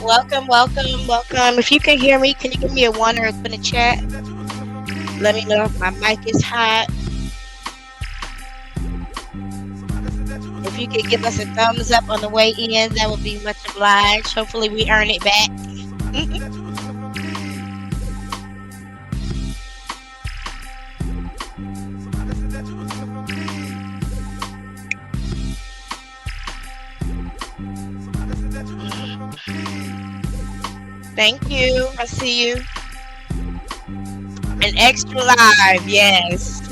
Welcome, welcome, welcome. If you can hear me, can you give me a one or a two in the chat? Let me know if my mic is hot. If you could give us a thumbs up on the way in, that would be much obliged. Hopefully, we earn it back. Thank you. I see you. An extra live, yes.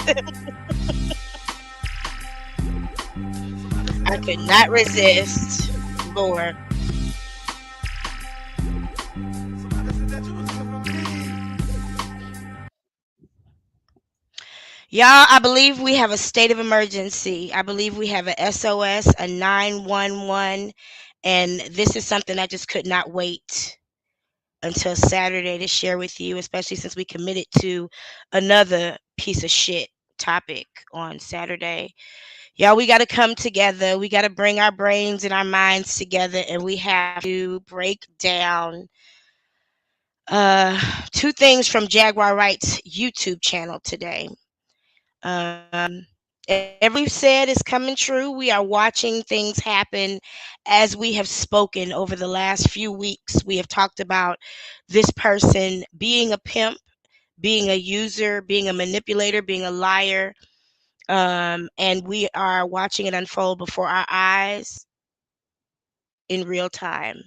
I could not resist. Lord. Y'all, I believe we have a state of emergency. I believe we have a SOS, a 911, and this is something I just could not wait until Saturday to share with you, especially since we committed to another piece of shit topic on Saturday. Y'all, we got to come together. We got to bring our brains and our minds together, and we have to break down two things from Jaguar Wright's YouTube channel today. Everything we've said is coming true. We are watching things happen as we have spoken over the last few weeks. We have talked about this person being a pimp, being a user, being a manipulator, being a liar. And we are watching it unfold before our eyes in real time.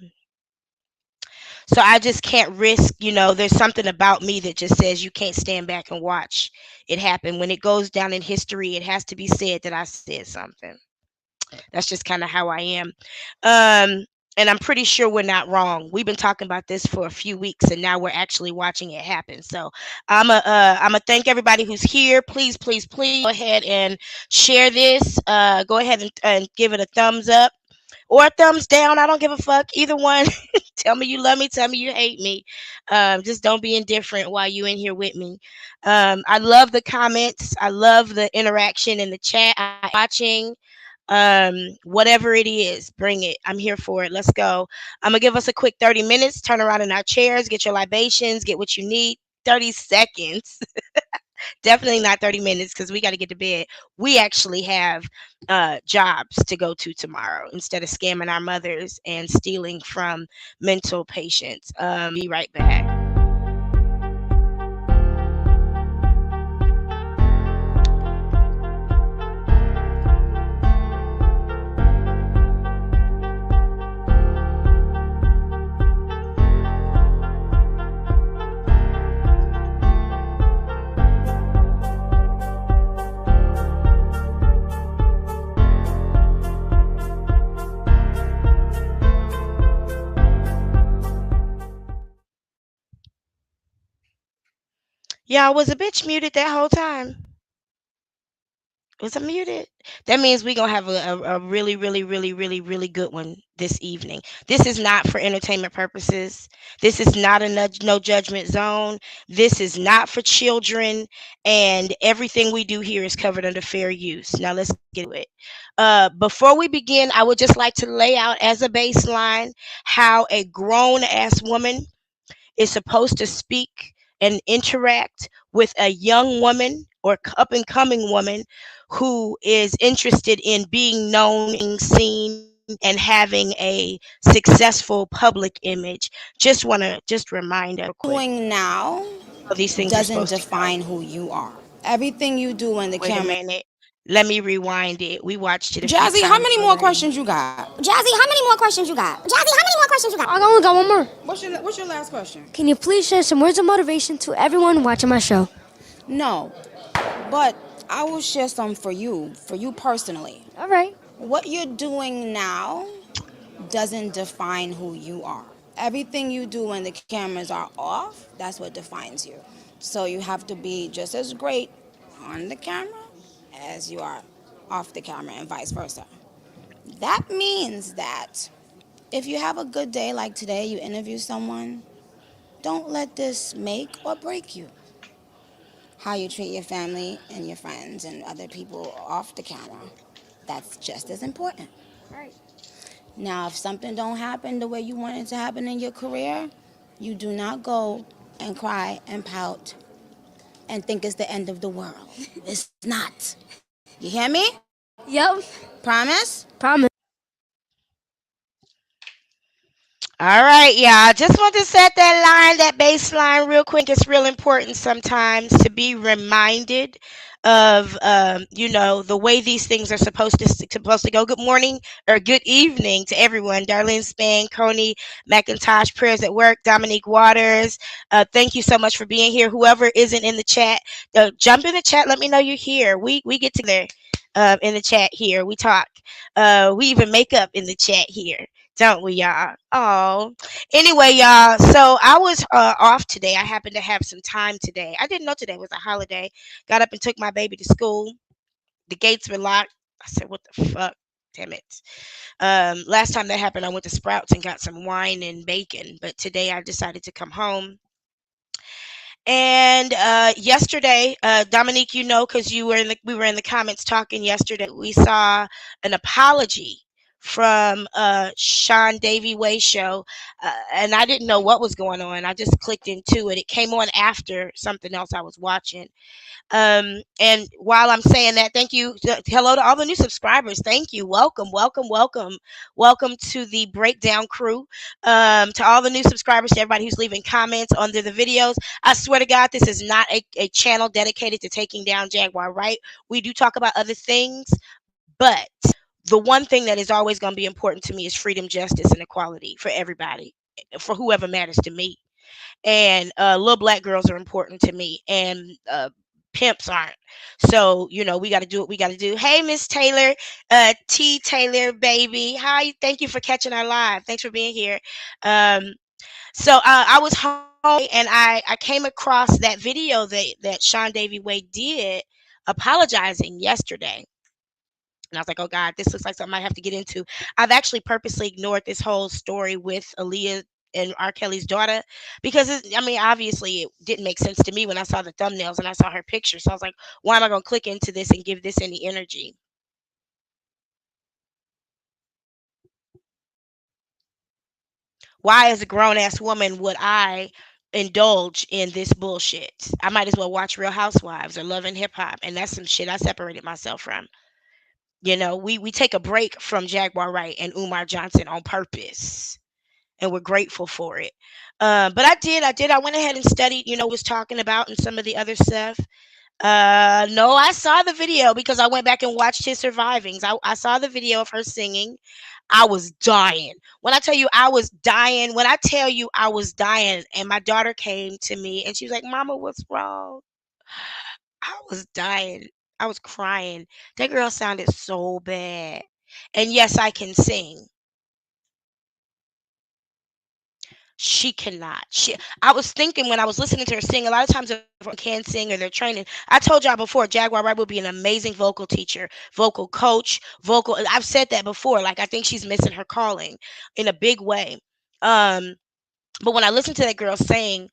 So I just can't risk, there's something about me that just says you can't stand back and watch it happen. When it goes down in history, it has to be said that I said something. That's just kind of how I am. And I'm pretty sure we're not wrong. We've been talking about this for a few weeks, and now we're actually watching it happen. So I'm a thank everybody who's here. Please, please, please go ahead and share this. Go ahead and give it a thumbs up or a thumbs down. I don't give a fuck. Either one. Tell me you love me. Tell me you hate me. Just don't be indifferent while you in here with me. I love the comments. I love the interaction in the chat. I'm watching. Whatever it is, bring it. I'm here for it. Let's go. I'm gonna give us a quick 30 minutes. Turn around in our chairs. Get your libations. Get what you need. 30 seconds. Definitely not 30 minutes because we got to get to bed. We actually have jobs to go to tomorrow instead of scamming our mothers and stealing from mental patients. Be right back. Yeah, was a bitch muted that whole time? Was I muted? That means we're gonna have a really, really, really, really, really good one this evening. This is not for entertainment purposes. This is not a no judgment zone. This is not for children, and everything we do here is covered under fair use. Now let's get to it. Before we begin, I would just like to lay out as a baseline how a grown ass woman is supposed to speak and interact with a young woman or up and coming woman who is interested in being known, being seen, and having a successful public image. Just want to remind her quick. Doing now How these things are doesn't supposed to go. define who you are. Everything you do in the Wait a camera. minute. Let me rewind it. We watched it a few Jazzy, how times many more already. questions you got? Jazzy, how many more questions you got? Jazzy, how many more questions you got? I only got one more. What's your last question? Can you please share some words of motivation to everyone watching my show? No, but I will share some for you personally. All right. What you're doing now doesn't define who you are. Everything you do when the cameras are off, that's what defines you. So you have to be just as great on the camera as you are off the camera and vice versa. That means that if you have a good day like today, you interview someone, don't let this make or break you. how you treat your family and your friends and other people off the camera. That's just as important. Right. Now, if something don't happen the way you want it to happen in your career, you do not go and cry and pout and think it's the end of the world. It's not. You hear me? Yep. Promise? Promise. All right, y'all. Just want to set that baseline real quick. It's real important sometimes to be reminded of, the way these things are supposed to go. Good morning or good evening to everyone. Darlene Span, Coney McIntosh, prayers at work. Dominique Waters. Thank you so much for being here. Whoever isn't in the chat, jump in the chat. Let me know you're here. We get together. In the chat here, we talk. We even make up in the chat here, don't we, y'all? Oh, anyway, y'all. So I was off today. I happened to have some time today. I didn't know today was a holiday. Got up and took my baby to school. The gates were locked. I said, "What the fuck? Damn it!" Last time that happened, I went to Sprouts and got some wine and bacon. But today, I decided to come home. And yesterday, Dominique, because we were in the comments talking yesterday. We saw an apology from Sean Davy Way show, and I didn't know what was going on. I just clicked into it. It came on after something else I was watching. And while I'm saying that, thank you. Hello to all the new subscribers. Thank you. Welcome, welcome, welcome. Welcome to the breakdown crew. To all the new subscribers, to everybody who's leaving comments under the videos. I swear to God, this is not a channel dedicated to taking down Jaguar, right? We do talk about other things, but the one thing that is always going to be important to me is freedom, justice, and equality for everybody, for whoever matters to me. And little black girls are important to me, and pimps aren't. So we got to do what we got to do. Hey, Miss Taylor, T Taylor, baby, hi, thank you for catching our live. Thanks for being here. So I was home and I came across that video that Sean Davy Wade did apologizing yesterday. And I was like, oh God, this looks like something I have to get into. I've actually purposely ignored this whole story with Aaliyah and R. Kelly's daughter because obviously it didn't make sense to me when I saw the thumbnails and I saw her picture. So I was like, why am I going to click into this and give this any energy? Why, as a grown ass woman, would I indulge in this bullshit? I might as well watch Real Housewives or Love and Hip Hop, and that's some shit I separated myself from. We take a break from Jaguar Wright and Umar Johnson on purpose, and we're grateful for it. But I went ahead and studied, was talking about and some of the other stuff. No, I saw the video because I went back and watched his survivings. I saw the video of her singing. I was dying. When I tell you I was dying, when I tell you I was dying, and my daughter came to me and she was like, Mama, what's wrong? I was dying. I was crying. That girl sounded so bad. And yes, I can sing. She cannot. I was thinking when I was listening to her sing, a lot of times if one can sing or they're training. I told y'all before, Jaguar Wright would be an amazing vocal teacher, vocal coach, vocal. I've said that before. Like I think she's missing her calling in a big way. Um, but when I listened to that girl sing,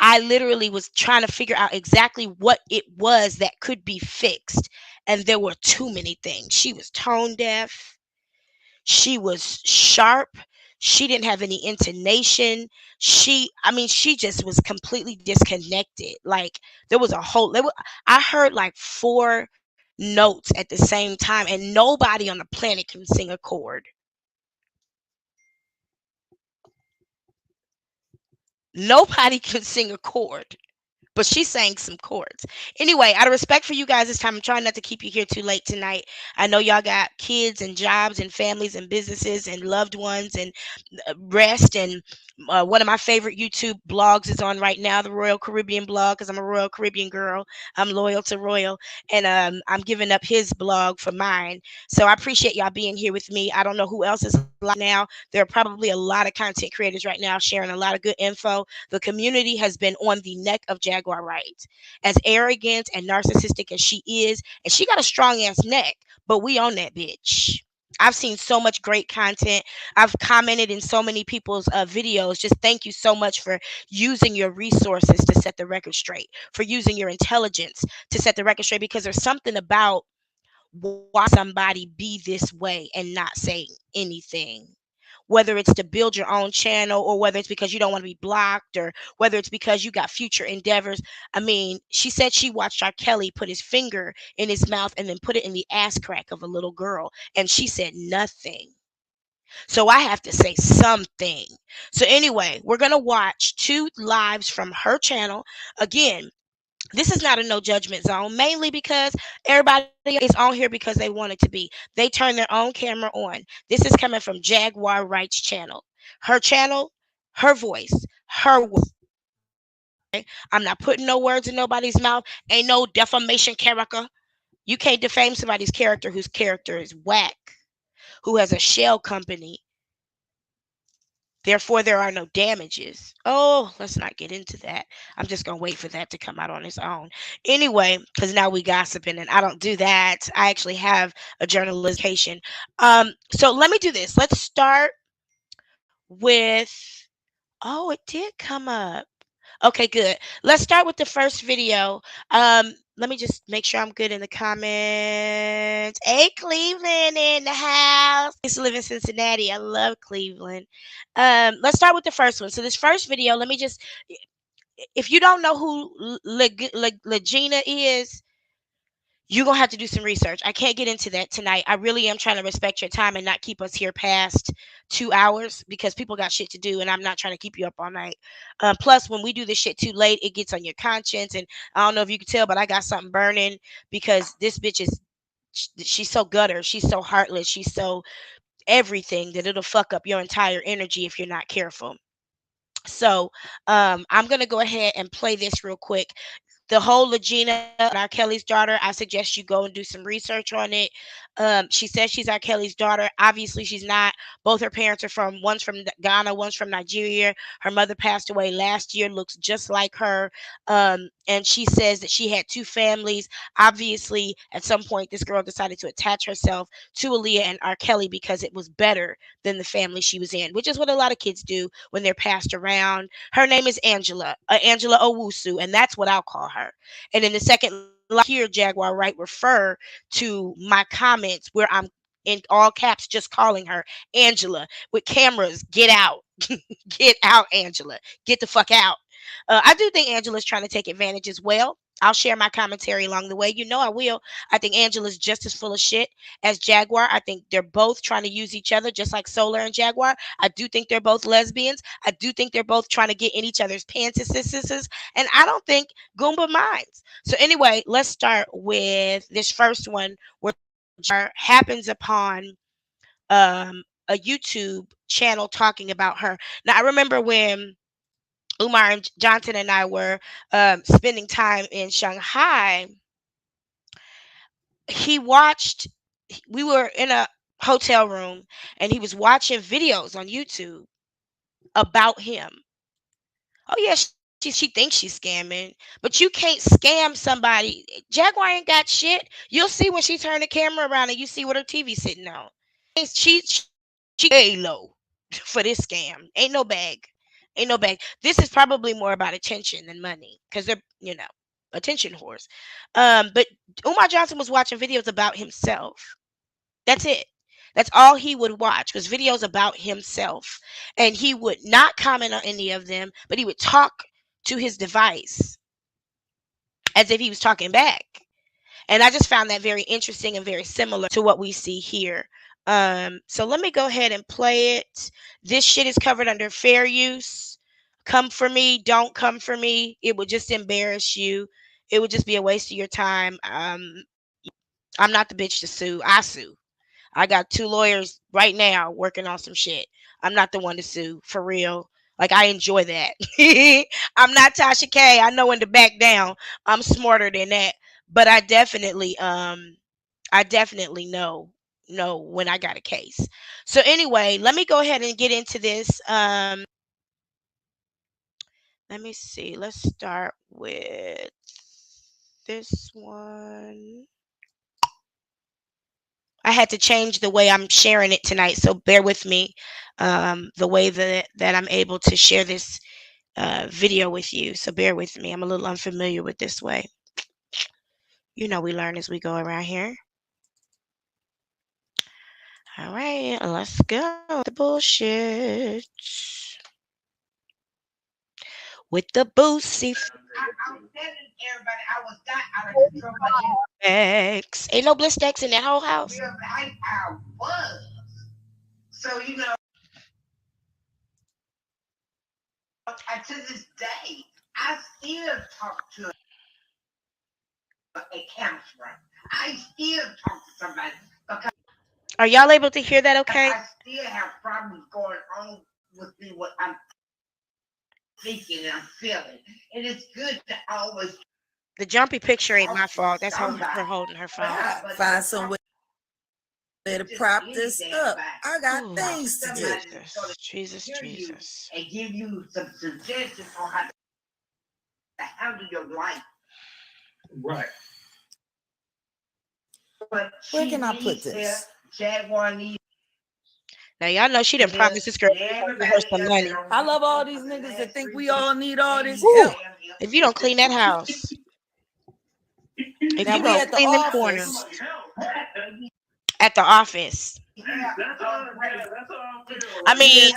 I literally was trying to figure out exactly what it was that could be fixed, and there were too many things. She was tone deaf. She was sharp. She didn't have any intonation. She just was completely disconnected. Like there was a whole, I heard like four notes at the same time, and nobody on the planet can sing a chord. Nobody can sing a chord. But she sang some chords. Anyway, out of respect for you guys this time, I'm trying not to keep you here too late tonight. I know y'all got kids and jobs and families and businesses and loved ones and rest. And one of my favorite YouTube blogs is on right now, the Royal Caribbean blog, because I'm a Royal Caribbean girl. I'm loyal to Royal. And I'm giving up his blog for mine. So I appreciate y'all being here with me. I don't know who else is live now. There are probably a lot of content creators right now sharing a lot of good info. The community has been on the neck of Jaguar Wright. As arrogant and narcissistic as she is, and she got a strong ass neck, but we on that bitch. I've seen so much great content. I've commented in so many people's videos. Just thank you so much for using your resources to set the record straight, for using your intelligence to set the record straight, because there's something about why somebody be this way and not saying anything. Whether it's to build your own channel, or whether it's because you don't want to be blocked, or whether it's because you got future endeavors. I mean, she said she watched R. Kelly put his finger in his mouth and then put it in the ass crack of a little girl, and she said nothing. So I have to say something. So anyway, we're going to watch two lives from her channel. Again, this is not a no judgment zone, mainly because everybody is on here because they want it to be. They turn their own camera on. This is coming from Jaguar Wright's channel, her voice, her words. Okay, I'm not putting no words in nobody's mouth. Ain't no defamation character. You can't defame somebody's character whose character is whack, who has a shell company. Therefore, there are no damages. Oh, let's not get into that. I'm just going to wait for that to come out on its own. Anyway, because now we gossiping, and I don't do that. I actually have a journalism. So let me do this. Let's start with. Oh, it did come up. Okay, good. Let's start with the first video. Let me just make sure I'm good in the comments. Hey, Cleveland in the house. I used to live in Cincinnati. I love Cleveland. Let's start with the first one. So this first video, let me just, if you don't know who Legina is, you're gonna have to do some research. I can't get into that tonight. I really am trying to respect your time and not keep us here past 2 hours, because people got shit to do, and I'm not trying to keep you up all night. Plus, when we do this shit too late, it gets on your conscience, and I don't know if you can tell, but I got something burning because this bitch is. She's so gutter. She's so heartless. She's so everything that it'll fuck up your entire energy if you're not careful. So I'm gonna go ahead and play this real quick. The whole Legina R. Kelly's daughter, I suggest you go and do some research on it. She says she's R. Kelly's daughter. Obviously, she's not. Both her parents are from, one's from Ghana, one's from Nigeria. Her mother passed away last year, looks just like her. And she says that she had two families. Obviously, at some point, this girl decided to attach herself to Aaliyah and R. Kelly because it was better than the family she was in, which is what a lot of kids do when they're passed around. Her name is Angela Owusu, and that's what I'll call her. And in the second here, Jaguar Wright refer to my comments where I'm in all caps just calling her Angela with cameras. Get out. Get out, Angela. Get the fuck out. I do think Angela's trying to take advantage as well. I'll share my commentary along the way. You know I will. I think Angela's just as full of shit as Jaguar. I think they're both trying to use each other, just like Solar and Jaguar. I do think they're both lesbians. I do think they're both trying to get in each other's pants, and I don't think Goomba minds. So anyway, let's start with this first one where Jaguar happens upon a YouTube channel talking about her. Now I remember when Umar and Johnson and I were spending time in Shanghai. He watched. We were in a hotel room, and he was watching videos on YouTube about him. Oh yeah, she thinks she's scamming, but you can't scam somebody. Jaguar ain't got shit. You'll see when she turn the camera around and you see what her TV sitting on. She way low for this scam. Ain't no bag. Ain't no bag. This is probably more about attention than money, because they're, attention whores. But Umar Johnson was watching videos about himself. That's it. That's all he would watch, was videos about himself. And he would not comment on any of them, but he would talk to his device as if he was talking back. And I just found that very interesting and very similar to what we see here. So let me go ahead and play it. This shit is covered under fair use. Come for me, don't come for me. It would just embarrass you. It would just be a waste of your time. I'm not the bitch to sue. I sue. I got two lawyers right now working on some shit. I'm not the one to sue, for real. Like, I enjoy that. I'm not Tasha K. I know when to back down. I'm smarter than that. But I definitely know when I got a case. So anyway, let me go ahead and get into this. Let me see. Let's start with this one. I had to change the way I'm sharing it tonight, so bear with me. The way that I'm able to share this video with you, so bear with me. I'm a little unfamiliar with this way. You know, we learn as we go around here. All right, let's go. The bullshit with the boosie. I was telling everybody I was got out of control by X. Ain't no bliss X in that whole house. I was. So to this day, I still talk to a counselor. I still talk to somebody because are y'all able to hear that? Okay. I still have problems going on with me. What I'm thinking and I'm feeling, and it's good to always. The jumpy picture ain't my fault. That's her holding her phone. Find some way to prop this up. I got things to do. Jesus. And give you some suggestions on how to handle your life. Right. But where can I put this? Jaguar needs. Now y'all know she done promised this girl her some money. I love all these niggas that think we all need all this help. If you don't clean that house, if now you don't clean them corners at the office. I mean,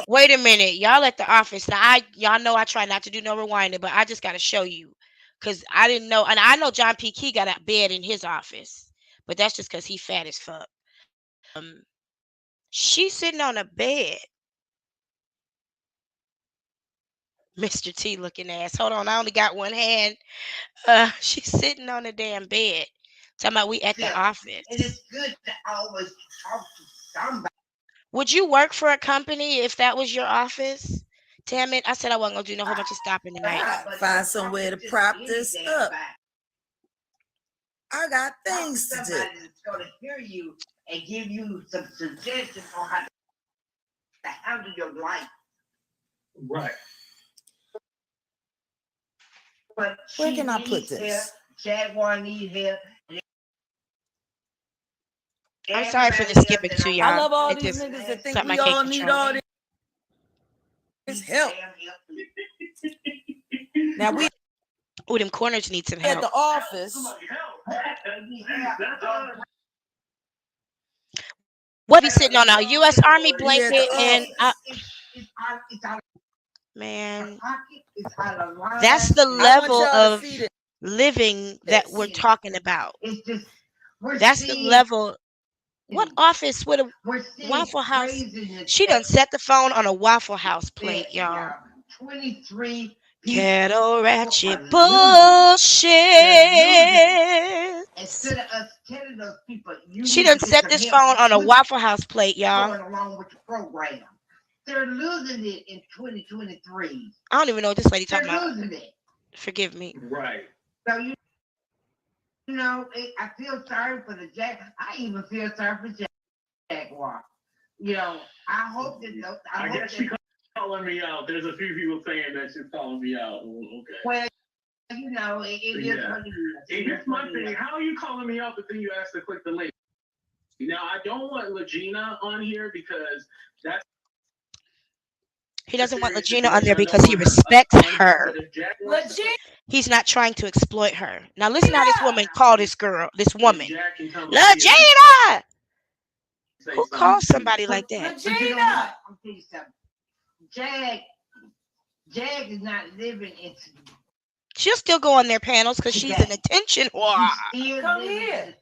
wait a minute, y'all at the office. Now y'all know I try not to do no rewinding, but I just gotta show you. Cause I didn't know, and I know John P. Key got a bed in his office, but that's just cause he fat as fuck. She's sitting on a bed. Mr. T looking ass. Hold on, I only got one hand. She's sitting on a damn bed. Talking about we at the office. And it's good to always talk to somebody. Would you work for a company if that was your office? Damn it, I said I wasn't gonna do no whole bunch of stopping tonight. Find somewhere to prop this up. I got things to do. Somebody's gonna hear you and give you some suggestions on how to handle your life. Right. But where can I put this? Jaguar needs help. I'm sorry for the skipping too, y'all. I love all these niggas that think we all need all this help. Now we them corners need some help. At the office. What he sitting on a U.S. Army blanket and man, that's the level of living that we're talking about. That's the level. What office with a Waffle House? She done set the phone on a Waffle House plate, y'all. 23 ghetto ratchet bullshit. Instead of us telling those people, she done set this phone on a Waffle House plate, y'all. Going along with the program. They're losing it in 2023. I don't even know what this lady talking about. They're losing it. Forgive me. Right. So I feel sorry for the Jaguar. I even feel sorry for Jaguar. I hope that. I guess she's calling me out. There's a few people saying that she's calling me out. Okay. Well, it is what it is. Here's my thing. How are you calling me out, but then you ask to click the link? Now, I don't want Legina on here because that's. He doesn't want Legina on there because he respects her. He's not trying to exploit her. Now listen how this woman called this woman. Legina! Who calls somebody like that? Legina! Jag is not living in. She'll still go on their panels because she's an attention whore. Come here.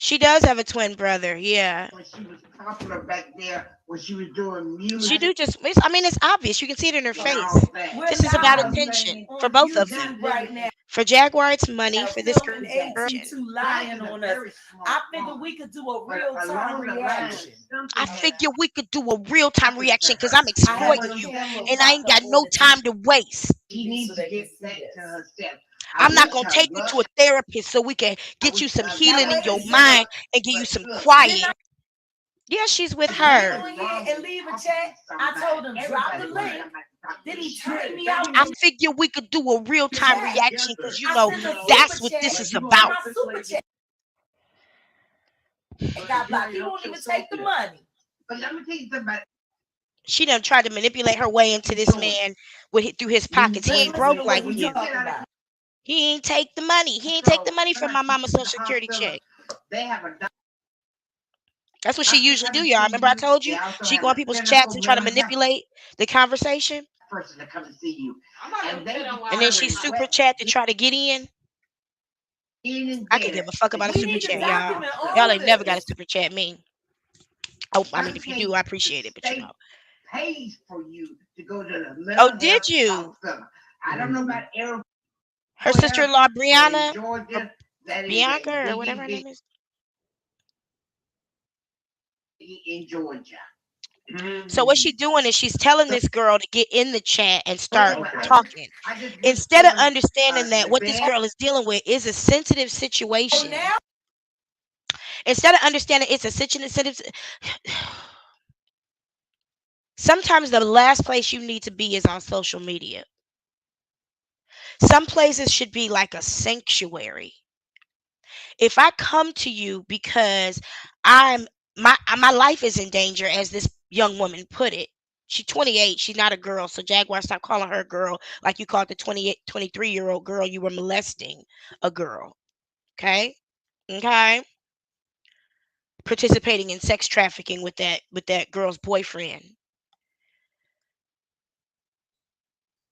She does have a twin brother, yeah. When she was popular back there, when she was doing music. She do just, it's obvious. You can see it in her face. This is about attention for both of them. Right now. For Jaguar, it's money. For this girl, lying on us. I figure we could do a real-time reaction. I figure we could do a real-time reaction because I'm exploiting you, and I ain't got no time to waste. She needs to get back to herself. I'm not going to take you to a therapist so we can get you some healing in your mind and give you some quiet. Yeah, she's with her. And leave a chat. I told him, drop the link. Then he turned me out. I figure we could do a real-time reaction because, that's what this is about. And got blocked. He won't even take the money. But let me tell you something about She done tried to manipulate her way into this man through his pockets. He ain't broke like What we you. talking about. He ain't take the money. He ain't take the money from my mama's social security check. they have a That's what she doctor usually do, coming y'all. see Remember I you. told They you also she have go on a people's chats clinical and try to mental health manipulate the conversation, person to come and see you. And they and then determine she super what chat to try to get in. in and I could get give it. a fuck about a We super need to chat, y'all. document Y'all all ain't never got a this. super chat me. Oh, I mean, I'm if you do, saying I the appreciate it, but you state know. pays for you to go to the Oh, mental health did you? hospital. I don't know about Her everywhere, sister-in-law but in Brianna or Georgia, that is a Bianca or whatever biggie, her biggie name is. in Georgia. So what she's doing is she's telling this girl to get in the chat and But start anyway, talking. I just wish Instead of them understanding that the what this best. girl is dealing with is a sensitive Oh, situation, now instead of understanding it's a sensitive, sometimes the last place you need to be is on social media. Some places should be like a sanctuary. If I come to you because I'm my life is in danger, as this young woman put it. She's 28. She's not a girl. So Jaguar, stop calling her a girl like you called the 28, 23-year-old girl you were molesting a girl. Okay. Okay. Participating in sex trafficking with that girl's boyfriend.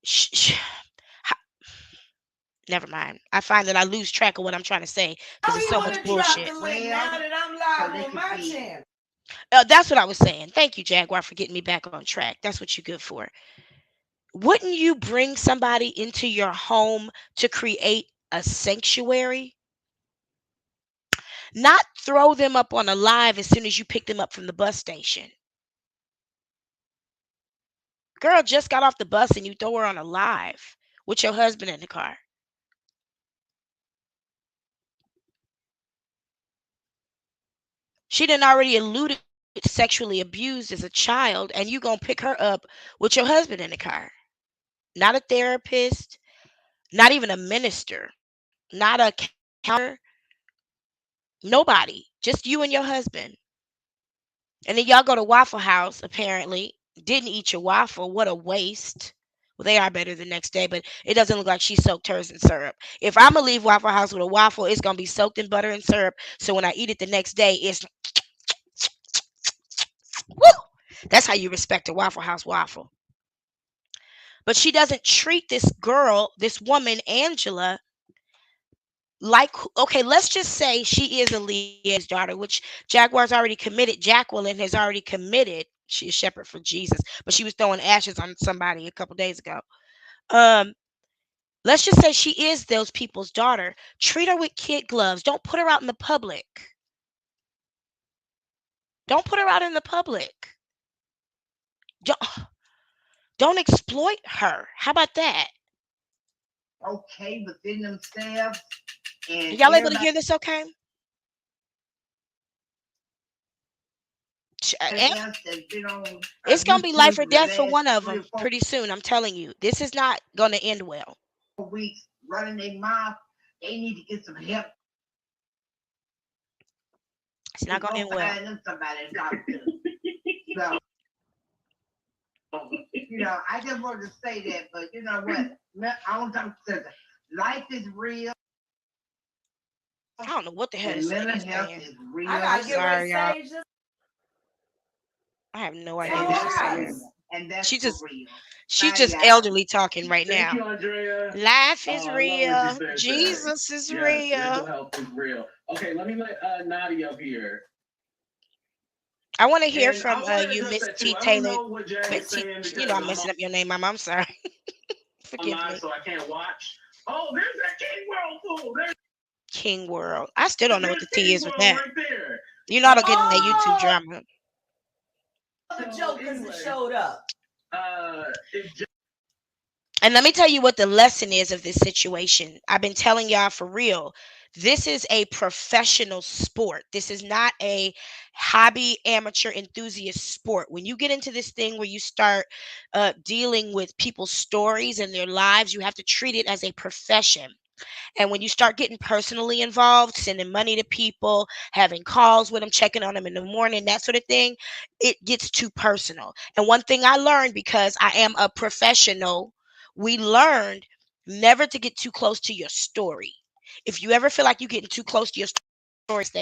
Sh- sh- ha- Never mind. I find that I lose track of what I'm trying to say because how it's he so want much to drop bullshit. the link Well, now that I'm so live they on could my be channel. That's what I was saying. Thank you, Jaguar, for getting me back on track. That's what you're good for. Wouldn't you bring somebody into your home to create a sanctuary? Not throw them up on a live as soon as you pick them up from the bus station. Girl just got off the bus and you throw her on a live with your husband in the car. She done already alluded to sexually abused as a child, and you gonna pick her up with your husband in the car. Not a therapist, not even a minister, not a counselor, nobody. Just you and your husband. And then y'all go to Waffle House, apparently. Didn't eat your waffle. What a waste. Well, they are better the next day, but it doesn't look like she soaked hers in syrup. If I'm going to leave Waffle House with a waffle, it's going to be soaked in butter and syrup. So when I eat it the next day, it's woo! That's how you respect a Waffle House waffle. But she doesn't treat this girl, this woman, Angela, like, okay, let's just say she is Aaliyah's daughter, which Jaguar's already committed. Jacqueline has already committed. She is shepherd for Jesus, but she was throwing ashes on somebody a couple days ago. Um, let's just say she is those people's daughter. Treat her with kid gloves. Don't put her out in the public. Don't put her out in the public. Don't, don't exploit her. How about that? Okay within themselves, and Y'all able to everybody hear this okay? else that's been on It's gonna be life YouTube or for the death for last one of three them or four pretty soon. I'm telling you, this is not gonna end well. weeks running their mouth, they need to get some help It's to not gonna go end well. find them somebody to talk to. So, I just wanted to say that, but you know what? I want to say that life is real I don't know what the hell and this mental lady's health saying. is real. I I'm gotta get ready sorry, to y'all. sage this. I have no So idea And what that's she's for saying. wise. real. And that's She for just real. she Bye, just y'all. elderly talking right Thank now. you, Andrea. Life is I love what you real. said there. Jesus is Yes, mental real. health is real. Okay, let me let Nadia up here. I want to hear And from I want to you, address Miss that too. T. I don't Taylor. know what Jag But is saying I'm because I'm messing up your name, Mama. I'm sorry. Forgive online, me. so I can't watch. Oh, there's that King World fool. King World. I still don't know what There's the T King is with World that. right there. You know I don't get in that So, YouTube Oh, drama. the so jokers that anyway, showed up. it's just And let me tell you what the lesson is of this situation. I've been telling y'all for real. This is a professional sport. This is not a hobby, amateur, enthusiast sport. When you get into this thing where you start dealing with people's stories and their lives, you have to treat it as a profession. And when you start getting personally involved, sending money to people, having calls with them, checking on them in the morning, that sort of thing, it gets too personal. And one thing I learned, because I am a professional, we learned never to get too close to your story. If you ever feel like you're getting too close to your story, it's that bitch off.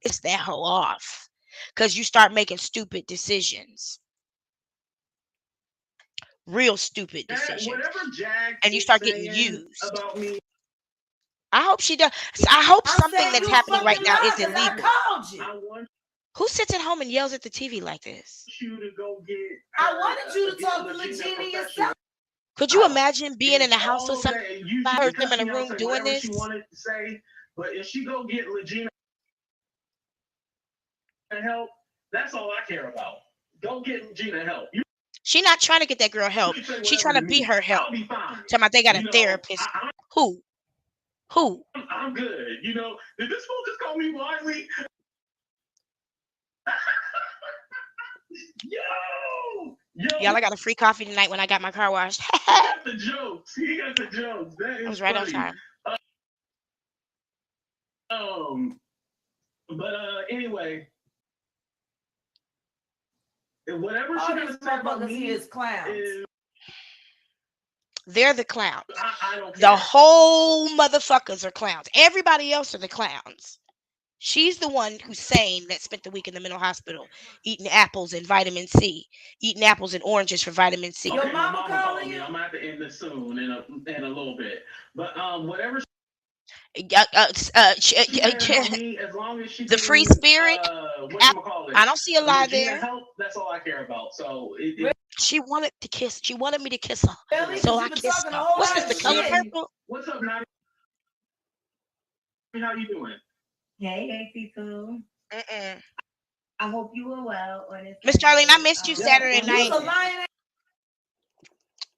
It's that hoe off. Because you start making stupid decisions, real stupid decisions, Whatever Jack and you is start getting saying used. about me, I hope she does. I hope I'm something saying that's you happening right fucking now lying is because I illegal. called you. I want Who sits at home and yells at the TV like this? you to go get. I wanted you to get talk to Legina Legina professional. yourself. Could you imagine being in It's a house with all somebody, that you heard them because in a she gonna room say doing whatever this? she wanted to say. But if she go get Legina help, that's all I care about. Go get Regina help. She not trying to get that girl You help. can say She whatever trying to to be me. her help. I'll be fine. Talking about they got a You know, therapist. Who? Who? I'm good. You know, did this fool just call me Wiley? Y'all, I got a free coffee tonight when I got my car washed. He got the jokes. He got the jokes. That I is was right on funny. time. Um, but anyway, whatever All she these gonna say about motherfuckers me here is clowns. They're the clowns. I don't The care. whole motherfuckers are clowns. Everybody else are the clowns. She's the one who's sane that spent the week in the mental hospital eating apples and vitamin C, eating apples and oranges for vitamin C. Okay, Your my mama mama calling me. you? I'm gonna have to end this soon in a little bit. But whatever she says about me, as long as she The can free spirit. whatchamacallit, I don't see a lie Regina there. help, that's all I care about. So She wanted to kiss. She wanted me to kiss her, Really? so Because I you been kissed talking a her. whole What's lot this? of The color shit. purple? what's up, Nadi? How you doing? Hey, people. Mm-mm. I hope you were well on this Miss Charlene, I Sunday. missed you Saturday You's night. a lying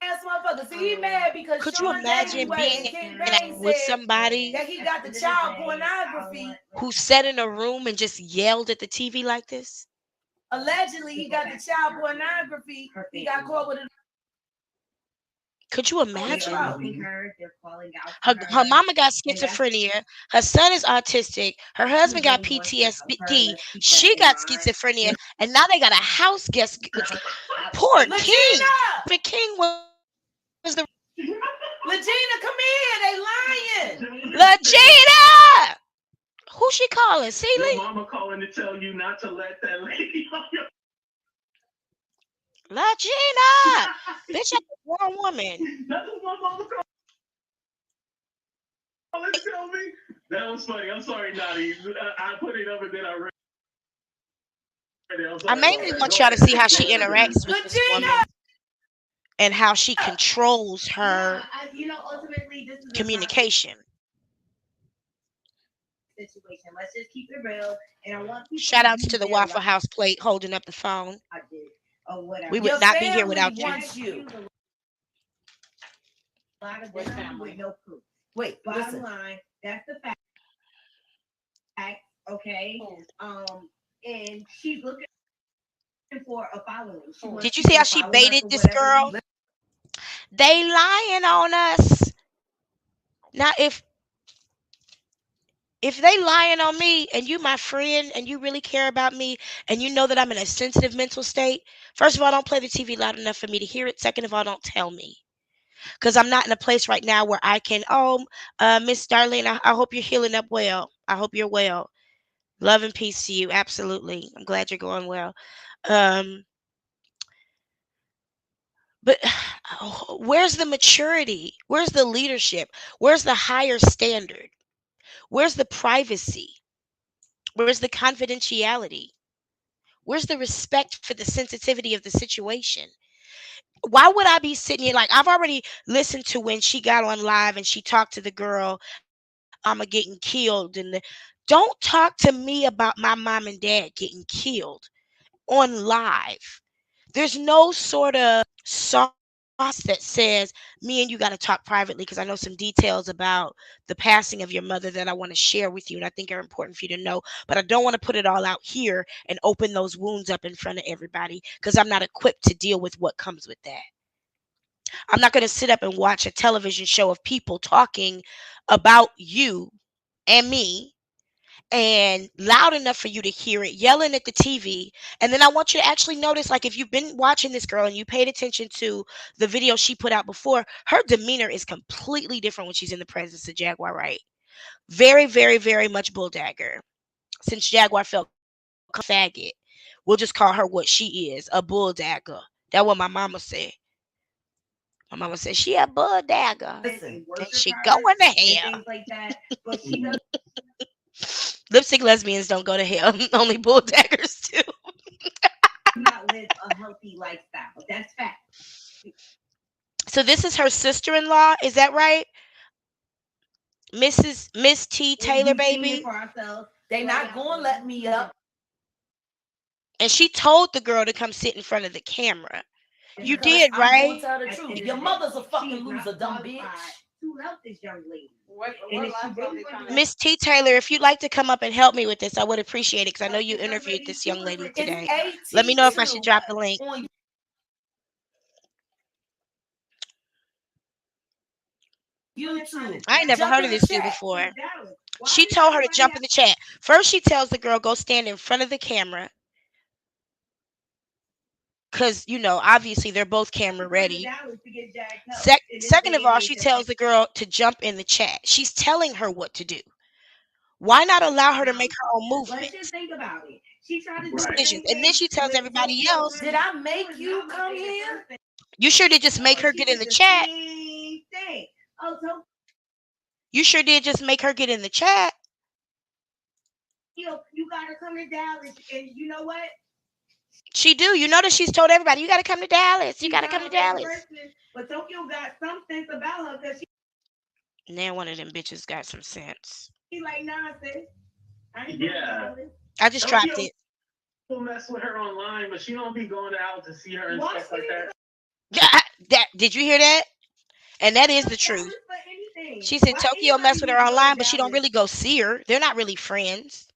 ass motherfucker. See, he mad because Could you Sean Davis imagine Wright being and King Bang with said somebody that he got the child pornography. who sat in a room and just yelled at the TV like this? Allegedly, he got the child pornography. He got caught with it. Could you imagine? They're calling out Her mama got schizophrenia. Her son is autistic. Her husband got PTSD. She got schizophrenia, and now they got a house guest. Poor Legina! King. The King was the Legina, come here. They lying. Legina. Who she calling? Your Celie? mama calling to tell you not to let that lady on your Legina. Bitch, I'm a grown woman. That's what my mama calling to tell me. That was funny. I'm sorry, Nadi. I put it up and then I read it. I'm sorry. I mainly want y'all to see how she interacts with this woman Legina! and how she controls her ultimately, this is communication. a situation. Let's just keep it real. And I want people Shout outs be to the real, Waffle like House plate holding up the phone. I did, or whatever. We would Your not be here family without you. wants you. A lot of them with no proof. Wait, Bottom listen. line, that's the fact. Okay. And she's looking for a following. Did you see how she baited this girl? They lying on us. Now if they lying on me and you my friend and you really care about me and you know that I'm in a sensitive mental state, first of all, don't play the TV loud enough for me to hear it. Second of all, don't tell me. Because I'm not in a place right now where I can, Miss Darlene, I hope you're healing up well. I hope you're well. Love and peace to you. Absolutely. I'm glad you're going well. But where's the maturity? Where's the leadership? Where's the higher standard? Where's the privacy? Where's the confidentiality? Where's the respect for the sensitivity of the situation? Why would I be sitting here like I've already listened to when she got on live and she talked to the girl about her mama getting killed and don't talk to me about my mom and dad getting killed on live. There's no sort of sauce that says me and you got to talk privately because I know some details about the passing of your mother that I want to share with you and I think are important for you to know. But I don't want to put it all out here and open those wounds up in front of everybody because I'm not equipped to deal with what comes with that. I'm not going to sit up and watch a television show of people talking about you and me and loud enough for you to hear it, yelling at the TV. And then I want you to actually notice, like, if you've been watching this girl and you paid attention to the video she put out before, her demeanor is completely different when she's in the presence of Jaguar Wright. Very, very, very much bulldagger. Since Jaguar felt faggot, we'll just call her what she is, a bulldagger. That's what my mama said. My mama said she a bulldagger. Listen, And worship she her going to and hell. things like that. But she does Lipstick lesbians don't go to hell. Only bulldaggers do. not live a healthy lifestyle. That's fact. So this is her sister-in-law. Is that right? Miss T. Taylor, We've seen it baby. for ourselves. They not gonna let me up. And she told the girl to come sit in front of the camera. You Because did, I'm gonna right? tell the truth. Your mother's a fucking loser, dumb bitch. To help this young lady. And if she really wants to- Miss T. Taylor, if you'd like to come up and help me with this, I would appreciate it because I know you interviewed this young lady today. Let me know if I should drop the link. on YouTube. I ain't never Jump heard in of the this dude chat. before. She told her to jump in the chat. First, she tells the girl, go stand in front of the camera. Because, you know, obviously they're both camera ready. Second of all, she tells the girl to jump in the chat. She's telling her what to do. Why not allow her to make her own Let's movement just think about it. She tried to do the decisions? same And then thing she tells with everybody Tokyo else, Did I make you come here? you sure did just make her She get in did the chat. same thing. Oh, You sure did just make her get in the chat. Tokyo, you gotta come to Dallas, and you know what? She do. You notice she's told everybody, you got to come to Dallas. You got to come to Dallas. But Tokyo got some sense about her because Now one of them bitches got some sense. she like nonsense. Yeah. I just dropped it. People mess with her online, but she don't be going out to see her and Why stuff like that. That did you hear that? And that is the truth. She said Tokyo mess with her online, but she don't really go see her. They're not really friends.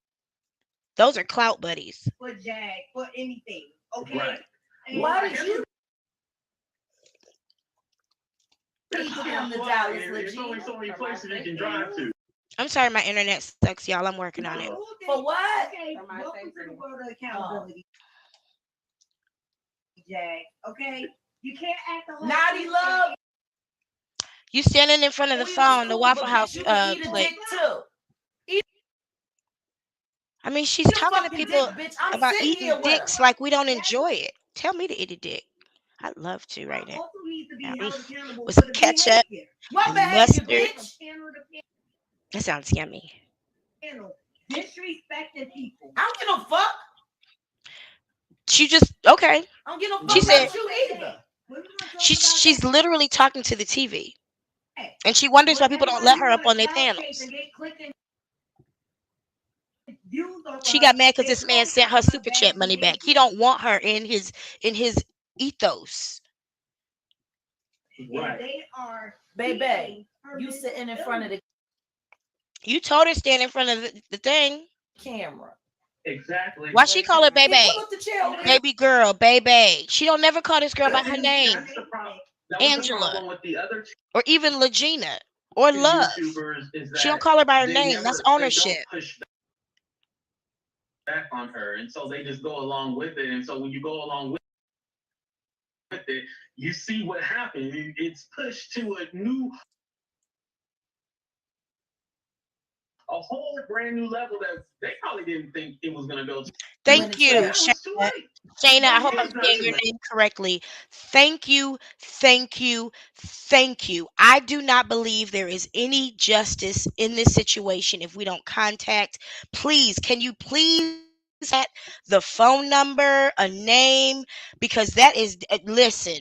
Those are clout buddies. For Jag, for anything. Okay. Right. Why did you There's only so many places you can drive to. I'm sorry, my internet sucks, y'all. I'm working on it. For what? Okay, welcome to the world of accountability. Jag, okay? You can't act the whole Naughty love. You standing in front of the phone, the Waffle House plate. I mean, she's talking to people about eating dicks like we don't enjoy it. Tell me to eat a dick. I'd love to right now. With some ketchup and mustard. That sounds yummy. Disrespecting people. I don't give a fuck. She just okay. I don't give a fuck She said about you either. she's literally talking to the TV, and she wonders why people don't let her up on their panels. She got mad because this man sent her super chat money back. He don't want her in his ethos. Right. They are baby. You sitting in front of the You told her stand in front of the thing. Camera. Exactly. Why she call her baby? Baby girl, baby. She don't never call this girl by her name. Angela. Or even Legina. Or Love. She don't call her by her name. That's ownership. Back on her, and so they just go along with it. And so when you go along with it, you see what happened. It's pushed to a whole brand new level that they probably didn't think it was going to go to. Thank you, Shayna. Shayna, I hope I'm saying your name correctly. Thank you, thank you, thank you. I do not believe there is any justice in this situation if we don't contact. Please, can you please get the phone number, a name? Because that is, listen,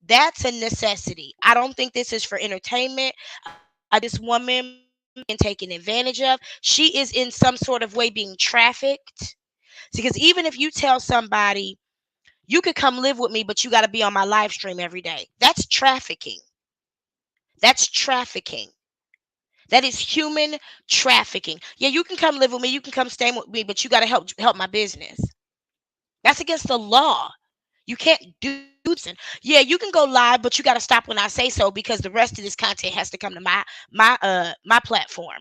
that's a necessity. I don't think this is for entertainment. This woman being taken advantage of. She is in some sort of way being trafficked. Because even if you tell somebody, you could come live with me, but you got to be on my live stream every day. That's trafficking. That's trafficking. That is human trafficking. Yeah, you can come live with me. You can come stay with me, but you got to help my business. That's against the law. You can't do this. And yeah, you can go live, but you got to stop when I say so, because the rest of this content has to come to my platform.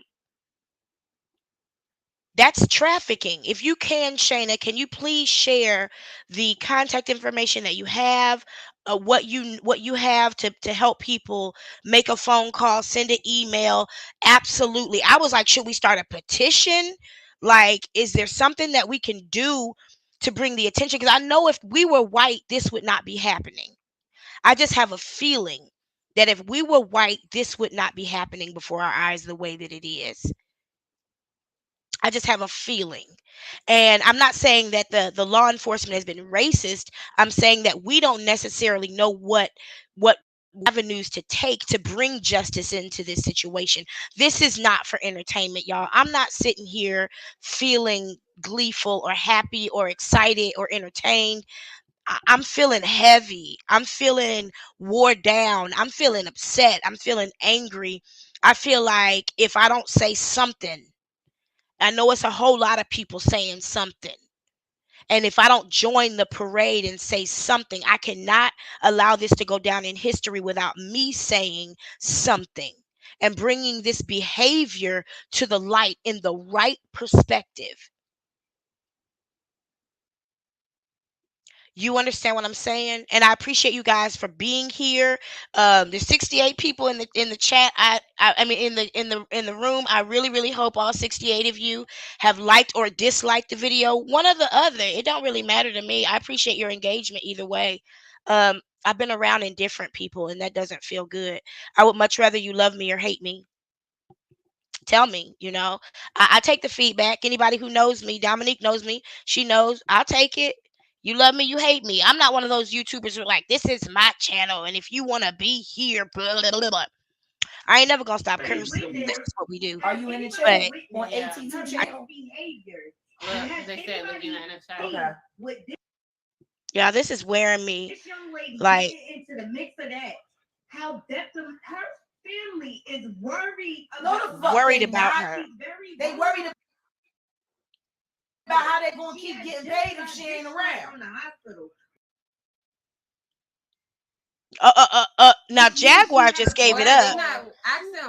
That's trafficking. If you can, Shayna, can you please share the contact information that you have, what you have to help people make a phone call, send an email? Absolutely. I was like, should we start a petition? Like, is there something that we can do to bring the attention? Because I know if we were white, this would not be happening. I just have a feeling that if we were white, this would not be happening before our eyes the way that it is. I just have a feeling. And I'm not saying that the law enforcement has been racist. I'm saying that we don't necessarily know what avenues to take to bring justice into this situation. This is not for entertainment, y'all. I'm not sitting here feeling gleeful or happy or excited or entertained. I'm feeling heavy. I'm feeling wore down. I'm feeling upset. I'm feeling angry. I feel like if I don't say something, I know it's a whole lot of people saying something. And if I don't join the parade and say something, I cannot allow this to go down in history without me saying something and bringing this behavior to the light in the right perspective. You understand what I'm saying? And I appreciate you guys for being here. There's 68 people in the chat. I mean in the room. I really hope all 68 of you have liked or disliked the video. One or the other. It don't really matter to me. I appreciate your engagement either way. I've been around indifferent people, and that doesn't feel good. I would much rather you love me or hate me. Tell me. I take the feedback. Anybody who knows me, Dominique knows me, she knows I'll take it. You love me, you hate me. I'm not one of those YouTubers who are like, this is my channel, and if you want to be here, blah, blah, blah, blah. I ain't never gonna stop cursing. This is what we do. Are you in the But chat on AT2 channel? Look, they said looking at the chat. Okay. yeah, this is wearing me. This young lady Like, getting into the mix of that. How depth of her family is worried No, about the fuck worried they about not. her. They worried about how they gonna keep getting paid if she ain't around. From the hospital. Now Jaguar just gave it up.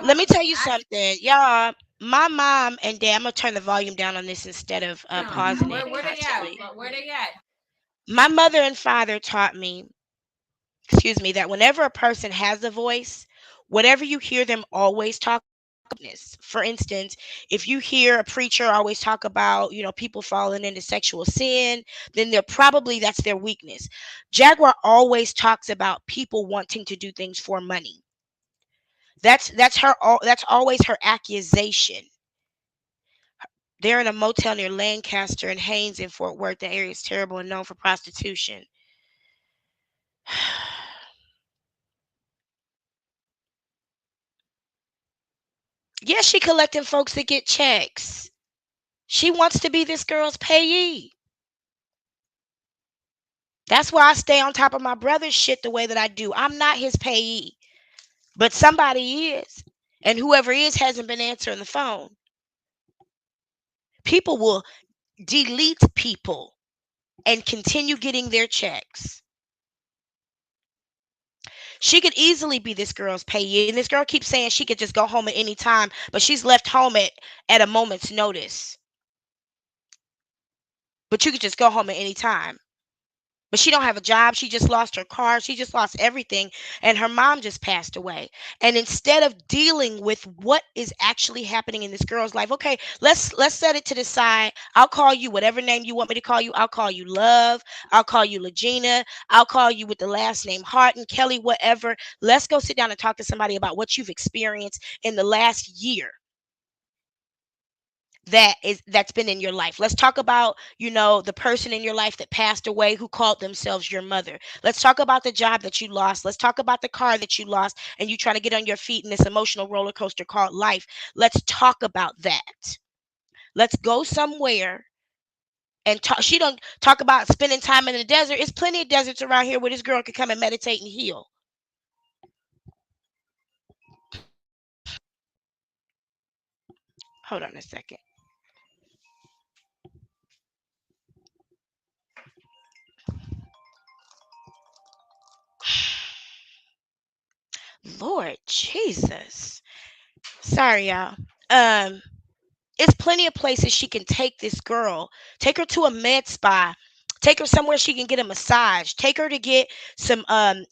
Let me tell you Ask something, y'all. My mom and dad. I'm gonna turn the volume down on this instead of pausing it where they at? constantly. Where they at? My mother and father taught me, excuse me, that whenever a person has a voice, whatever you hear them always talk about weakness. For instance, if you hear a preacher always talk about, people falling into sexual sin, then they're probably that's their weakness. Jaguar always talks about people wanting to do things for money. That's always her accusation. They're in a motel near Lancaster and Haynes in Fort Worth. The area is terrible and known for prostitution. Yeah, she collecting folks that get checks. She wants to be this girl's payee. That's why I stay on top of my brother's shit the way that I do. I'm not his payee, but somebody is. And whoever is hasn't been answering the phone. People will delete people and continue getting their checks. She could easily be this girl's payee. And this girl keeps saying she could just go home at any time, but she's left home at a moment's notice. But you could just go home at any time. But she don't have a job. She just lost her car. She just lost everything. And her mom just passed away. And instead of dealing with what is actually happening in this girl's life, okay, let's set it to the side. I'll call you whatever name you want me to call you. I'll call you Love. I'll call you Legina. I'll call you with the last name Harton, Kelly, whatever. Let's go sit down and talk to somebody about what you've experienced in the last year that's been in your life. Let's talk about, the person in your life that passed away who called themselves your mother. Let's talk about the job that you lost. Let's talk about the car that you lost and you trying to get on your feet in this emotional roller coaster called life. Let's talk about that. Let's go somewhere and talk. She don't talk about spending time in the desert. It's plenty of deserts around here where this girl can come and meditate and heal. Hold on a second. Lord Jesus. Sorry, y'all. Um, it's plenty of places she can take this girl. Take her to a med spa. Take her somewhere she can get a massage. Take her to get some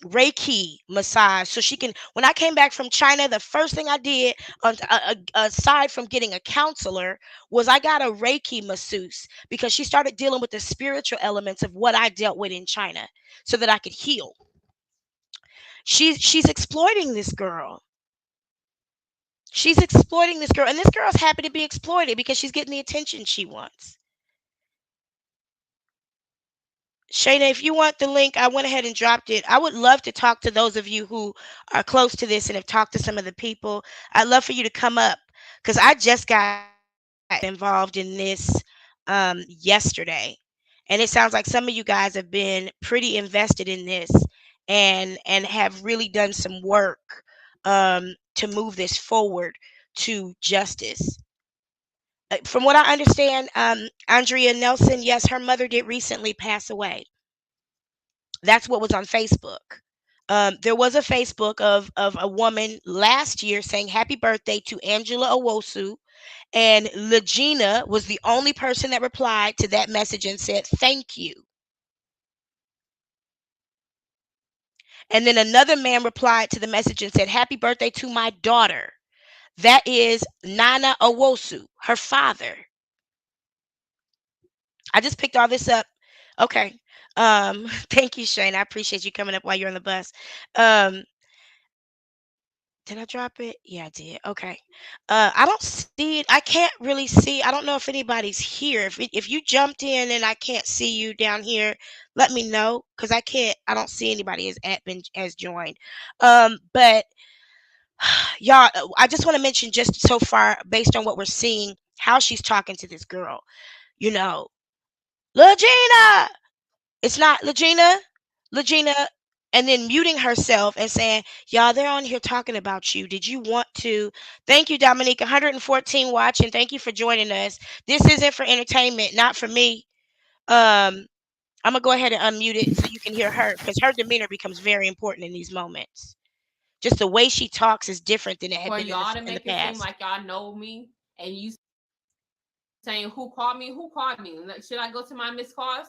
Reiki massage so she can. When I came back from China, the first thing I did, aside from getting a counselor, was I got a Reiki masseuse because she started dealing with the spiritual elements of what I dealt with in China, so that I could heal. She's exploiting this girl. She's exploiting this girl, and this girl's happy to be exploited because she's getting the attention she wants. Shayna, if you want the link, I went ahead and dropped it. I would love to talk to those of you who are close to this and have talked to some of the people. I'd love for you to come up because I just got involved in this yesterday, and it sounds like some of you guys have been pretty invested in this and have really done some work to move this forward to justice. From what I understand, Andrea Nelson, yes, her mother did recently pass away. That's what was on Facebook. There was a Facebook of a woman last year saying happy birthday to Angela Owosu, and Legina was the only person that replied to that message and said thank you. And then another man replied to the message and said happy birthday to my daughter. That is Nana Owosu, her father. I just picked all this up. Okay. Thank you, Shane. I appreciate you coming up while you're on the bus. Um, did I drop it? Yeah, I did. Okay. I don't see it. I can't really see. I don't know if anybody's here. If you jumped in and I can't see you down here, let me know because I can't. I don't see anybody as joined. But y'all, I just want to mention just so far based on what we're seeing, how she's talking to this girl. You know, Legina. It's not Legina, and then muting herself and saying, "Y'all, they're on here talking about you. Did you want to?" Thank you, Dominique. 114 watching. Thank you for joining us. This isn't for entertainment, not for me. I'm gonna go ahead and unmute it so you can hear her because her demeanor becomes very important in these moments. Just the way she talks is different than it had For been y'all to in the make it seem past. like y'all know me and you saying who called me? Who called me? Should I go to my missed calls?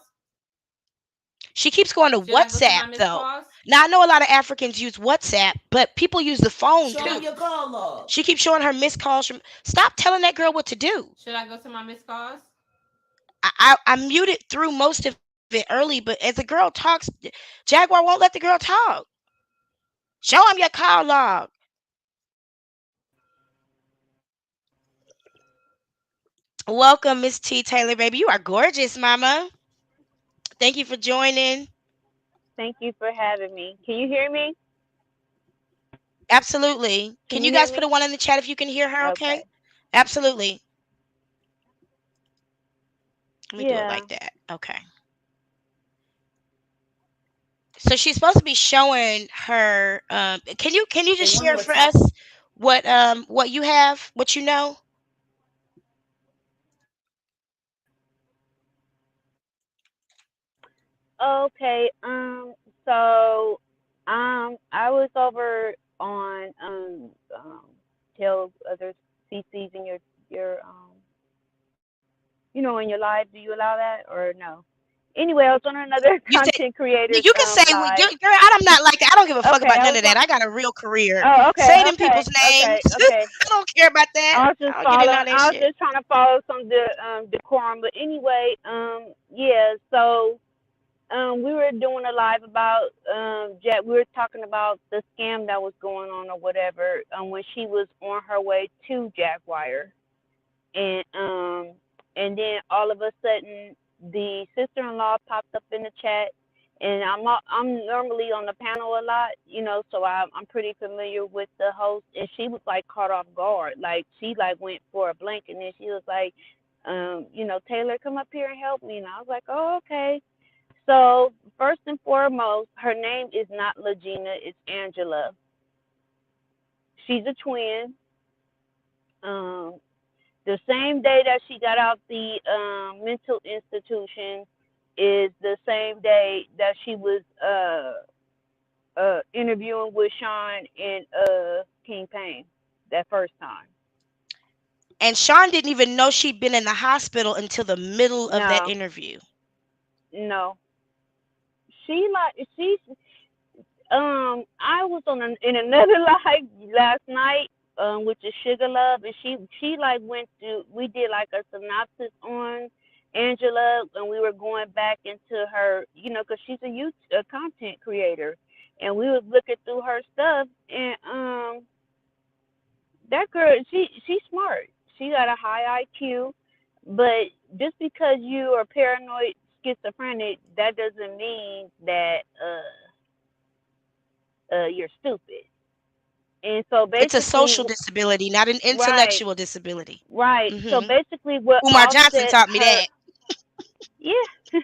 She keeps going to Should I go to WhatsApp my missed though. calls? Now I know a lot of Africans use WhatsApp, but people use the phone Show too. me your call log. She keeps showing her missed calls from. Stop telling that girl what to do. Should I go to my missed calls? I muted through most of it early, but as the girl talks, Jaguar won't let the girl talk. Show him your call log. Welcome, Miss T Taylor, baby. You are gorgeous, Mama. Thank you for joining. Thank you for having me. Can you hear me? Absolutely. Can Can you you hear guys put me? a one in the chat if you can hear her? Okay. Okay. Absolutely. Let me do it Yeah. like that. Okay. So she's supposed to be showing her. Can you Say just one share more for time. us what you have, what you know? Okay. So, I was over on tell other CCs in your in your live. Do you allow that or no? Anyway, I was on another You said content creators you can say live. girl. I'm not like that. I don't give a fuck Okay, about I none was of on. that. I got a real career. Oh, okay, Say them okay, people's names. okay, okay. I don't care about that. I was I just don't get into following. all that I was shit. just trying to follow some decorum. But anyway, yeah. So, we were doing a live about We were talking about the scam that was going on or whatever. When she was on her way to Jaguar, and then all of a sudden the sister-in-law popped up in the chat, and I'm normally on the panel a lot, so I'm pretty familiar with the host, and she was like caught off guard, like she like went for a blank, and then she was like, Taylor, come up here and help me, and I was like, oh, okay. So first and foremost, her name is not Legina, it's Angela. She's a twin. Um, the same day that she got out the mental institution is the same day that she was interviewing with Sean and King Payne that first time. And Sean didn't even know she'd been in the hospital until the middle of that No, interview. no. She I was in another live last night, which is Sugar Love, and she like went through. We did like a synopsis on Angela, and we were going back into her, because she's a content creator, and we was looking through her stuff, and that girl, she's smart. She got a high IQ, but just because you are paranoid schizophrenic, that doesn't mean that you're stupid. And so It's a basically, social disability, not an right, intellectual disability. right. So Hmm. basically, what Umar Johnson offset taught me her, that. yeah.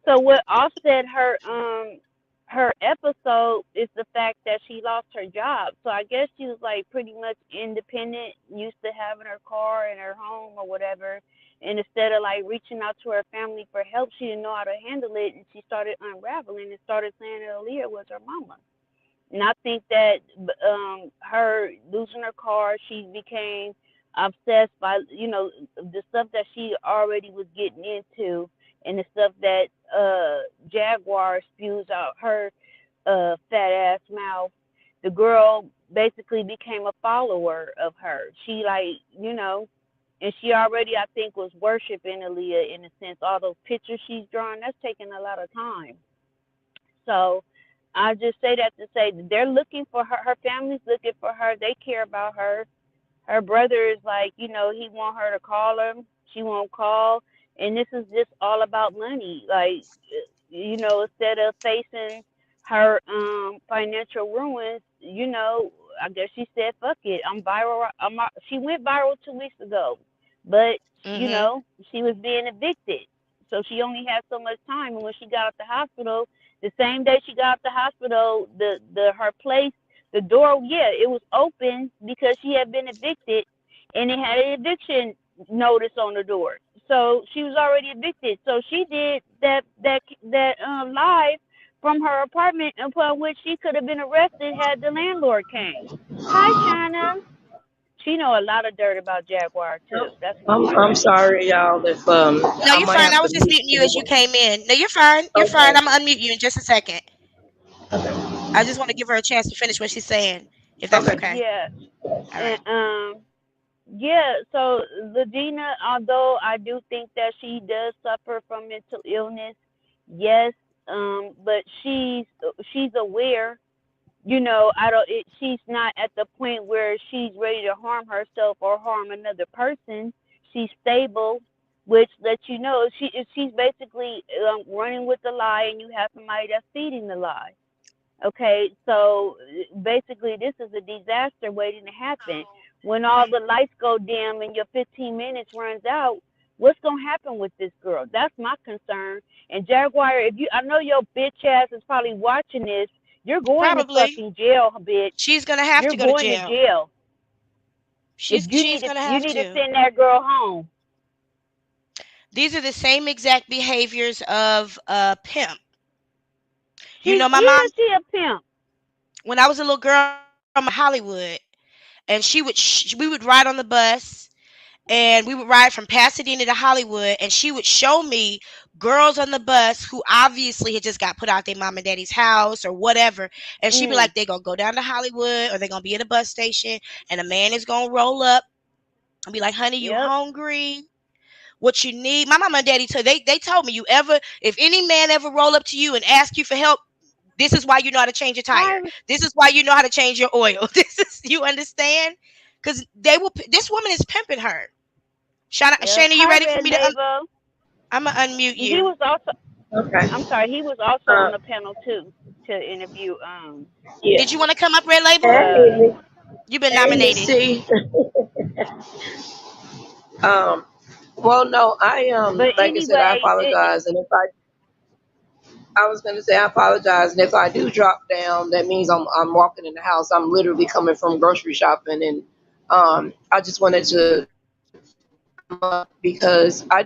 So what offset her episode is the fact that she lost her job. So I guess she was like pretty much independent, used to having her car and her home or whatever. And instead of like reaching out to her family for help, she didn't know how to handle it, and she started unraveling and started saying that Aaliyah was her mama. And I think that her losing her car, she became obsessed by the stuff that she already was getting into, and the stuff that Jaguar spews out her fat ass mouth. The girl basically became a follower of her. She and she already, I think, was worshiping Aaliyah in a sense. All those pictures she's drawing, that's taking a lot of time. So I just say that to say that they're looking for her. Her family's looking for her. They care about her. Her brother is like, he want her to call him. She won't call. And this is just all about money. Like, instead of facing her financial ruins, I guess she said, "Fuck it, I'm viral." She went viral 2 weeks ago, but Hmm. she was being evicted, so she only had so much time. And when she got out the hospital, the same day she got out the hospital, the her place, the door, yeah, it was open because she had been evicted, and it had an eviction notice on the door. So she was already evicted. So she did that live from her apartment, upon which she could have been arrested had the landlord came. Hi, China. She know a lot of dirt about Jaguar too. That's my I'm friend. sorry, y'all, if No, I you're might fine. have I to was just mute muting you as you anyone. came in. No, you're fine. You're fine. Okay. I'm gonna unmute you in just a second. Okay. I just want to give her a chance to finish what she's saying, if that's Okay. okay. Yeah, All and right. yeah. So Ladina, although I do think that she does suffer from mental illness, yes, but she's aware. I don't. She's not at the point where she's ready to harm herself or harm another person. She's stable, which lets you know she's basically running with the lie, and you have somebody that's feeding the lie. Okay, so basically, this is a disaster waiting to happen. When all the lights go dim and your 15 minutes runs out, what's gonna happen with this girl? That's my concern. And Jaguar, I know your bitch ass is probably watching this. You're going to Probably. fucking jail, bitch. She's gonna have You're to go to going to jail. jail. If She's gonna you have need to to. send that girl home. These are the same exact behaviors of a pimp. You know, my mom, She a pimp. when I was a little girl, my mom lived in Hollywood, and we would ride on the bus, and we would ride from Pasadena to Hollywood, and she would show me girls on the bus who obviously had just got put out their mom and daddy's house or whatever, and she'd be Mm, like, they're gonna go down to Hollywood, or they're gonna be at a bus station, and a man is gonna roll up and be like, honey, you yep. hungry? What you need? My mama and daddy told they told me, you ever, if any man ever roll up to you and ask you for help, this is why you know how to change your tire. Hi, This is why you know how to change your oil. This is, you understand? Because this woman is pimping her. yep. Shana, you Hi, ready for Red me to Label. I'm gonna unmute He you. was also Okay. I'm sorry, he was also Uh, on the panel too to interview Did yeah. you want to come up, Red Label? uh Hey, You've been hey, nominated. Missy. um. Well, no, but like I said, I anyway, apologize, and if I was gonna say I apologize, and if I do drop down, that means I'm walking in the house. I'm literally coming from grocery shopping, and I just wanted to come up because I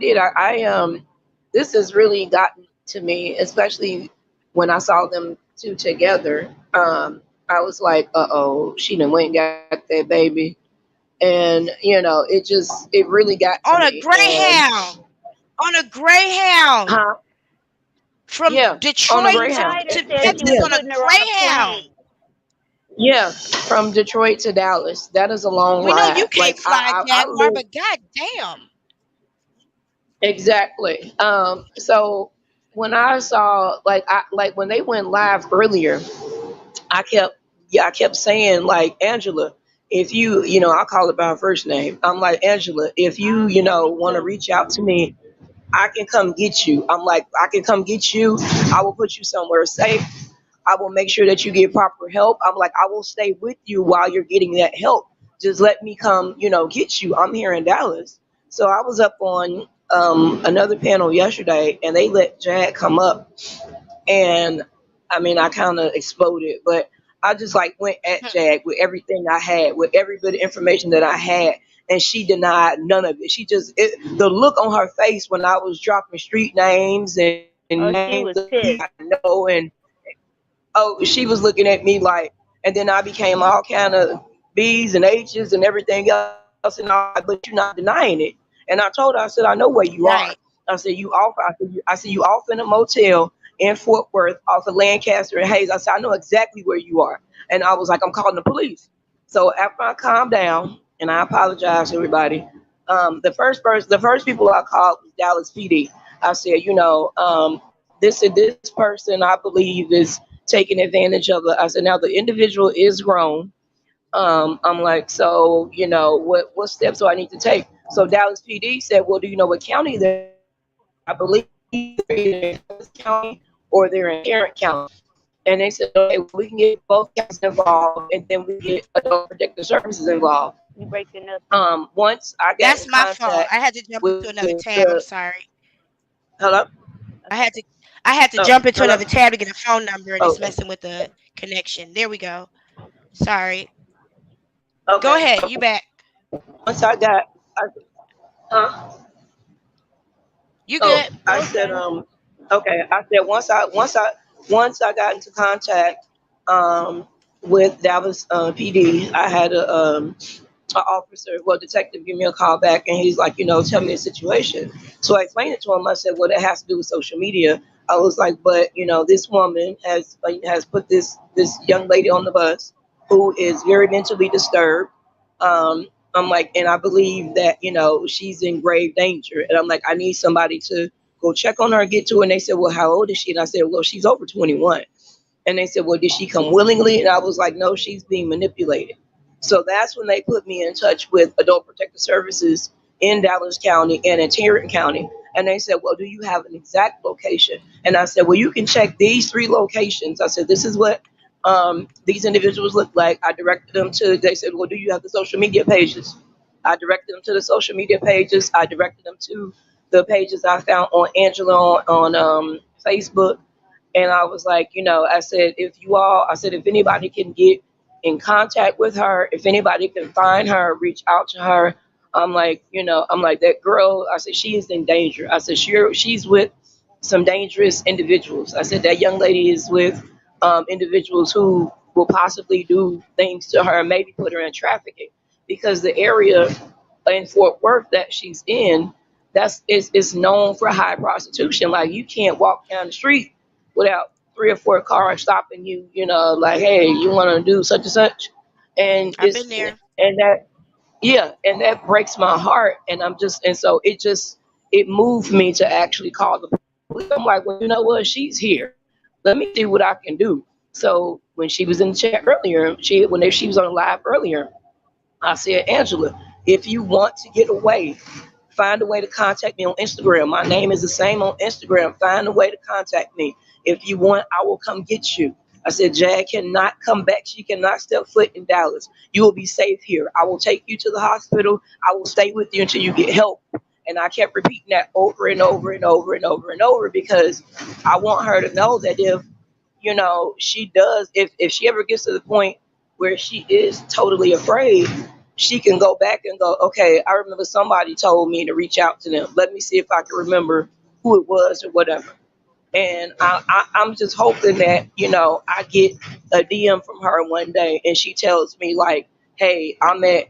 this has really gotten to me, especially when I saw them two together, I was like, uh-oh, she done went and got that baby. And, it just, it really got to On me. a And, Greyhound. On a Greyhound. huh? From Yeah, on a Detroit The Greyhound. to writer said she Texas was Yeah, on a putting her on a Greyhound. plane. yeah, from Detroit to Dallas. That is a long We know you ride. can't Like, fly a I Jaguar, live but goddamn. exactly. So when I saw, like when they went live earlier, I kept, yeah, I kept saying, like, Angela, if I call her by her first name. I'm like, Angela, if you, Me want to too. reach out to me, I can come get you. I'm like, I can come get you. I will put you somewhere safe. I will make sure that you get proper help. I'm like, I will stay with you while you're getting that help. Just let me come, get you. I'm here in Dallas. So I was up on another panel yesterday, and they let Jag come up, and I mean, I kind of exploded, but I just like went at Jag with everything I had, with every bit of information that I had, and she denied none of it. The look on her face when I was dropping street names and names Oh, of she was people I pissed. know, and oh, she was looking at me like, and then I became all kind of B's and H's and everything else, and I was like, but you're not denying it. And I told her, I said, I know where you are. Right. I said, you off in a motel in Fort Worth off of Lancaster and Hayes. I said, I know exactly where you are. And I was like, I'm calling the police. So after I calmed down, and I apologize to everybody, the first people I called was Dallas PD. I said, this person I believe is taking advantage of it. I said, now the individual is grown. I'm like, so what steps do I need to take? So Dallas PD said, well, do you know what county they're in? I believe they're either in Douglas County or they're in Tarrant County. And they said, okay, well, we can get both counties involved, and then we get Adult Protective Services involved. You breaking up? Once I got That's in my fault. contact I had to jump into with another the tab. I'm sorry. hello, I had to I had to oh, jump into hello, another tab to get a phone number and it's okay, messing with the connection. There we go. Sorry. Go okay. ahead. You back. Once I got, huh? You Oh, good. I said, Okay. okay. I said once I got into contact with Dallas PD, I had a officer, well, detective, give me a call back, and he's like, tell me the situation. So I explained it to him. I said, well, that has to do with social media. I was like, but this woman has put this young lady on the bus who is very mentally disturbed. I'm like, and I believe that she's in grave danger, and I'm like, I need somebody to go check on her and get to her. And they said, well, how old is she? And I said, well, she's over 21. And they said, well, did she come willingly? And I was like, no, she's being manipulated. So that's when they put me in touch with Adult Protective Services in Dallas County and in Tarrant County. And they said, well, do you have an exact location? And I said, well, you can check these three locations. I said, this is what these individuals look like. I directed them to, they said, well, do you have the social media pages? I directed them to the social media pages. I directed them to the pages I found on Angela on Facebook. And I was like, I said, I said, if anybody can get in contact with her, if anybody can find her, reach out to her. I'm like, that girl, I said, she is in danger. I said, she's with some dangerous individuals. I said, that young lady is with individuals who will possibly do things to her, maybe put her in trafficking, because the area in Fort Worth that she's in, is known for high prostitution. Like, you can't walk down the street without three or four cars stopping you, like, hey, you want to do such and such, and I've been there. that, yeah, and that breaks my heart, and and so it moved me to actually call the police. I'm like, well, you know what, she's here. Let me see what I can do. So when she was in the chat earlier, she was on live earlier, I said, Angela, if you want to get away, find a way to contact me on Instagram. My name is the same on Instagram. Find a way to contact me. If you want, I will come get you. I said, Jag cannot come back. She cannot step foot in Dallas. You will be safe here. I will take you to the hospital. I will stay with you until you get help. And I kept repeating that over and over and over and over and over, because I want her to know that if she does, if she ever gets to the point where she is totally afraid, she can go back and go, okay, I remember somebody told me to reach out to them. Let me see if I can remember who it was or whatever. And I'm just hoping that, I get a DM from her one day and she tells me like, hey, I'm at,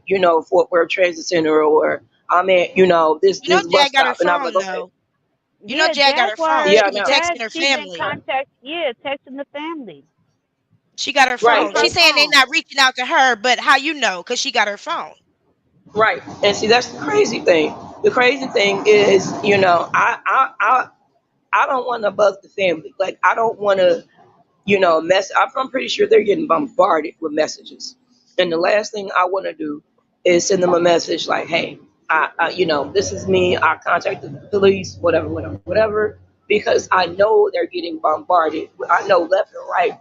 Fort Worth Transit Center, or I'm at, You know this bus Jag got her stop. And I'm like, phone okay. though. You know Yeah, Jag got her phone. Jaguar, She Yeah, I be know. Jag, texting her she been family. contact, yeah, texting the family She got her from Right. phone. her She's And, saying they phone. not reaching out to her, but how you know? Because she got her phone. right. And see, that's the crazy thing. The crazy thing is, I don't want to bug the family. Like, I don't want to, I'm pretty sure they're getting bombarded with messages. And the last thing I want to do is send them a message like, hey, this is me. I contacted the police, whatever, whatever, whatever, because I know they're getting bombarded. I know left and right,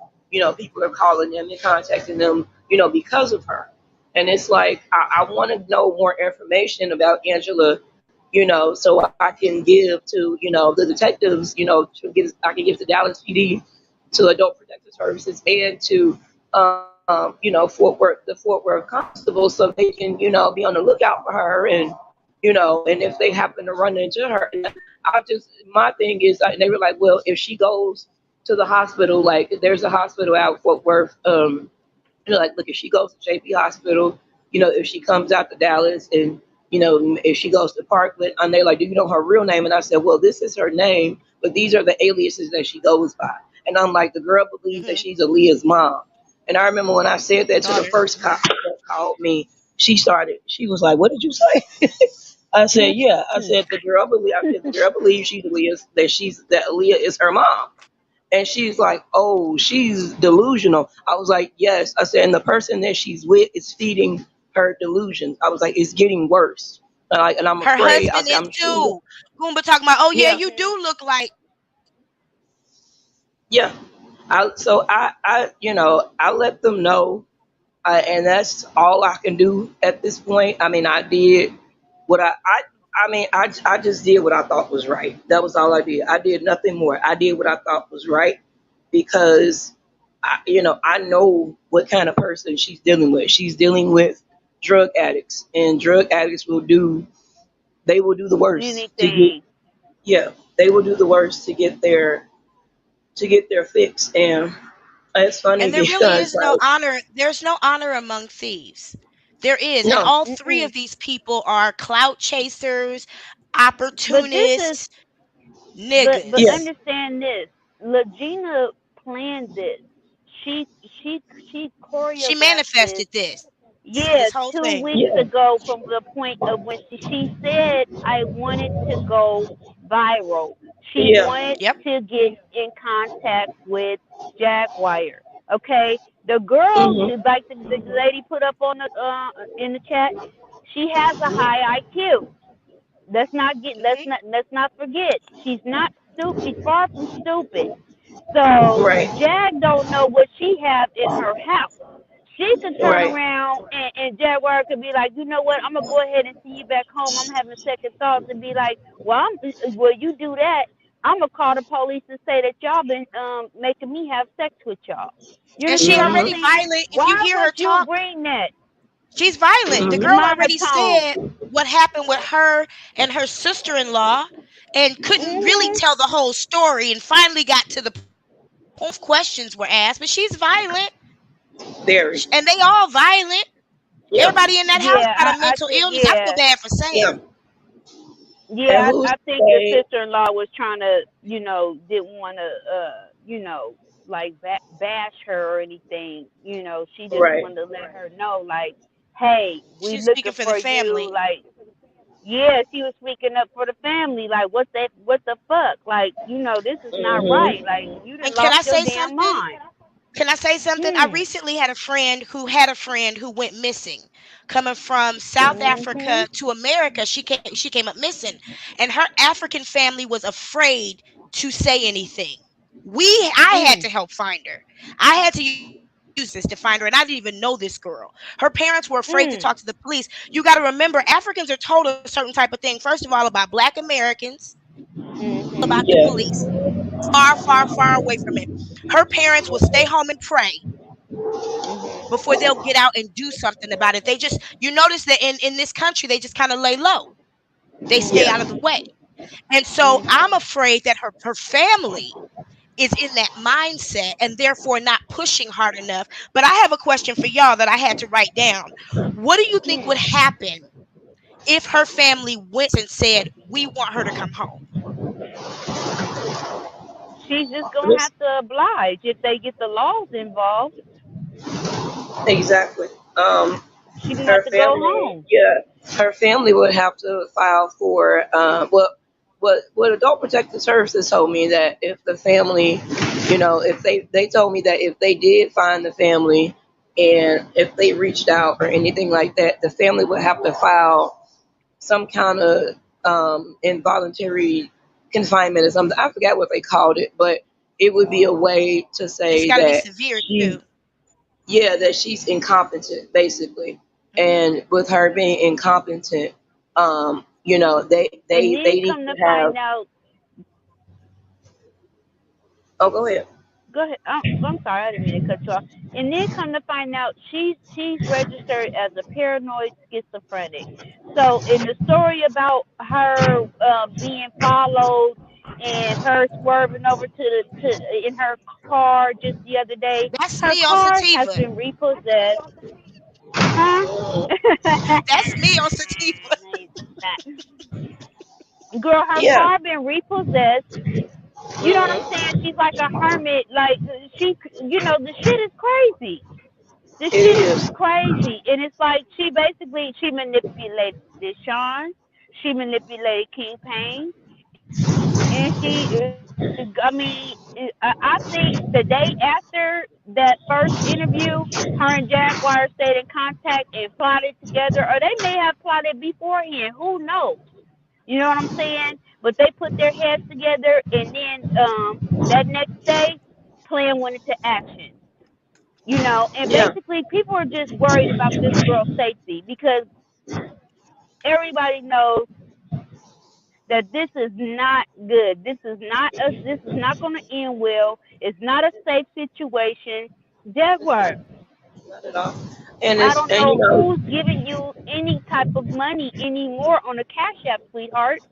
people are calling them and contacting them, because of her. And it's like, I want to know more information about Angela, so I can give to, the detectives, I can give to Dallas PD, to Adult Protective Services, and to, Fort Worth, the Fort Worth Constable, so they can, be on the lookout for her, and, and if they happen to run into her, my thing is, and they were like, well, if she goes to the hospital, like there's a hospital out Fort Worth, like, look, if she goes to JP Hospital, if she comes out to Dallas, and, if she goes to Parkland, and they're like, do you know her real name? And I said, well, this is her name, but these are the aliases that she goes by. And I'm like, the girl believes that Hmm. she's Aaliyah's mom. And I remember when I said that to the Daughter. first cop that called me, she was like, what did you say? I said, yeah. I said, the girl believes that Aaliyah is her mom. And she's like, oh, she's delusional. I was like, yes. I said, and the person that she's with is feeding her delusions. I was like, it's getting worse. And I'm Her afraid. I husband said, is I'm sure. too. Goomba talking about, oh yeah, Yeah, you do look like. yeah. I let them know, and that's all I can do at this point. I mean, I did what I just did what I thought was right. That was all I did. I did nothing more. I did what I thought was right, because I know what kind of person she's dealing with. She's dealing with drug addicts, and drug addicts will do the worst to get, Anything. yeah, they will do the worst to get their fix. And it's funny And there really because, is no like, honor. There's no honor among thieves. There is. And no, all three Mm-mm. of these people are clout chasers, But this is, opportunists, but yeah, niggas. understand this. Legina planned this. She she she She choreographed this. manifested this Yeah, whole two thing. weeks yeah, ago, from the point of when she said I wanted to go viral. She yeah, wanted Yep. to get in contact with Jaguar. Okay, the girl, hmm, like the lady put up on the in the chat, she has a high IQ. Hmm. Let's not forget. She's not stupid. She's far from stupid. So right, Jag don't know what she has in her house. She could turn right, around, and Jaguar could be like, you know what? I'm gonna go ahead and see you back home. I'm having second thoughts, and be like, well, you do that. I'm gonna call the police and say that y'all been making me have sex with y'all. You And she understand what I'm hmm, already saying? violent. If you Why hear would her you talk, bring that she's violent. The girl hmm, already said monotone? what happened with her and her sister-in-law and couldn't really Mhm. tell the whole story and finally got to the point. Questions were asked, but she's violent. very, And they all violent. yeah, Everybody in that house Yeah, got a I mental think, illness. I feel yeah. bad for yeah. Sam. And Yeah, who's I to think your say, sister in law was trying to, didn't want to, like bash her or anything. She just right, wanted to let her know, like, hey, we She's looking speaking for the for you. family. Like, yeah, she was speaking up for the family. Like, what the fuck? Like, this is not hmm, right. Like, you done And can lost I your say damn something? mind. Can I say something? I Hmm. recently had a friend who went missing, coming from South Mhm. Africa to America. She came up missing, and her African family was afraid to say anything. I had Mm. to help find her. I had to use this to find her, and I didn't even know this girl. Her parents were afraid to talk to the Mm. police. You got to remember, Africans are told a certain type of thing. First of all, about Black Americans, about the Mhm. police. yeah, Far, far, far away from it. Her parents will stay home and pray Mhm. before they'll get out and do something about it. You notice that in this country, they just kind of lay low. They stay yeah, out of the Mhm. way. And so I'm Mhm. afraid that her family is in that mindset and therefore not pushing hard enough. But I have a question for y'all that I had to write down. What do you think would happen if her family went and said, "We want her to come home"? She's just gonna This have to oblige if they get the laws involved. exactly. She's gonna Her have to go family, home. yeah, her family would have to file for what adult protective services told me that if the family, if they told me that if they did find the family and if they reached out or anything like that, the family would have to file some kind of involuntary confinement or something. I forgot what they called it, but it would be a way to It's say got to be that severe she, too. yeah, that she's incompetent, basically. Hmm. And with her being incompetent, they And they then they need come to to have. find out, Oh, go ahead. go ahead. I'm sorry, I didn't mean to cut you off. And then come to find out, she's registered as a paranoid schizophrenic. So in the story about her being followed and her swerving over in her car just the other day, That's her me on car has sativa. been repossessed. Huh? That's me on sativa. Nice. Girl, her Yeah. car been repossessed. You know what I'm saying? She's like a hermit. Like the shit is crazy. This It shit is is. crazy, and it's like she manipulated Sean, she manipulated King Payne, and I think the day after that first interview, her and Jaguar stayed in contact and plotted together, or they may have plotted beforehand. Who knows? You know what I'm saying? But they put their heads together, and then that next day, plan went into action. And Yeah. basically, people are just worried about this girl's safety because everybody knows that this is not good. This is not us. This is not going to end well. It's not a safe situation. Jaguar, Not at all. And I it's don't and know who's giving you any type of money anymore on the Cash App, sweetheart.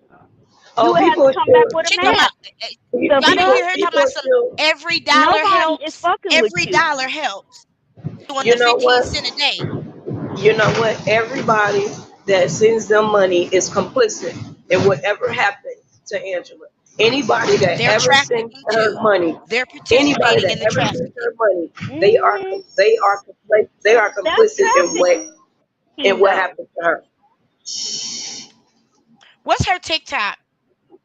You oh, would have people to are come back with still a She talking map. about, The y'all didn't fuck? hear her talking people about are some still. every dollar Nobody is helps. fucking with Every you. dollar helps. Doing You the know 15 what? cent a day. You know what? Everybody that sends them money is complicit in whatever happened to Angela. Anybody that They're ever sends trafficking her too. money, They're anybody participating that in the ever sends trafficking. her money, Mhm. they are That's complicit in trafficking what though. happened to her. What's her TikTok?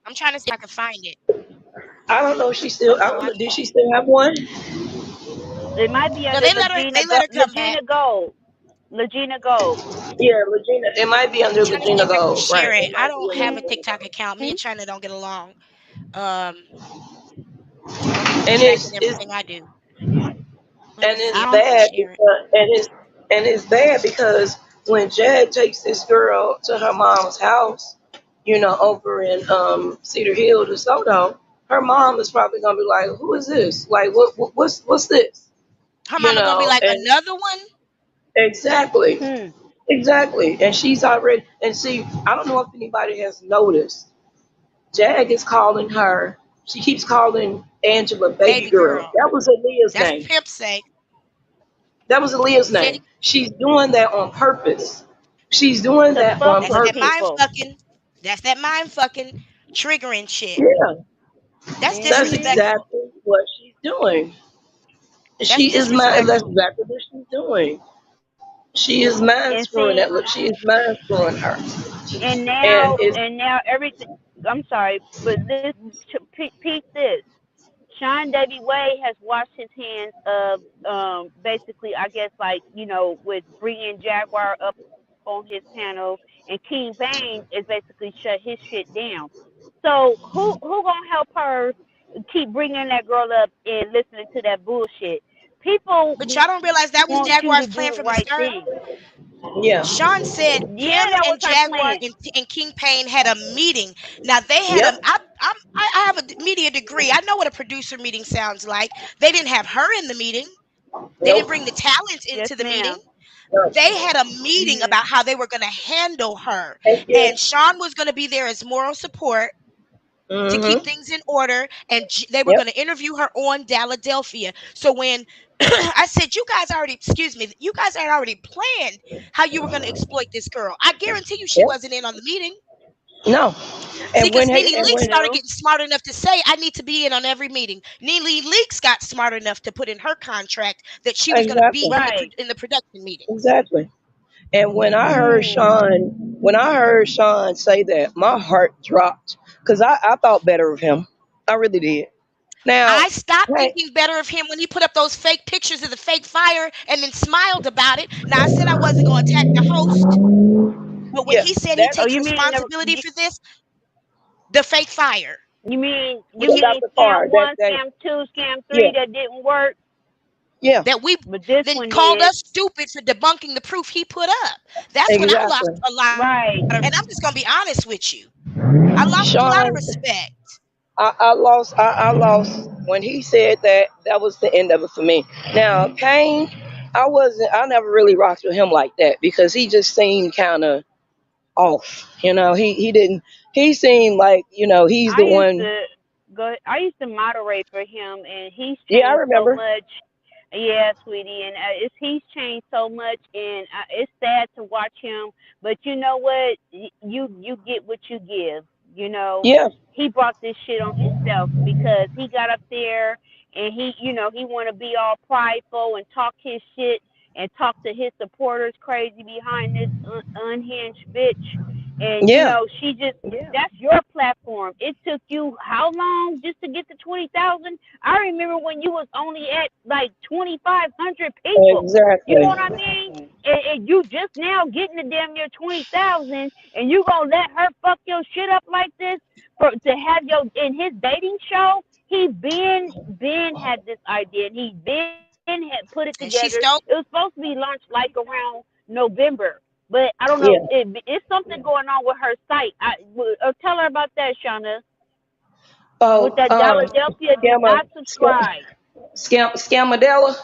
I'm trying to see if I can find it. I don't know. I I'm not don't know. Did watching. she still have one? It might be No, under they let her come back. Legina Gold. Legina Gold. Yeah, Regina. It might be I'm under trying to see Regina if I can Gold, right? share it. It I might be don't under have a Regina TikTok Gold. account. Me Hmm? and China don't get along. Um, I don't keep a And track of it's everything I do. Let me and see it's if I I don't. can bad share it. because and it's bad because when Jed takes this girl to her mom's house, over in Cedar Hill, DeSoto, her mom is probably gonna be like, "Who is this? Like, what's this?" Her mama gonna be like, And another one? exactly, Hmm. exactly, and she's already and see. I don't know if anybody has noticed. Jag is calling her. She keeps calling Angela baby Baby girl. girl. That was Aaliyah's That's name. pimp sake. That was Aaliyah's Said name. She's doing that on purpose. She's doing To that fuck on that's with that purpose. mind people. fucking. That's that mind fucking triggering shit. Yeah, That's that's Mhm. disrespectful. exactly what she's doing. That's She is mind. That's disrespectful. exactly what she's doing. She is mind And screwing see, that. Look, she is mind screwing her, and and now, it's and now everything. I'm sorry, but peep this. Sean Davy Way has washed his hands of basically, I guess, like with bringing Jaguar up on his panel, and King Bane is basically shut his shit down. So who gonna help her keep bringing that girl up and listening to that bullshit? People But y'all don't realize that was want you to Jaguar's do plan the from the right start. thing. yeah, Sean said Yeah, him that was and her Jaguar plan. and King Payne had a meeting. Now they had a. yep, I have a media degree. I know what a producer meeting sounds like. They didn't have her in the meeting. They didn't nope, bring the talent Yes, into the meeting. ma'am. no. They had a meeting Mhm. about how they were going to handle her, And and yet, Sean was going to be there as moral support. to keep Mm-hmm. things in order, and they were going Yep. to interview her on Philadelphia. So when I said, you guys already, excuse me, you guys had already planned how you were going to exploit this girl. I guarantee you she Yep. wasn't in on the meeting. No. See, And when because Nene and Leakes when started No. getting smart enough to say, I need to be in on every meeting. Nene Leakes got smart enough to put in her contract that she was going to be exactly, Right. in the production meetings. exactly. And Mm. When I heard Sean say that, my heart dropped because I thought better of him. I really did. Now, I stopped hey, thinking better of him when he put up those fake pictures of the fake fire and then smiled about it. Now, I said I wasn't going to attack the host, but when yeah, he said he that Oh, takes you mean responsibility for this, the fake fire, you yeah, when he, mean Dr. scam Carr, one, that scam two, scam yeah, three that didn't work, yeah, that we but this then one called did. us stupid for debunking the proof he put up. That's when I lost exactly. a lot Right. of, and I'm just going to be honest with you. I lost a lot of Sean, respect. I lost when he said that. That was the end of it for me. Now, Kane, I never really rocked with him like that because he just seemed kind of off. He didn't. He seemed like he's I the used one. to I used to moderate for him, and he's Yeah, I changed so remember. much. Yeah, sweetie, and he's changed so much, and it's sad to watch him. But you know what? You get what you give. You know, Yeah, he brought this shit on himself because he got up there and he want to be all prideful and talk his shit and talk to his supporters crazy behind this unhinged bitch. And yeah, she just that's your platform. It took you how long just to get to 20,000? I remember when you was only at like 2,500 people. You know exactly. what I mean? And you just now getting to damn near 20,000, and you gonna let her fuck your shit up like this for to have your in his dating show? He been had this idea, and he been had put it And together. she It stole. was supposed to be launched like around November, but I don't know. Yeah. It's something going on with her site. Tell her about that, Shauna. With Oh, that Philadelphia, do scammer, not subscribe. scamadella.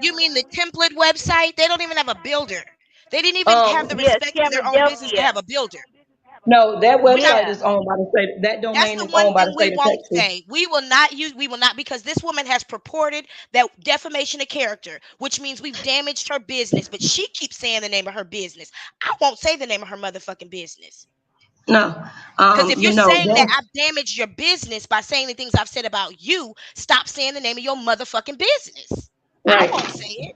You mean the template website? They don't even have a builder. They didn't even have the Um, Yes, respect in their own business to Philadelphia. have a builder. no, that We're not. website Yeah. is owned by the state. That That's domain the is one owned by thing the we state of won't Texas. say. We will not use. We will not, because this woman has purported that defamation of character, which means we've damaged her business. But she keeps saying the name of her business. I won't say the name of her motherfucking business. No, Because if you're saying that that I've damaged your business by saying the things I've said about you, stop saying the name of your motherfucking business. I right. won't say it.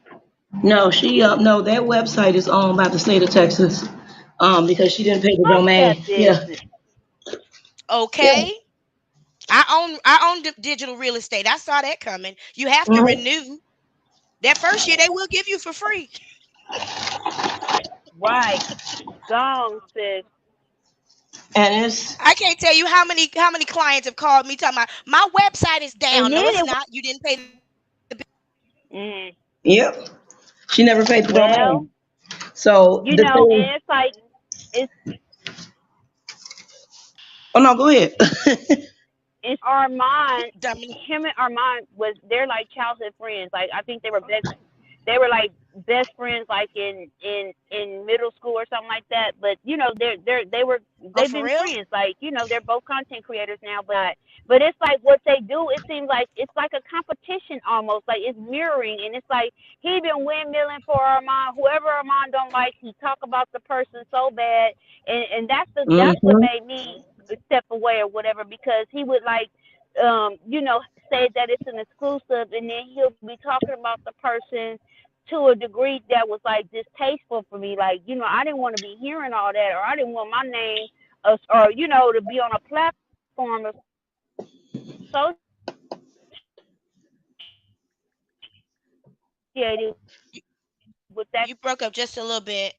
No, no, that website is owned by the state of Texas. Because she didn't pay the Fuck that domain. Yeah, business. yeah. Okay. I own digital real estate. I saw that coming. You have to Hmm. renew. That first year they will give you for free. Right. Gone, sis. And it's I can't tell you how many clients have called me talking about my website is And down. then No, it's it not. You didn't pay the mm, yep. She never paid the well, domain. So the thing. and it's like it's Oh no, go ahead. it's Armand. dummy. Him and Armand they're like childhood friends. Like I think they were like best friends like in middle school or something like that. But Oh, they've for been real? friends. Like they're both content creators now. But it's like what they do. It seems like it's like a competition almost. Like it's mirroring, and it's like he been windmilling for Armand. Whoever Armand don't like, he talk about the person so bad, and that's what Hmm. made me step away or whatever, because he would like say that it's an exclusive, and then he'll be talking about the person to a degree that was like distasteful for me. Like, I didn't want to be hearing all that, or I didn't want my name or to be on a platform associated You, with that. you broke up just a little bit.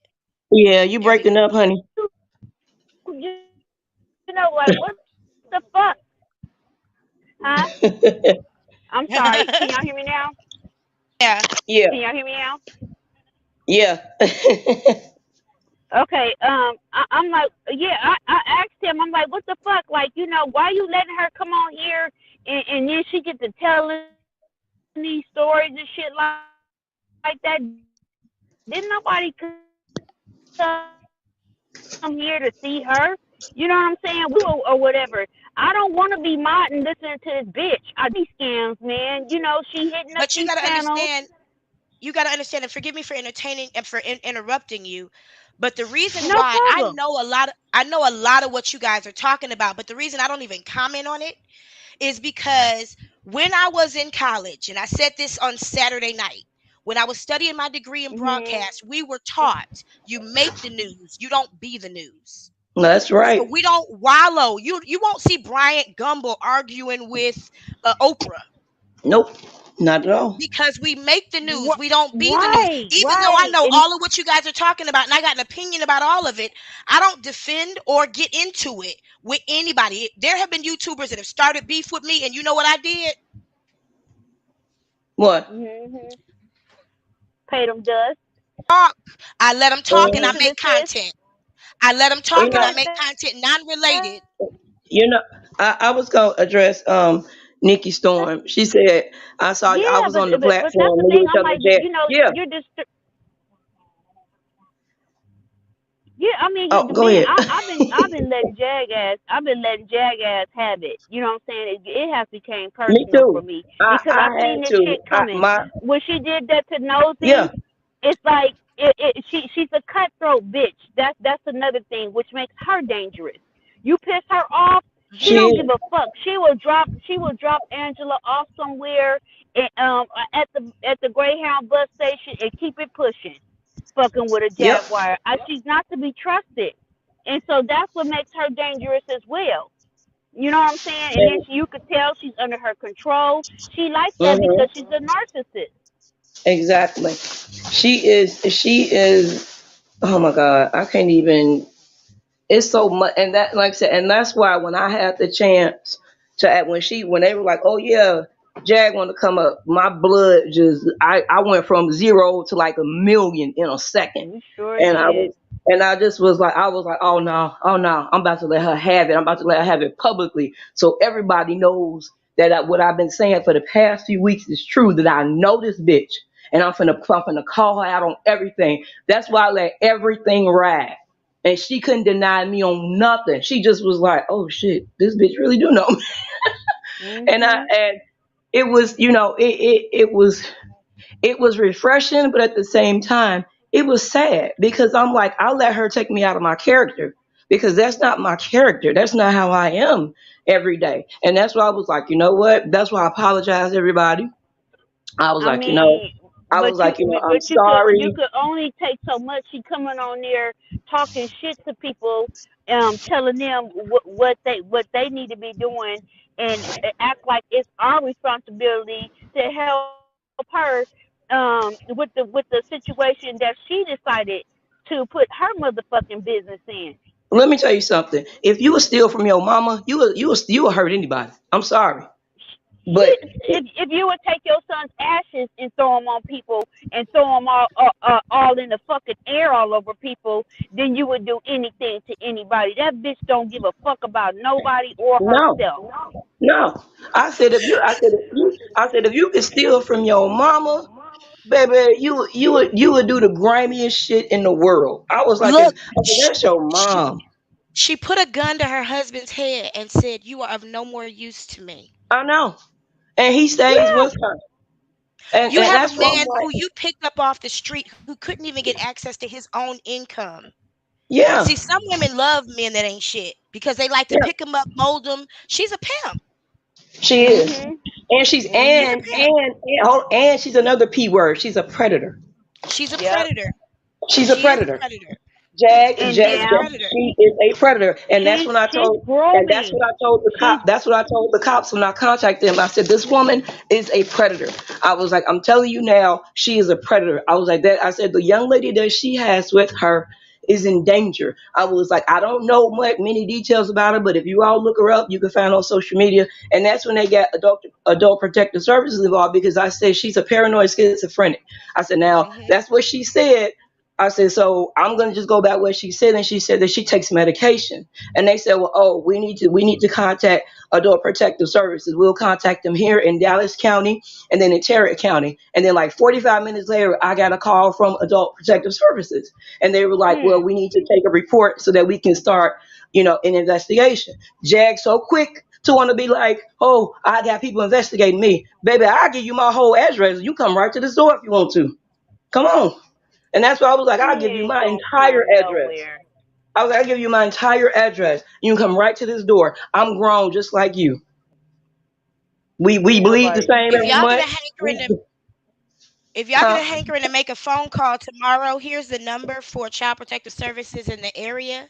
Yeah, you There we breaking go. up, honey. Like what the fuck, huh? I'm sorry. Can y'all hear me now? Yeah. Yeah, Can y'all hear me now? yeah. Okay, I'm like, yeah, I asked him, I'm like, what the fuck? Like, why you letting her come on here and then she get to telling these stories and shit like that? Didn't nobody come here to see her? Didn't nobody come here to see her? You know what I'm saying? Or whatever. I don't want to be modding listening to this bitch. I do scams, man. You know, she hitting up But these panels. you got to understand, and forgive me for entertaining and for interrupting you, but the reason No why problem. I know a lot of what you guys are talking about, but the reason I don't even comment on it is because when I was in college, and I said this on Saturday night, when I was studying my degree in Mhm. broadcast, we were taught you make the news, you don't be the news. That's So right. we don't wallow. You won't see Bryant Gumbel arguing with Oprah, Nope. Not at all. because we make the news. What? We don't be the news. Right, Even though I right. know And all of what you guys are talking about and I got an opinion about all of it, I don't defend or get into it with anybody. There have been YouTubers that have started beef with me, and you know what I did? What? mhm. Pay them dust. Talk. I let them talk and Listen I to Mhm. the make sis. content. I let them You talk and I know, make content non-related. you know, I was gonna address Nikki Storm. She said I Yeah, was on the but that's platform the and you thing. were I'm telling like, Jack. you know, Yeah. you're just. Yeah, I mean, Oh, the go man, ahead. I've been letting Jag have it. You know what I'm saying? It has became Me personal for too. me I because I I seen had this to. shit coming. My When she did that to Nosy, yeah. it's like she's a cutthroat bitch. That's another thing which makes her dangerous. You piss her off, she She Mhm. don't is. give a fuck. She will drop Angela off somewhere at the Greyhound bus station and keep it pushing, fucking with a Yep. Jaguar. She's not to be trusted. And so that's what makes her dangerous as well. You know what I'm saying? And then And you could tell she's under her control. She likes that because hmm she's a narcissist. exactly. She is. Oh my God. I can't even. It's so much, and that, like I said, and that's why when I had the chance to, when they were like, oh yeah, Jag want to come up, my blood just, I went from zero to like a million in a second, You sure and I did. was, and I just was like, I was like, oh no, oh no, I'm about to let her have it. I'm about to let her have it publicly, so everybody knows that what I've been saying for the past few weeks is true. That I know this bitch, and I'm finna call her out on everything. That's why I let everything ride, and she couldn't deny me on nothing. She just was like, "Oh shit, this bitch really do know me." Mhm. And it was, it was refreshing, but at the same time, it was sad because I'm like, I'll let her take me out of my character because that's not my character. That's not how I am every day. And that's why I was like, you know what? That's why I apologize, everybody. I was I like, mean, I'm you sorry. could only take so much. She coming on there talking shit to people, telling them what they need to be doing, and act like it's our responsibility to help her with the situation that she decided to put her motherfucking business in. Let me tell you something. If you would steal from your mama, you would hurt anybody. I'm sorry, She, but if you would take your son's ashes and throw them on people and throw them all in the fucking air all over people, then you would do anything to anybody. That bitch don't give a fuck about nobody or no, herself. no. I said if you could steal from your mama, baby, you would do the grimiest shit in the world. I was like, Look, that's your she, mom. she put a gun to her husband's head and said, "You are of no more use to me." I know, and he stays Yeah. with her, and You and have a that's what I'm man like, who you picked up off the street who couldn't even get access to his own income. yeah, See, some women love men that ain't shit because they like to yeah, pick them up, mold them. She's a pimp. she is, Mhm. and she's She's a Mhm. pimp. and she's another p word. She's a predator. She's a Yep. predator. She's a She is a predator. predator. And She is a now predator. She is a predator, and that's when she's that's what growing. I told the She's cop. That's what I told the cops when I contacted them. I said, "This woman is a predator." I was like, "I'm telling you now, she is a predator." I was like that. I said, "The young lady that she has with her is in danger." I was like, "I don't know many details about her, but if you all look her up, you can find her on social media." And that's when they got adult protective services involved because I said she's a paranoid schizophrenic. I said, "Now Hmm. that's what she said." I said, so I'm gonna just go back what she said, and she said that she takes medication. And they said, well, oh, we need to contact Adult Protective Services. We'll contact them here in Dallas County and then in Tarrant County. And then like 45 minutes later, I got a call from Adult Protective Services, and they were like, well, mm, we need to take a report so that we can start, an investigation. Jag so quick to want to be like, oh, I got people investigating me. Baby, I'll give you my whole address. You come right to the store if you want to. Come on. And that's why I was like, She I'll give you ain't my gonna entire come address. nowhere. I was like, I'll give you my entire address. You can come right to this door. I'm grown just like you. We Ain't bleed the nobody same If every scared. y'all get month. a hankering We, to If y'all get a huh? hankering to make a phone call tomorrow, here's the number for Child Protective Services in the area.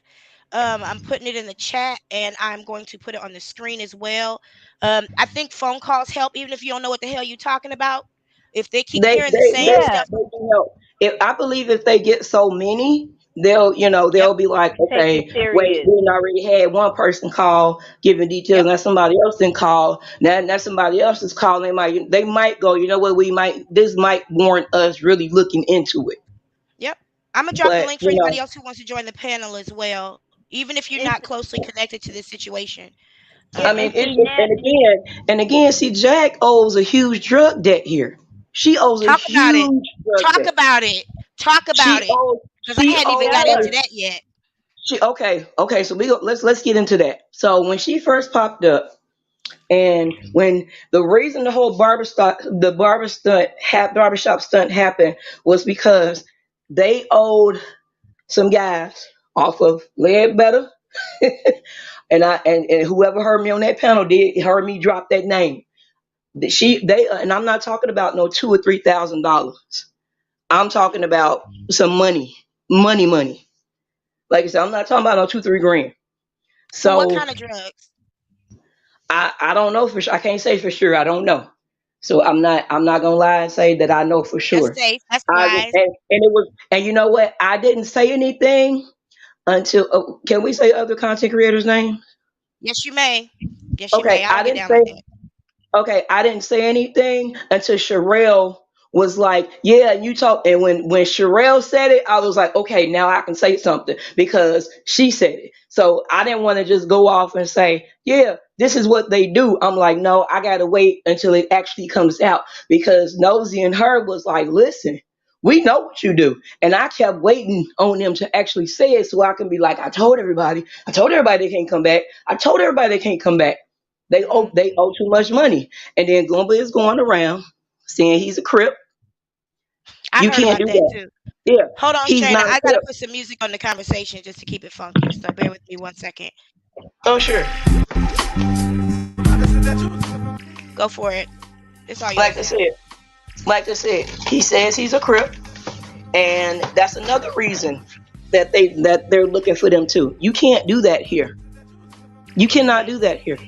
I'm putting it in the chat and I'm going to put it on the screen as well. I think phone calls help, even if you don't know what the hell you're talking about. If they keep They hearing the they same they Yeah, stuff, they do know. If I believe if they get so many, yep, they'll be like, take it okay, wait, serious. we done already had one person call giving details. yep, Now somebody else then call. Now somebody else is calling. They might go. You know what? This might warrant us really looking into it. yep. I'm gonna drop the But link for anybody else who wants to join the panel as well, even if you're And not closely connected to this situation. yeah, I and mean, Um, it's see just, that and again, see, Jack owes a huge drug debt here. She owes a talk about it. huge drug Talk debt. about it. Talk about She it. owes Because I she hadn't even owes got tell into her. a that yet. She okay. So let's get into that. So when she first popped up, and when the reason the whole barbershop stunt happened was because they owed some guys off of Lead Better, and whoever heard me on that panel did heard me drop that name. And I'm not talking about no $2,000 or $3,000. I'm talking about some money. Like I said, I'm not talking about no 2-3 grand. For what So kind of drugs? I don't know for sure. I can't say for sure. I don't know. So I'm not gonna lie and say that I know for That's sure. safe. That's I wise. and it was and you know what? I didn't say anything until can we say other content creators' name? Yes, you may. Yes, you Okay, may. I I don't get didn't down say like that. Okay, I didn't say anything until Sherelle was like, "Yeah, you talk." And when Sherelle said it, I was like, "Okay, now I can say something because she said it." So I didn't want to just go off and say, "Yeah, this is what they do." I'm like, "No, I gotta wait until it actually comes out," because Nosy and her was like, "Listen, we know what you do," and I kept waiting on them to actually say it so I can be like, I told everybody they can't come back. I told everybody they can't come back." Hmm. They owe too much money. And then Goomba is going around saying he's a Crip. I You heard can't about do that that. too. Yeah, Hold on, he's Shayna. not a I gotta Crip. put some music on the conversation just to keep it funky. So bear with me 1 second. Oh, sure. Go for it. It's all Like yours I now. said, he says he's a Crip, and that's another reason that they're looking for them too. You can't do that here. You cannot Hmm. do that here.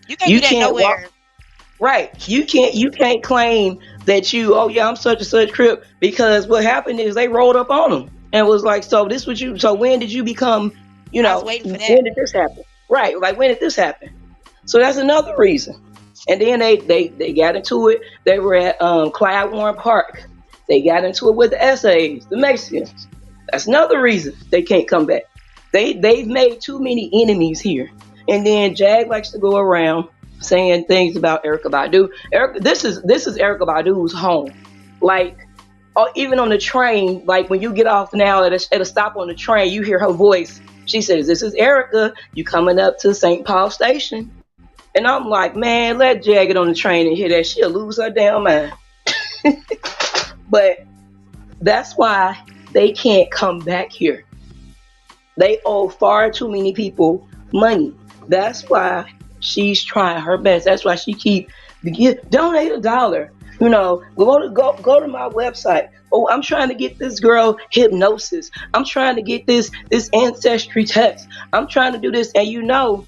You can't do You that can't walk. nowhere. Right. You can't claim that oh yeah, I'm such and such Crip, because what happened is they rolled up on them and was like, so when did you become, I was waiting for that. when did this happen? Right. Like, when did this happen? So that's another reason. And then they got into it. They were at Clyde Park. They got into it with the SAs, the Mexicans. That's another reason they can't come back. They've made too many enemies here. And then Jag likes to go around saying things about Erica Badu. This is Erica Badu's home. Like, even on the train, like when you get off now at a stop on the train, you hear her voice. She says, "This is Erica. You coming up to St. Paul Station?" And I'm like, man, let Jag get on the train and hear that. She'll lose her damn mind. But that's why they can't come back here. They owe far too many people money. That's why she's trying her best. That's why she donate $1. Go to my website. Oh, I'm trying to get this girl hypnosis. I'm trying to get this ancestry test. I'm trying to do this, and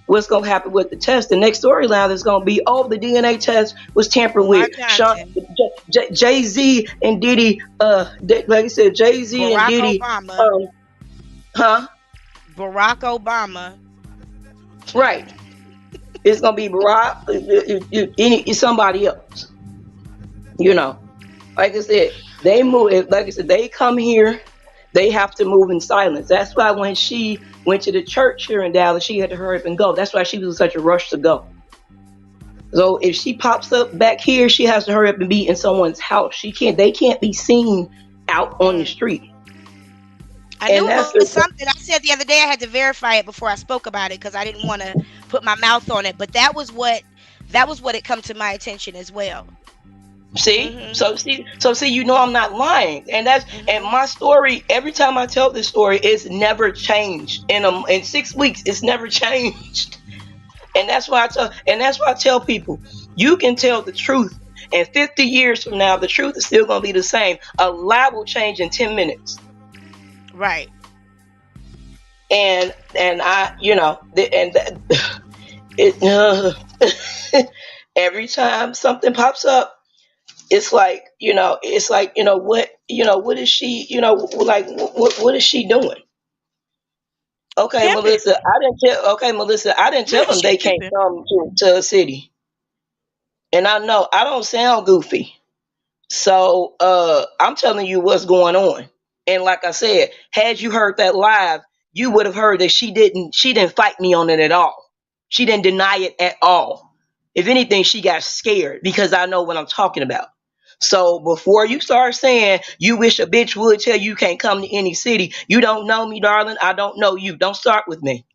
what's going to happen with the test. The next storyline is going to be, oh, the DNA test was tampered Lamar with. Johnson, Jay-Z and Diddy, like I said, Jay-Z and Barack Diddy, Obama, um, huh? Barack Obama. Right. It's going to be Barack, somebody else. Like I said, they move. Like I said, they come here. They have to move in silence. That's why when she went to the church here in Dallas, she had to hurry up and go. That's why she was in such a rush to go. So if she pops up back here, she has to hurry up and be in someone's house. They can't be seen out on the Mm. street. I And knew it that's was the something. I said the other day I had to verify it before I spoke about it because I didn't want to put my mouth on it. But that was what it come to my attention as well. see. Mhm. So see, I'm not lying, and Mhm. my story. Every time I tell this story, it's never changed. In 6 weeks, it's never changed. And that's why I tell people, you can tell the truth, and 50 years from now, the truth is still gonna be the same. A lie will change in 10 minutes. Right. And I, it every time something pops up, what is she, what is she doing? Okay, Pimping. Melissa, I didn't tell them She they can't pimping. come to a city. And I know I don't sound goofy. So I'm telling you what's going on. And like I said, had you heard that live, you would have heard that she didn't fight me on it at all. She didn't deny it at all. If anything, she got scared because I know what I'm talking about. So before you start saying you wish a bitch would tell you can't come to any city, you don't know me, darling. I don't know you. Don't start with me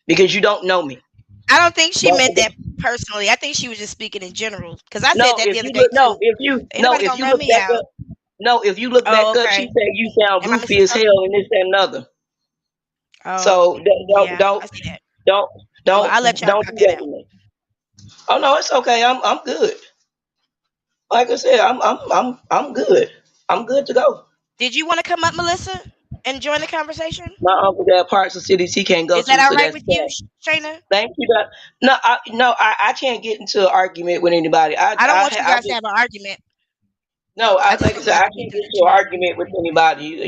because you don't know me. I don't think she But meant that personally. I think she was just speaking in general. Because I said no, that if the other you day look, too. no, if you Ain't no, nobody if gonna you run look me back out. up, no, if you look Oh, back up, she okay. said you sound Am I goofy missing as something? hell and this, that, and other. Oh, So yeah, I see that. don't Well, I'll let y'all don't knock do that that out. with me. Oh no, it's okay. I'm good. Like I said, I'm good. I'm good to go. Did you want to come up, Melissa, and join the conversation? My uncle got parts of cities he can't go Is that to, all so right that's with you, that. Shayna? Thank you. No, I can't get into an argument with anybody. I don't want you guys to have an argument. I just Like I don't said, want I the can't people in get the into an chat. argument with anybody.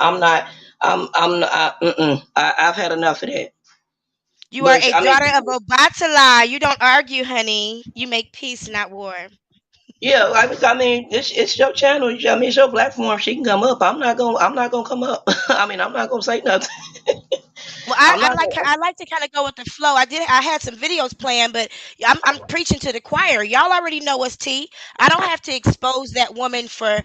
I'm not. I've had enough of that. You are But a I mean, daughter of Obatala. You don't argue, honey. You make peace, not war. yeah, I mean, it's your channel. I mean, it's your platform. She can come up. I'm not gonna come up. I mean, I'm not gonna say nothing. Well, I'm not I gonna. like to kind of go with the flow. I had some videos planned, but I'm preaching to the choir. Y'all already know us, T. I don't have to expose that woman for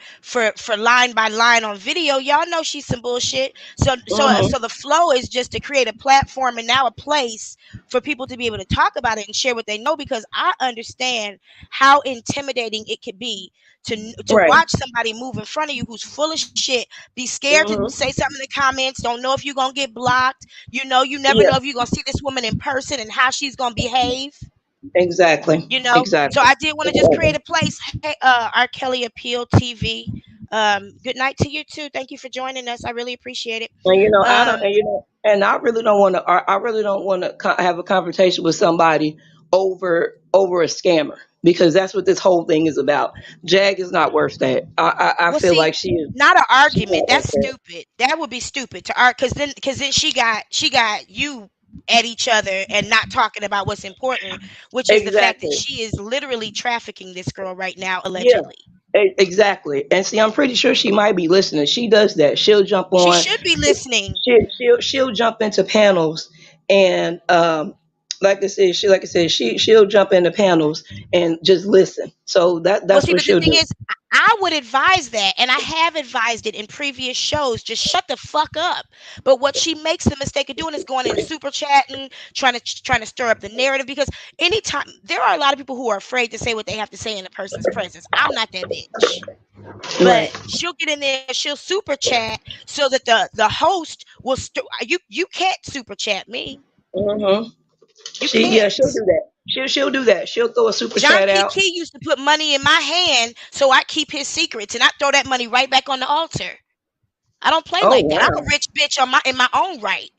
line by line on video. Y'all know she's some bullshit. So Hmm. the flow is just to create a platform and now a place for people to be able to talk about it and share what they know because I understand how intimidating it could be to Right. watch somebody move in front of you who's full of shit, be scared to say Hmm. something in the comments, don't know if you're gonna get blocked, you never Yeah. know if you're gonna see this woman in person and how she's gonna behave. Exactly. So Exactly. I did want to just create Exactly. a place. Hey, R. Kelly Appeal TV. Good night to you too. Thank you for joining us. I really appreciate it. And I Um, don't. And I really don't want to. I really don't want to have a conversation with somebody over a scammer because that's what this whole thing is about. Jag is not worth that. I well, feel see, like she is. not an She's argument. not worth That's that. stupid. That would be stupid to art because then she got you at each other and not talking about what's important, which is the fact that Exactly. she is literally trafficking this girl right now, Yeah. allegedly. Exactly. And see, I'm pretty sure she might be listening. She does that. She'll jump She on. should be listening. She'll jump into panels and she'll jump into panels and just listen. So Well, that's see, what but the she'll thing do. is, I would advise that, and I have advised it in previous shows. Just shut the fuck up. But what she makes the mistake of doing is going in super chatting, trying to stir up the narrative. Because anytime there are a lot of people who are afraid to say what they have to say in a person's presence. I'm not that bitch. But Right. she'll get in there, she'll super chat so that the host will. You can't super chat me. Hmm. You can't. She'll do that. She'll do that. She'll throw a super John chat P. out. Key used to put money in my hand so I keep his secrets and I throw that money right back on the altar. I don't play Oh like that. I'm wow. a rich bitch in my own right.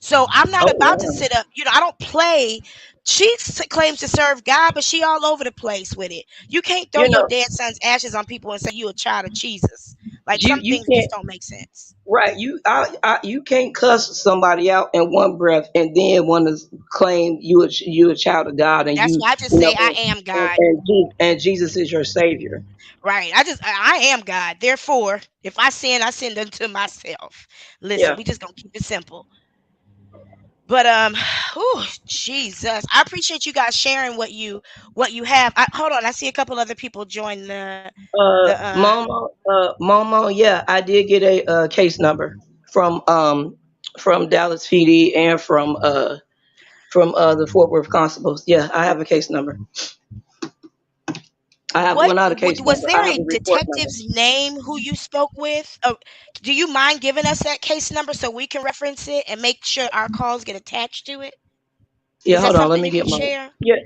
So I'm not Oh about to wow. sit up. I don't play. She claims to serve God, but she all over the place with it. You can't throw You your know, dead son's ashes on people and say you a child of Jesus. Like some you things just can't. don't make sense. Right. You can't cuss somebody out in one breath and then want to claim you a child of God and That's you why I just you say know I am God. and Jesus is your savior. Right. I am God. Therefore, if I sin unto myself. Listen, Yeah. we just gonna keep it simple. But oh Jesus, I appreciate you guys sharing what you have. Hold on, I see a couple other people join the Momo, yeah, I did get a case number. from Dallas PD and from the Fort Worth constables. Yeah, I have a case number. I have, well, not a case Was number. I there have a a report number. detective's name who you spoke with? Do you mind giving us that case number so we can reference it and make sure our calls get attached to it? Yeah, Is that hold on. Let something me you get can my. share? Yeah,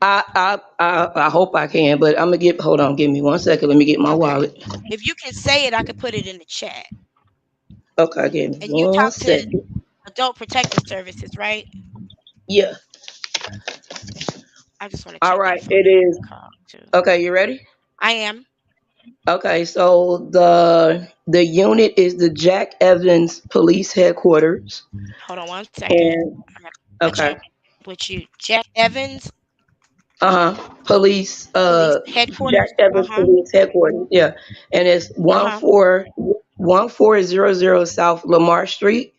I hope I can, but I'm gonna get. Hold on. Give me 1 second. Let me get my Okay. wallet. If you can say it, I could put it in the chat. Okay, give me And you one talk to second. Adult Protective Services, right? Yeah. I just want to All check that right. phone It number is. you called too. Okay, you ready? I am. Okay, so the unit is the Jack Evans Police Headquarters, Hold on 1 second. and I gotta catch okay, up with you. Jack Evans police, Police Jack Headquarters. Evans Police Headquarters, yeah, and it's Uh one huh. four 1400 South Lamar Street.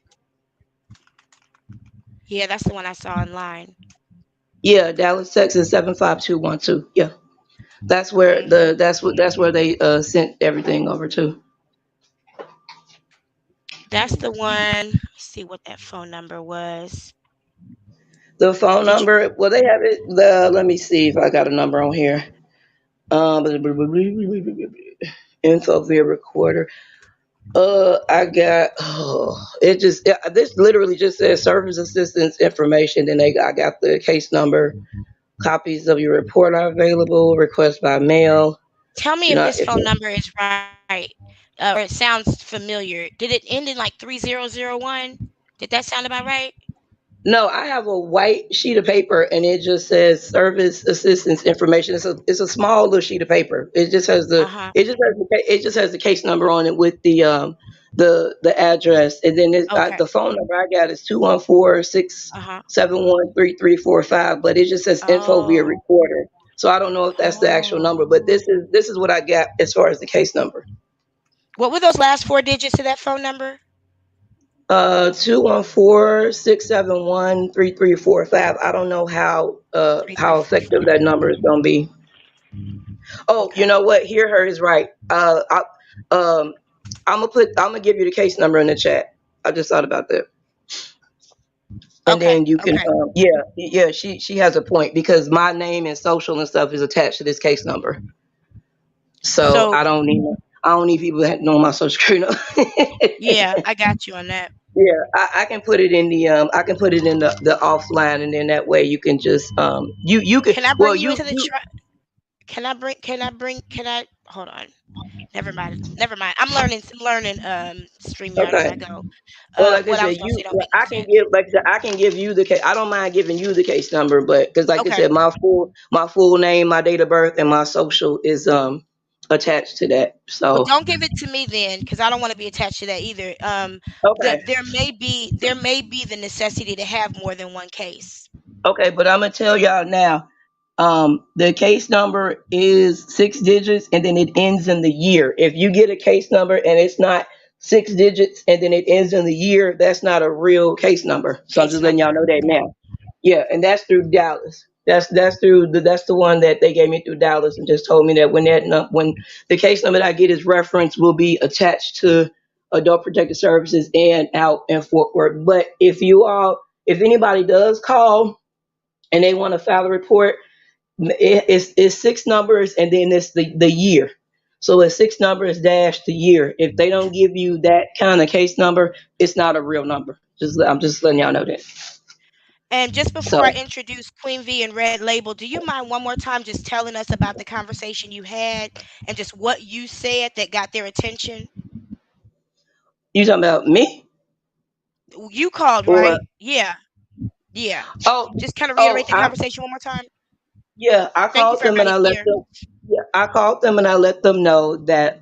Yeah, that's the one I saw online. Yeah, Dallas, Texas 75212. Yeah, that's where Hmm. that's where they sent everything over to. That's the one. Let's see what that phone number was. The phone Did you number, well, they have it. Let me see if I got a number on here. Info via recorder. I got. It just, yeah, this literally just says service assistance information. Then I got the case number. Copies of your report are available. Request by mail. tell me Do if not. this phone number is right, or it sounds familiar? Did it end in like 3001? Did that sound about right? No, I have a white sheet of paper and it just says service assistance information. It's a small little sheet of paper. It just has Uh the huh. it just has the case number on it with the address, and then Okay. the phone number I got is 214 six Uh huh. seven one 3345. But it just says info via Oh. recorder. So I don't know if that's the actual Oh. number, but this is what I got as far as the case number. What were those last four digits to that phone number? 214 671 3345. I don't know Three three how four effective five. that number is gonna be. Oh, you Okay. know what? Hear her is right. Um, I'm gonna give you the case number in the chat. I just thought about that, and Okay. then you can, Okay. yeah. She has a point because my name and social and stuff is attached to this case number, so So I don't need people that know my social security number. yeah, I got you on that. Yeah, I can put it in I can put it in the offline, and then that way you can just you can, Can I well, bring you into the you truck? Can I hold on. Never mind. Never mind. I'm learning StreamYard as okay. I go. Well, like I What I said, was gonna say don't well, make no I can sense. give, like I said, I can give you the case. I don't mind giving you the case number, but because like I Okay. said, my full name, my date of birth, and my social is attached to that. Well, So don't give it to me then, because I don't want to be attached to that either. okay, There may be the necessity to have more than one case. okay, but I'm gonna tell y'all now. The case number is 6 digits, and then it ends in the year. If you get a case number and it's not 6 digits and then it ends in the year, that's not a real case number. So I'm Case just letting y'all number. know that Okay. now. Yeah, and that's through Dallas. That's the one that they gave me through Dallas, and just told me that when the case number that I get is referenced will be attached to Adult Protective Services and out in Fort Worth. But if anybody does call and they want to file a report, it's six numbers and then it's the year. So it's six numbers dash the year. If they don't give you that kind of case number, it's not a real number. I'm just letting y'all know that. And just before I So introduce Queen V and Red Label, do you mind one more time just telling us about the conversation you had and just what you said that got their attention? you talking about me You called, or right? Yeah. Yeah. oh Just kind of oh reiterate the conversation one more time. Yeah, I Thank you called for them and everybody I let here. them. Yeah, I called them and I let them know that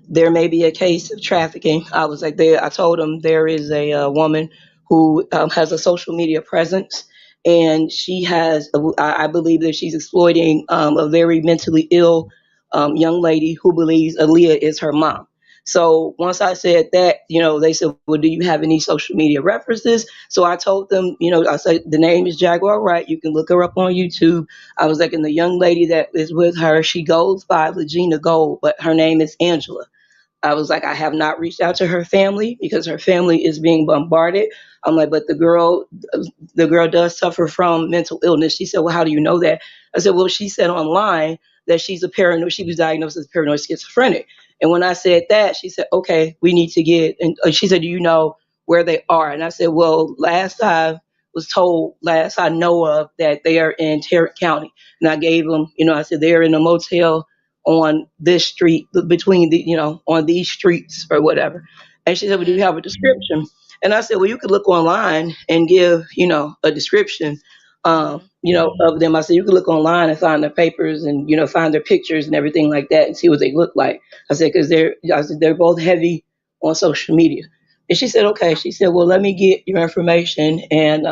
there may be a case of trafficking. I was like, there. I told them there is a woman who has a social media presence, and she has. I believe that she's exploiting a very mentally ill young lady who believes Aaliyah is her mom. So once I said that, they said, "Well, do you have any social media references?" So I told them, I said the name is Jaguar Wright. You can look her up on YouTube. I was like, and the young lady that is with her, she goes by Legina Gold, but her name is Angela. I was like, I have not reached out to her family because her family is being bombarded. I'm like, but the girl does suffer from mental illness. She said, well, how do you know that? I said, well, she said online that she was diagnosed as paranoid schizophrenic. And when I said that, she said, okay, we need to get, and she said, do you know where they are? And I said, well, last I know of, that they are in Tarrant County. And I gave them, I said, they're in a motel on this street, between on these streets or whatever. And she said, well, do you Mhm. have a description? And I said, well, you could look online and give, a description, Mhm. of them. I said, you could look online and find their papers and, find their pictures and everything like that and see what they look like. I said, they're both heavy on social media. And she said, okay. She said, well, let me get your information and,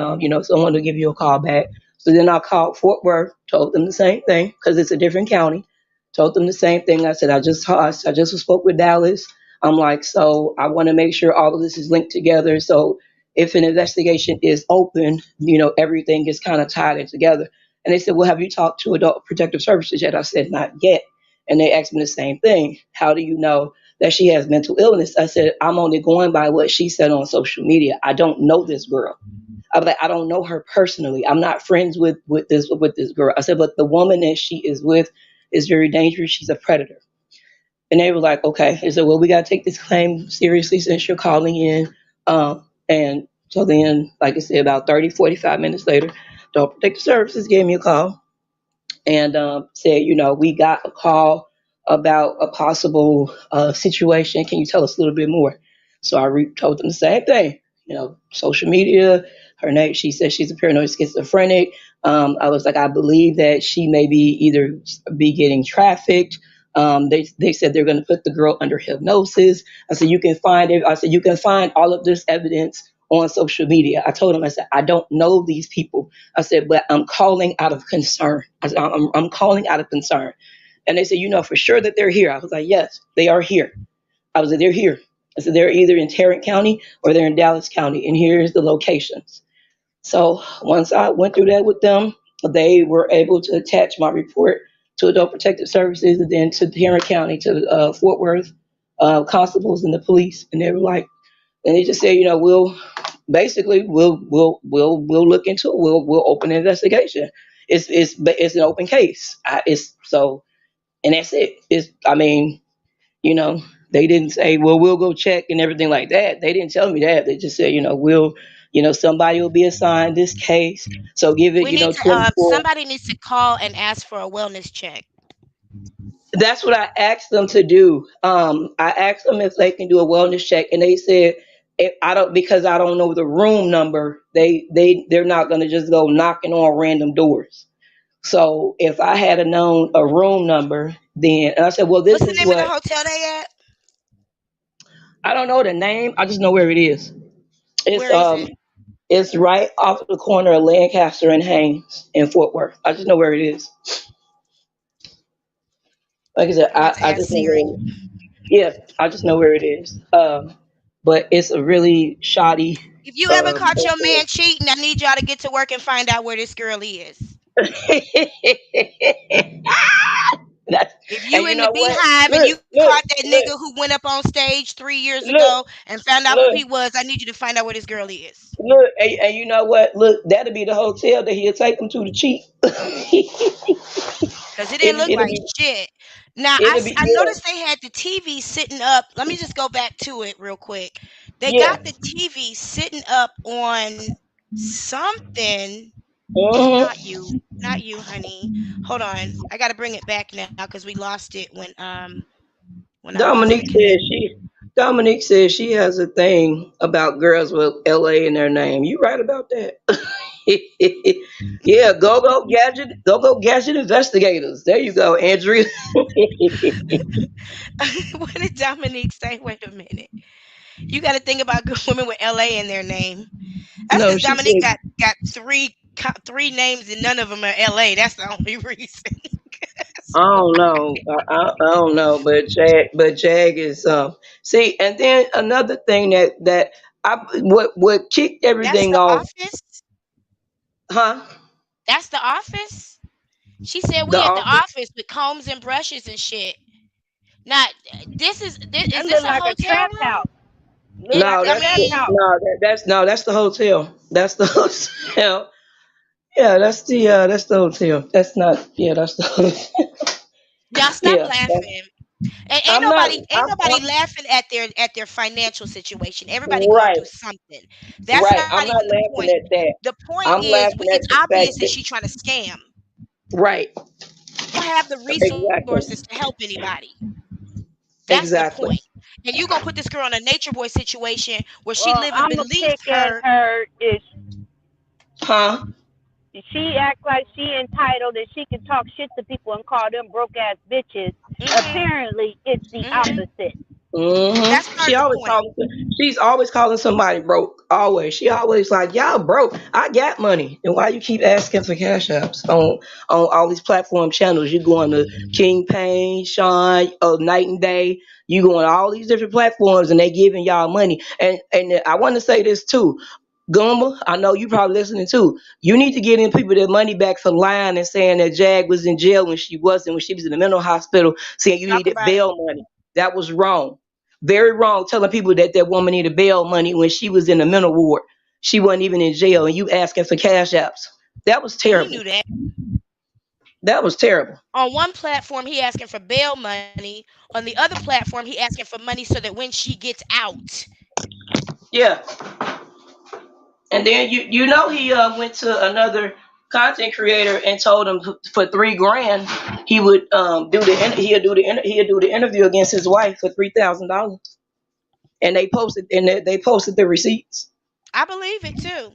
someone will give you a call back. So then I called Fort Worth, told them the same thing because it's a different county. Told them the same thing. I said, I just spoke with Dallas. I'm like, so I want to make sure all of this is linked together. So if an investigation is open, everything is kind of tied in together. And they said, well, have you talked to Adult Protective Services yet? I said, not yet. And they asked me the same thing. How do you know that she has mental illness? I said, I'm only going by what she said on social media. I don't know this girl. I was like, I don't know her personally. I'm not friends with this girl. I said, but the woman that she is with is very dangerous. She's a predator. And they were like, okay. They said, well, we got to take this claim seriously since you're calling in. And so then, like I said, about 30, 45 minutes later, Adult Protective Services gave me a call and said, we got a call about a possible situation. Can you tell us a little bit more? So told them the same thing. Social media, her name, she said she's a paranoid schizophrenic. I was like, I believe that she may be either be getting trafficked. They said they're going to put the girl under hypnosis. I said, you can find it. I said, you can find all of this evidence on social media. I told him, I said, I don't know these people. I said, but I'm calling out of concern. I said, I'm calling out of concern. And they said, for sure that they're here. I was like, yes, they are here. I was like, they're here. I said, they're either in Tarrant County or they're in Dallas County. And here's the locations. So once I went through that with them, they were able to attach my report to Adult Protective Services and then to Tarrant County, to Fort Worth constables and the police. And they were like, and they just said, we'll look into it. We'll open an investigation. It's an open case. It's so, and that's it. You know, they didn't say, well, we'll go check and everything like that. They didn't tell me that. They just said, somebody will be assigned this case. So give it, We need to 24. somebody needs to call and ask for a wellness check. That's what I asked them to do. I asked them if they can do a wellness check, and they said, if I don't, because I don't know the room number. They're not going to just go knocking on random doors. So if I had a known a room number, then, and I said, well, this What's the is name of the what, hotel they at? I don't know the name. I just know where it is. It's Where is it? um it's right off the corner of Lancaster and Haynes in Fort Worth. I just know where it is. Like I said, I'm about to I ask just know Siri. where it is. Yeah, I just know where it is. But it's a really shoddy If you ever caught your hotel. man cheating, I need y'all to get to work and find out where this girl is. That's, If and you you in the know what? beehive and Look, you look, caught that nigga look, who went up on stage 3 years look, ago and found out who look, he was, I need you to find out where this girl is. look, and you know what? Look, that'll be the hotel that he'll take them to cheat. Cause it didn't look It'll like be, shit. Now it'll be, I yeah, noticed they had the TV sitting up. Let me just go back to it real quick. They got yeah. the TV sitting up on something. Not Hmm. you, not you, honey. Hold on, I gotta bring it back now because we lost it when I lost the Dominique connection. says she Dominique says she has a thing about girls with LA in their name. You right about that? Yeah, go gadget investigators. There you go, Andrea. What did Dominique say? Wait a minute. You got to think about good women with LA in their name. That's No, because she Dominique said, got three names and none of them are LA. That's the only reason. I don't know. I don't know, but Jag is see, and then another thing that I what kicked That's everything the off, office. huh? That's the office. She said The we at the office. office with combs and brushes and shit. Not Is That this look a like a hotel trap room? house. Look It like No, a I that's trap mean, house. that's the hotel. That's the hotel. Yeah, that's the hotel. That's not. Yeah, that's the hotel. y'all stop Yeah, laughing. And ain't I'm not. nobody ain't nobody I'm laughing at their financial situation. Everybody going right. through something. That's Right. not I'm even not the point. laughing at that. The point I'm is laughing it's at the obvious fact that that she's trying to scam. right. You don't have the resources Exactly. to help anybody. That's the point. Exactly. And you gonna put this girl in a nature boy situation where she Well, living I'm a beneath pick at her. her is Huh? she act like she entitled and she can talk shit to people and call them broke ass bitches. Mhm. Apparently, it's the Mhm. opposite. That's She part of the always point. calling. She's always calling somebody broke. Always. She always like, y'all broke. I got money. And why you keep asking for cash apps on all these platform channels? You going to King Payne, Sean, Night and Day. You going to all these different platforms and they giving y'all money. And I want to say this too. Gumba, I know you probably listening too. You need to get in people their money back for lying and saying that Jag was in jail when she wasn't, when she was in the mental hospital, saying you Talk needed about it. bail money. That was wrong. Very wrong telling people that that woman needed bail money when she was in the mental ward. She wasn't even in jail and you asking for cash apps. That was And he knew terrible. that. That was terrible. On one platform, he asking for bail money. On the other platform, he asking for money so that when she gets out, Yeah. And then you know he went to another content creator and told him for 3 grand he would he'd do the interview against his wife for $3,000. And they posted the receipts. I believe it too.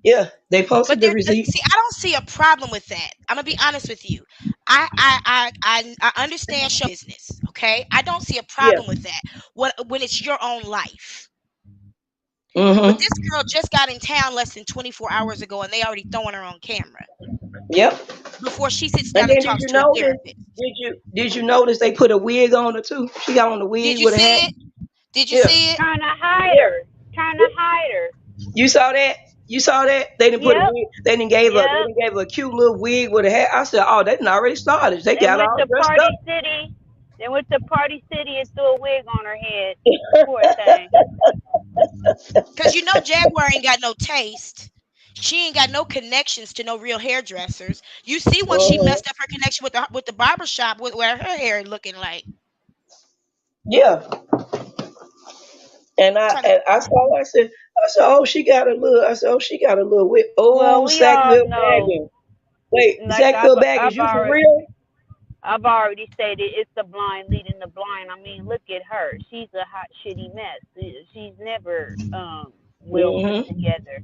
Yeah, they posted But the there, receipts. see, I don't see a problem with that. I'm gonna be honest with you. I understand show business. Okay, I don't see a Yeah. problem with that. When it's your own life. But Mm-hmm. this girl just got in town less than 24 hours ago, and they already throwing her on camera Yep. before she sits And down and then did talks you to a notice? therapist. Did you notice they put a wig on her too? She got on the Did wig you with a hat. see it? Did you Yeah. see it? Trying to hide Yeah. her. Trying to hide her. You saw that? You saw that? They didn't put a Yep. wig. They Yep. didn't gave her a cute little wig with a hat. I said, oh, they didn't already started. They They got went all to dressed Party up. City. They went to Party City and threw a wig on her head. Poor thing. Cause you know Jaguar ain't got no taste. She ain't got no connections to no real hairdressers. You see when she Mhm. messed up her connection with the barber shop with where her hair looking like Yeah. And I trying to and I saw. I said, oh, she got a little. I said, oh, she got a little wig. Well, Oh, we all Sackville know, Baggins. Wait, like Sackville Baggins, you for real? I've already stated, it's the blind leading the blind. I mean, look at her. She's a hot shitty mess. She's never well put Hmm. together.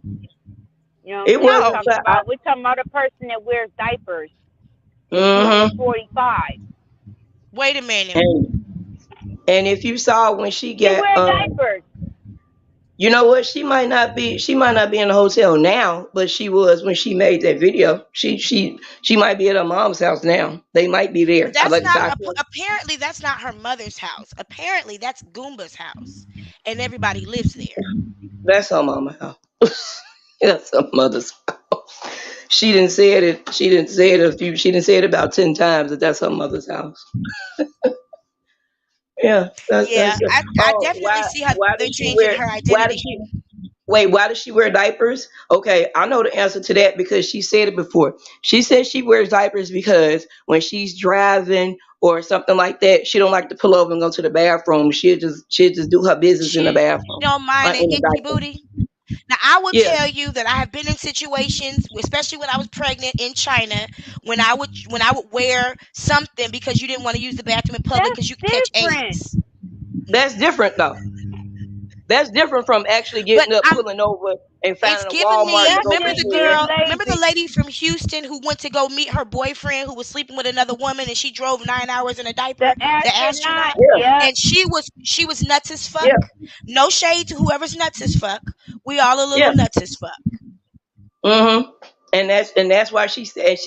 You know what I'm It saying? We're no. wasn't. talking about we're talking about a person that wears diapers is giving Mm-hmm. 45. Wait a minute. And if you saw when she She got wear diapers. you know what? She might not be in the hotel now, but she was when she made that video. She might be at her mom's house now. They might be But there. I that's like I said, not apparently that's not her mother's house. Apparently that's Goomba's house, and everybody lives there. that's her mama's house. That's her mother's house. She didn't say it about 10 times that that's her mother's house. Yeah, Yeah, that's I oh, definitely see how why they're did she changing wear her why did identity. she wait, why does she wear diapers? Okay, I know the answer to that because she said it before. She said she wears diapers because when she's driving or something like that, she don't like to pull over and go to the bathroom. She'll just do her business in the She bathroom. don't mind an In the itchy diaper. booty. Now I will Yeah. tell you that I have been in situations, especially when I was pregnant in China, when I would wear something because you didn't want to use the bathroom in public That's because you could catch different. AIDS. That's different though. That's different from actually But getting up, I'm pulling over and it's finding a giving Walmart me to That's go remember get just the being gas. girl, remember the lazy. lady from Houston who went to go meet her boyfriend who was sleeping with another woman and she drove 9 hours in a The diaper, the astronaut. astronaut, Yeah, Yep. and she was nuts as fuck. yeah, No shade to whoever's nuts as fuck. We all a little yeah. nuts as fuck. Mm-hmm. And that's why she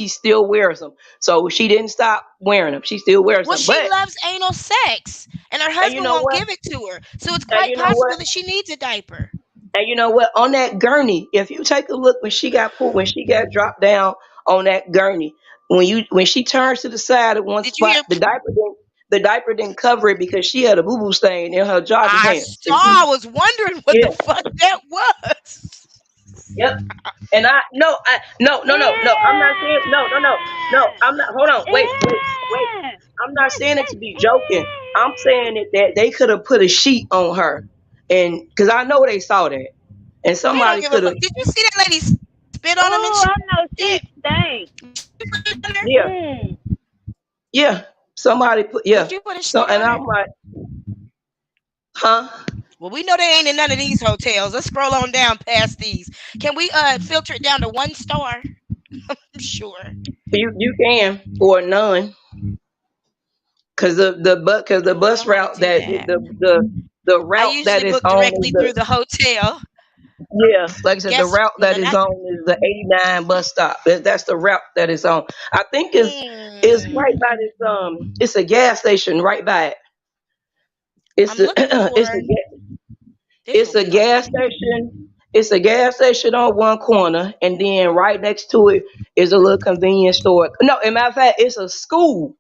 still wears them. So she didn't stop wearing them. She still wears Well, them. she But loves anal sex, and her and you husband know won't what? give it to her. So it's And quite you know possible what? that she needs a diaper. And you know what? On that gurney, if you take a look when she got dropped down on that gurney, when she turns to the side at one Did you spot, hear? the diaper didn't cover it because she had a boo boo stain in her jogging I pants. saw. I was wondering what Yeah, the fuck that was. yep. And I no, I no no no no. I'm not saying no no no no. I'm not. Hold on. Wait. I'm not saying it to be joking. I'm saying it that they could have put a sheet on her, and because I know they saw that, and They don't somebody give a could have. fuck. Did you see that lady spit on him and Oh, shit? I know she stank. Did you put a sheet on there? Yeah, Mm. yeah. Somebody put Would yeah. you put a So sheet and on I'm her? like, huh? Well, we know they ain't in none of these hotels. Let's scroll on down past these. Can we filter it down to 1 star? I'm sure. You can or none. Cause the Oh, we bus don't want to route do that that. the I route usually that is book on is directly through the the hotel. yeah, like I said, the Guess route no, that is not. on is the 89 bus stop. That's the route that is on. I think it's right Hmm, by this it's a gas station right by it. It's I'm a looking it's for a this. it's What a we gonna gas do? station. It's a gas station on one corner, and then right next to it is a little convenience store. No, in matter of fact, it's a school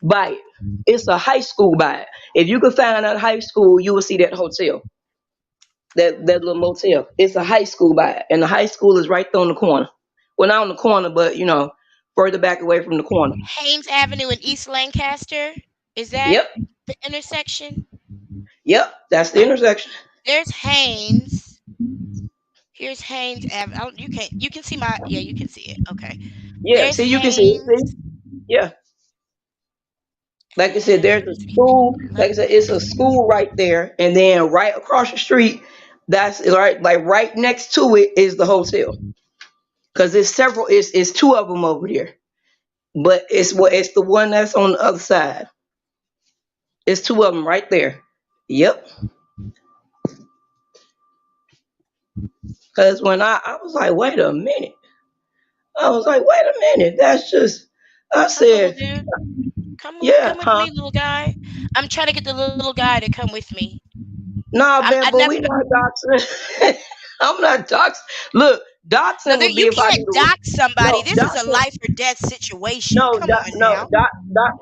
by it. It's a high school by it. If you could find that high school, you will see that hotel, that little motel. It's a high school by it, and the high school is right there on the corner. Well, not on the corner, but further back away from the corner. Haynes Avenue in East Lancaster. Is that Yep, the intersection? yep, that's the intersection. There's Haynes. Here's Haynes Avenue. You can't. You can see my. Yeah, you can see it. Okay. Yeah, There's see, you can see it. Haynes. See, yeah, like I said, there's a And school. let Like I said, it's a school right there, and then right across the street, that's right. Like right next to it is the hotel. Because it's several. It's two of them over there, but it's the one that's on the other side. It's two of them right there. Yep. Because when I was like, wait a minute. I was like, wait a minute. That's just. I come, little said, dude. yeah, Come with huh? me, little guy. I'm trying to get the little guy to come with me. Nah, I man, but never. we not doxing. I'm not doxing. Look, No, doxing there, would be you if I can't knew the dox somebody. no This is a doxing. life or death situation. No, Come on no, now.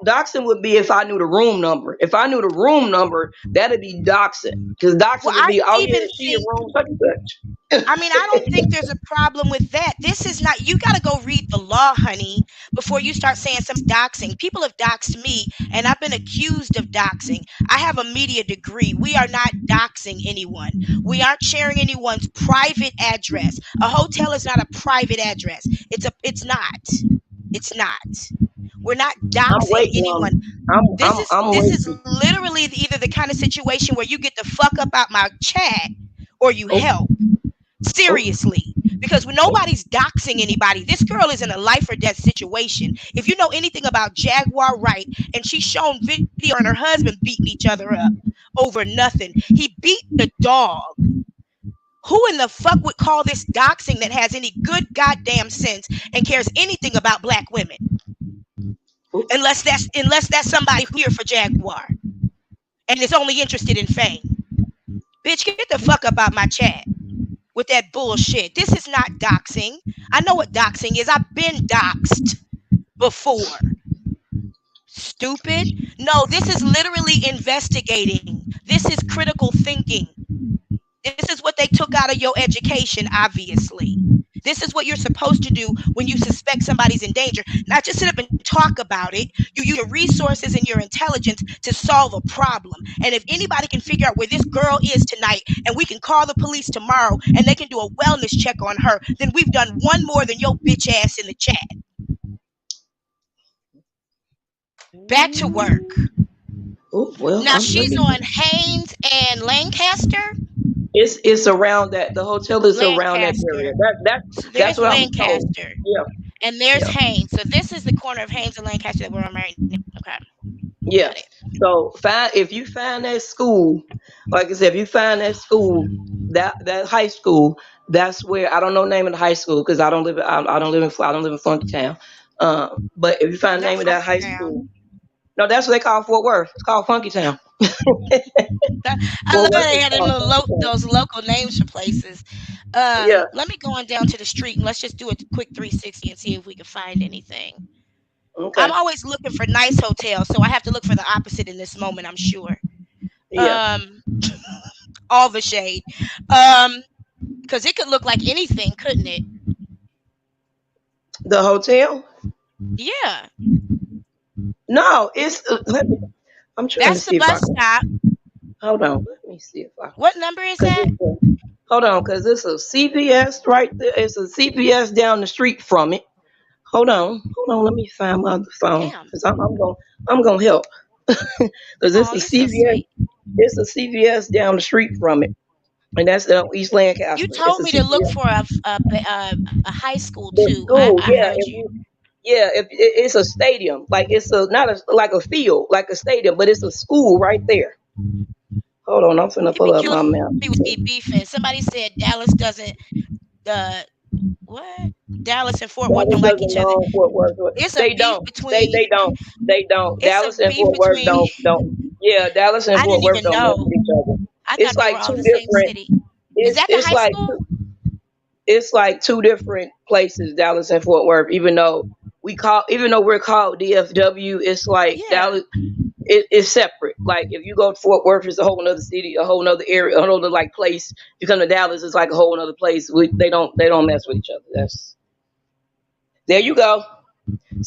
doxing would be if I knew the room number. If I knew the room number, that'd be doxing. Because Well, doxing would I be, oh yeah, even she in think. room such and such. I mean, I don't think there's a problem with that. This is not, you got to go read the law, honey, before you start saying somebody's doxing. People have doxed me, and I've been accused of doxing. I have a media degree. We are not doxing anyone. We aren't sharing anyone's private address. A hotel is not a private address. It's not. It's not. We're not I'm doxing waiting anyone. on. I'm This is waiting. literally either the kind of situation where you get the fuck up out my chat or you Oh, help. oh, Seriously. Because when oh, nobody's doxing anybody, this girl is in a life or death situation. If you know anything about Jaguar Wright, and she's shown video and her husband beating each other up over nothing. He beat the dog. Who in the fuck would call this doxing that has any good goddamn sense and cares anything about black women? oh. Unless that's somebody here for Jaguar and is only interested in fame. Bitch, get the fuck up out my chat with that bullshit. This is not doxing. I know what doxing is. I've been doxed before. Stupid. No, this is literally investigating. This is critical thinking. This is what they took out of your education, obviously. This is what you're supposed to do when you suspect somebody's in danger. Not just sit up and talk about it. You use your resources and your intelligence to solve a problem. And if anybody can figure out where this girl is tonight and we can call the police tomorrow and they can do a wellness check on her, then we've done one more than your bitch ass in the chat. Back to work. Oh, well, Now let she's me. on Haynes and Lancaster. It's around that. The hotel is around that area. Lancaster. So That's there's what I was told. Lancaster. Yeah, And there's yeah. Haynes. So this is the corner of Haynes and Lancaster that we're on right now. Okay. Yeah. Got it. So if you find that school, like I said, if you find that school, that high school, that's where I don't know the name of the high school because I don't live in Funky Town. But if you find the Not name of that Funky high Town. school, no, that's what they call Fort Worth. It's called Funky Town. I love Fort how Worth they is had called Funky Town. those local names for places. Yeah. Let me go on down to the street and let's just do a quick 360 and see if we can find anything. I'm Okay. always looking for nice hotels, so I have to look for the opposite in this moment, I'm sure. Yeah. Um, all the shade. Um, because it could look like anything, couldn't it? The hotel? Yeah, No, it's. I'm trying to that's the see if I bus can. stop. Hold on. Let me see if I. What number is Cause that? hold on, cause it's a CVS right there. It's a CVS down the street from it. Hold on. Let me find my other phone, Damn. cause I'm gonna help. Cause it's Oh, a you're so CVS. sweet. It's a CVS down the street from it, and that's East You Lancaster. It's told a me to look CVS. for a high school The too. I school, yeah. heard If you. you, yeah, if it's a stadium, like it's a not a like a field, like a stadium, but it's a school right there. Hold on, I'm finna It'd pull be up killing my me map. with be beefing. Somebody said Dallas doesn't. Uh, what? Dallas and Fort Worth Dallas don't like doesn't each other. know Fort Worth. It's a They beef don't. between. They don't. It's a Dallas and beef Fort Worth between. don't. Yeah, Dallas and I Fort didn't Worth even don't mess know. with each other. I It's thought they were like all two the same different. city. Is It's that the it's high like school? it's like two different places, Dallas and Fort Worth. Even though we're called DFW, it's like Yeah. Dallas. It's separate. Like if you go to Fort Worth, it's a whole nother city, a whole nother area, a whole nother like place. You come to Dallas, it's like a whole nother place. They don't mess with each other. That's there you go.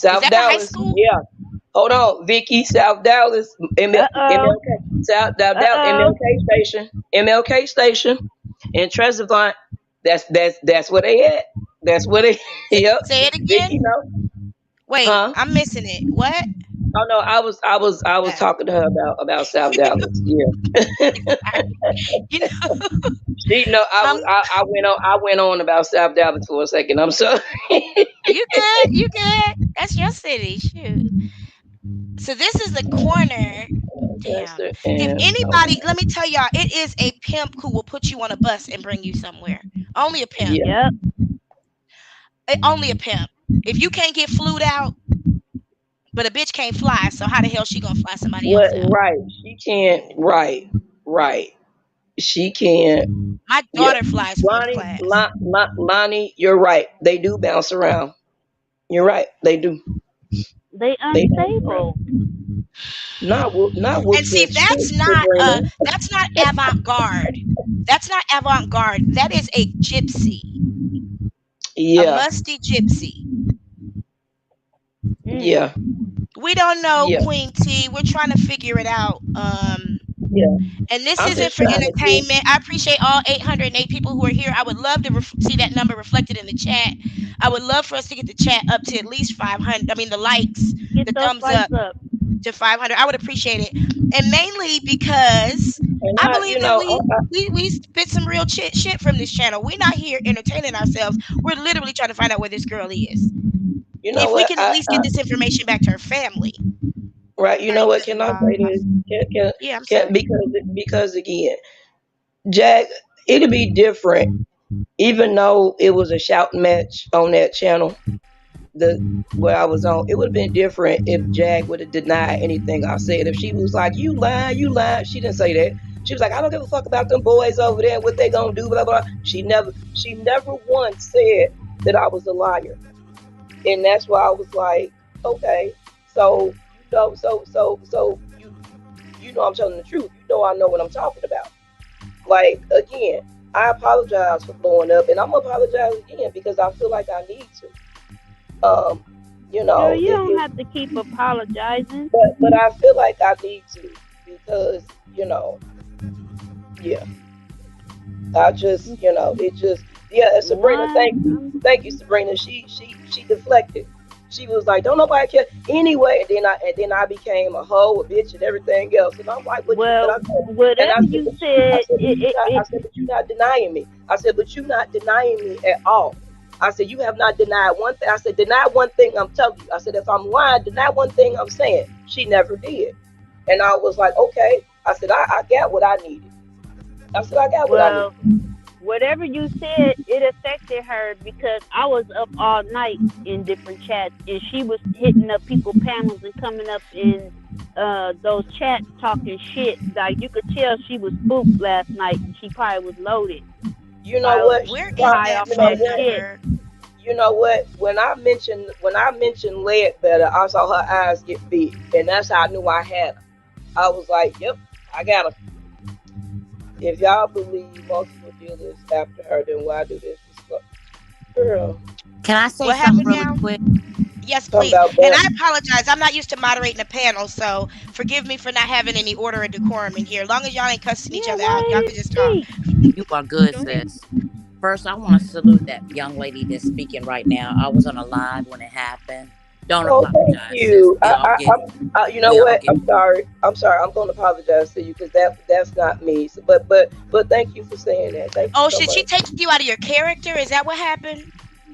Is South that the high Dallas, school? yeah. Hold on, Vicky, South Dallas, Uh oh. MLK, Dallas, Uh MLK Station, in Trezevant. That's where they at. That's where they. Yep, Say it Vicky, again. no, Wait, huh? I'm missing it. What? Oh no, I was Uh, talking to her about South Dallas. Yeah. you know, She know I'm I went on about South Dallas for a second. I'm sorry. you good. You good. That's your city. Shoot. So this is the corner. Damn. Pastor If and anybody, let me tell y'all, it is a pimp who will put you on a bus and bring you somewhere. Only a pimp. yeah. Yep. Only a pimp. If you can't get flued out, but a bitch can't fly, so how the hell she gonna fly somebody What else out? right. She can't right. She can't. My Yeah. daughter flies first class. Lonnie, you're right. They do bounce around. You're right. They do. They They bounce around. unstable. Not with And see, the that's shit, not Sabrina. avant-garde. That's not avant-garde. That is a gypsy, a Yeah. musty gypsy. Mm. Yeah. We don't know, Yeah. Queen T. We're trying to figure it out. Yeah. And this I'm isn't just for trying to see. entertainment. I appreciate all 808 people who are here. I would love to see that number reflected in the chat. I would love for us to get the chat up to at least 500. I mean, the likes, Get the those thumbs lights up up. to 500. I would appreciate it. And mainly because And I I, believe you that know, we spit some real shit from this channel. We're not here entertaining ourselves. We're literally trying to find out where this girl is. you know If we what? can at least get this information back to her family. Right. You know Right, what? because Can I say this? yeah, I'm Can sorry. because again, Jack, it'd be different. Even though it was a shout match on that channel, the where I was on, it would have been different if Jag would have denied anything I said. If she was like, you lying," she didn't say that. She was like, "I don't give a fuck about them boys over there, what they gonna do, blah blah." She never once said that I was a liar, and that's why I was like, okay, so you know I'm telling the truth. You know I know what I'm talking about. Like again, I apologize for blowing up, and I'm gonna apologize again because I feel like I need to. Um, Girl, you don't have to keep apologizing. but I feel like I need to because yeah, I just it just Sabrina, thank you, Sabrina. She deflected. She was like, "Don't nobody care anyway," and then I became a hoe, a bitch, and everything else. And I'm like, Whatever you said, I said, but you're not denying me. I said, but you're not denying me at all. I said, you have not denied one thing. I said, deny one thing I'm telling you. I said, if I'm lying, deny one thing I'm saying. She never did. And I was like, okay. I said, I got what I needed. I said, I got what I needed. Whatever you said, it affected her because I was up all night in different chats and she was hitting up people panels and coming up in those chats talking shit. Like you could tell she was spooked last night and she probably was loaded. You know what? Where is that phone number? You know what? When I mentioned lead better, I saw her eyes get big, and that's how I knew I had her. I was like, "Yep, I got her." If y'all believe multiple dealers after her, then why do this? Girl, Can I say What something happened really now? quick? Yes, talking please. about And that. I apologize. I'm not used to moderating a panel, so forgive me for not having any order or decorum in here. As long as y'all ain't cussing each Yeah, other out, let y'all it can just talk. speak. You are good, Go ahead. sis. First, I want to salute that young lady that's speaking right now. I was on a live when it happened. Don't Oh, thank apologize, sis. you. You know We all what? get I'm sorry. I'm sorry. I'm going to apologize to you because that's not me. So, but thank you for saying that. Thank you Oh, so should she much. take you out of your character? Is that what happened?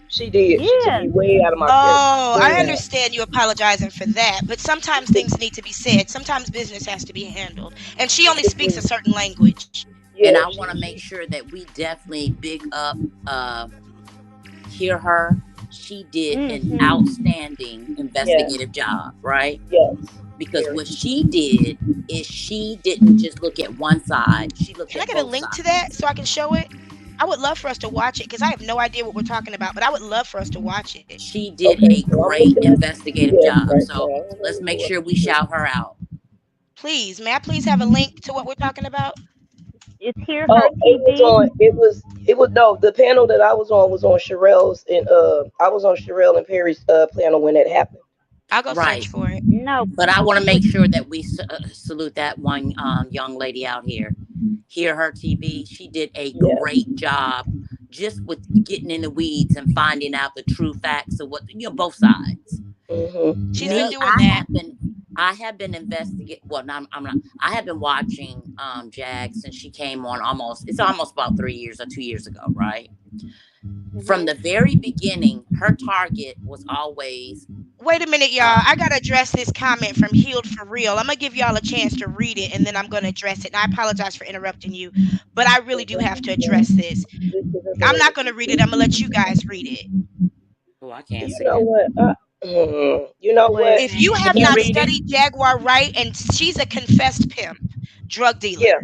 She did. She took Yeah. me way out of my character. Oh, I Way out. understand you apologizing for that, but sometimes things need to be said. Sometimes business has to be handled. And she only speaks a certain language. and Yeah. I want to make sure that we definitely big up hear her. She did an outstanding Yes. investigative job, right? Yes. Because Very. what she did is she didn't just look at one side, she looked Can I at get a both link to that sides. so I can show it? I would love for us to watch it because I have no idea what we're talking about, but I would love for us to watch it. She did Okay. a So I'm great looking at investigative PDF job. right So now. let's Let me make go up sure we to shout her out. Please, may I please have a link to what we're talking about? It's Hear Her Oh, it was TV. on. It was no. The panel that I was on Sherelle's and I was on Sherelle and Perry's panel when it happened. I'll go search Right. for it. No, But I want to what? make sure that we salute that one young lady out here. Hear her TV. She did a Yeah. great job just with getting in the weeds and finding out the true facts of what both sides. She's been Me, doing that. I have been investigating. Well, no, I'm not. I have been watching Jag since she came on. It's almost about 3 years or 2 years ago, right? From the very beginning, her target was always Wait a minute, y'all. uh, I gotta address this comment from Healed for Real. I'm gonna give y'all a chance to read it and then I'm gonna address it. And I apologize for interrupting you, but I really do have to address this. I'm not gonna read it. I'm gonna let you guys read it. oh, I can't You see know it. what? You know Wait a what? If you minute. have Can you not read it? studied Jaguar Wright, and she's a confessed pimp, drug dealer. Yeah.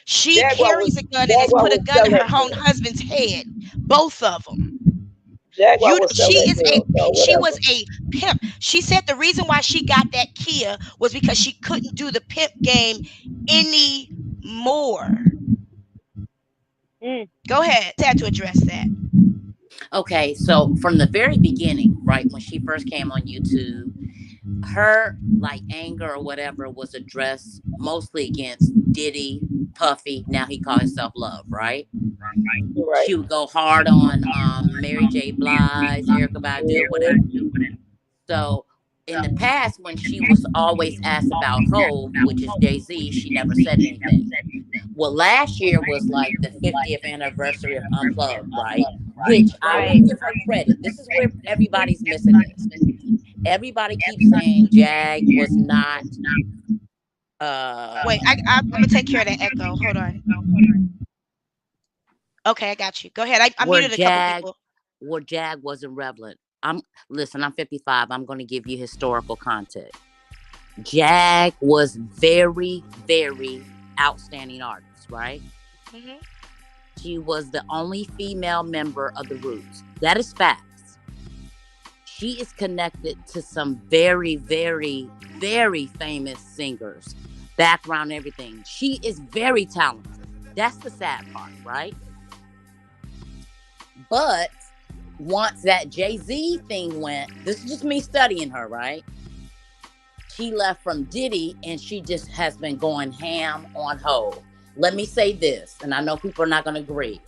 She Jaguar was carries a gun and has Jaguar put a was gun in selling her that own film. husband's head, both of them. Jaguar You, was she selling that is a, film. So she was whatever. a pimp. She said the reason why she got that Kia was because she couldn't do the pimp game anymore. Mm. Go ahead. Had to address that. Okay, so from the very beginning, right when she first came on YouTube, her like anger or whatever was addressed mostly against Diddy, Puffy. Now he called himself Love, right? Right. She would go hard on Mary J. Blige, Erica Badu, whatever. So in the past, when she was always asked about Hove, which is Jay-Z, she never said anything. Well, last year was like the 50th anniversary of Unplugged, right? Which I will Right. give her credit. This is where everybody's missing this. Everybody keeps saying Jag was not Wait, I'm gonna take care of that echo. Hold on. Okay, I got you. Go ahead. I where muted a couple Jag people. where Jag wasn't relevant. I'm 55. I'm gonna give you historical context. Jag was very, very outstanding artist, right? Hmm. She was the only female member of the Roots. That is facts. She is connected to some very, very, very famous singers, background, everything. She is very talented. That's the sad part, right? But once that Jay-Z thing went, this is just me studying her, right? She left from Diddy and she just has been going ham on Hov. Let me say this, and I know people are not going to agree.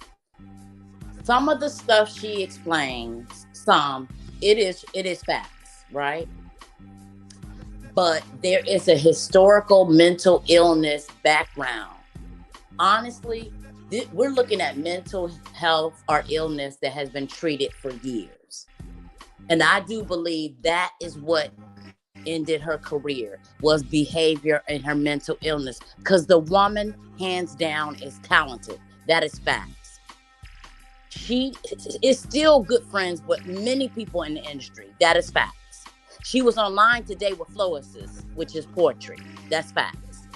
Some of the stuff she explains, it is facts, right? But there is a historical mental illness background. Honestly, we're looking at mental health or illness that has been treated for years. And I do believe that is what ended her career, was behavior and her mental illness. Because the woman, hands down, is talented. That is facts. She is still good friends with many people in the industry. That is facts. She was online today with Floises, which is poetry. That's facts.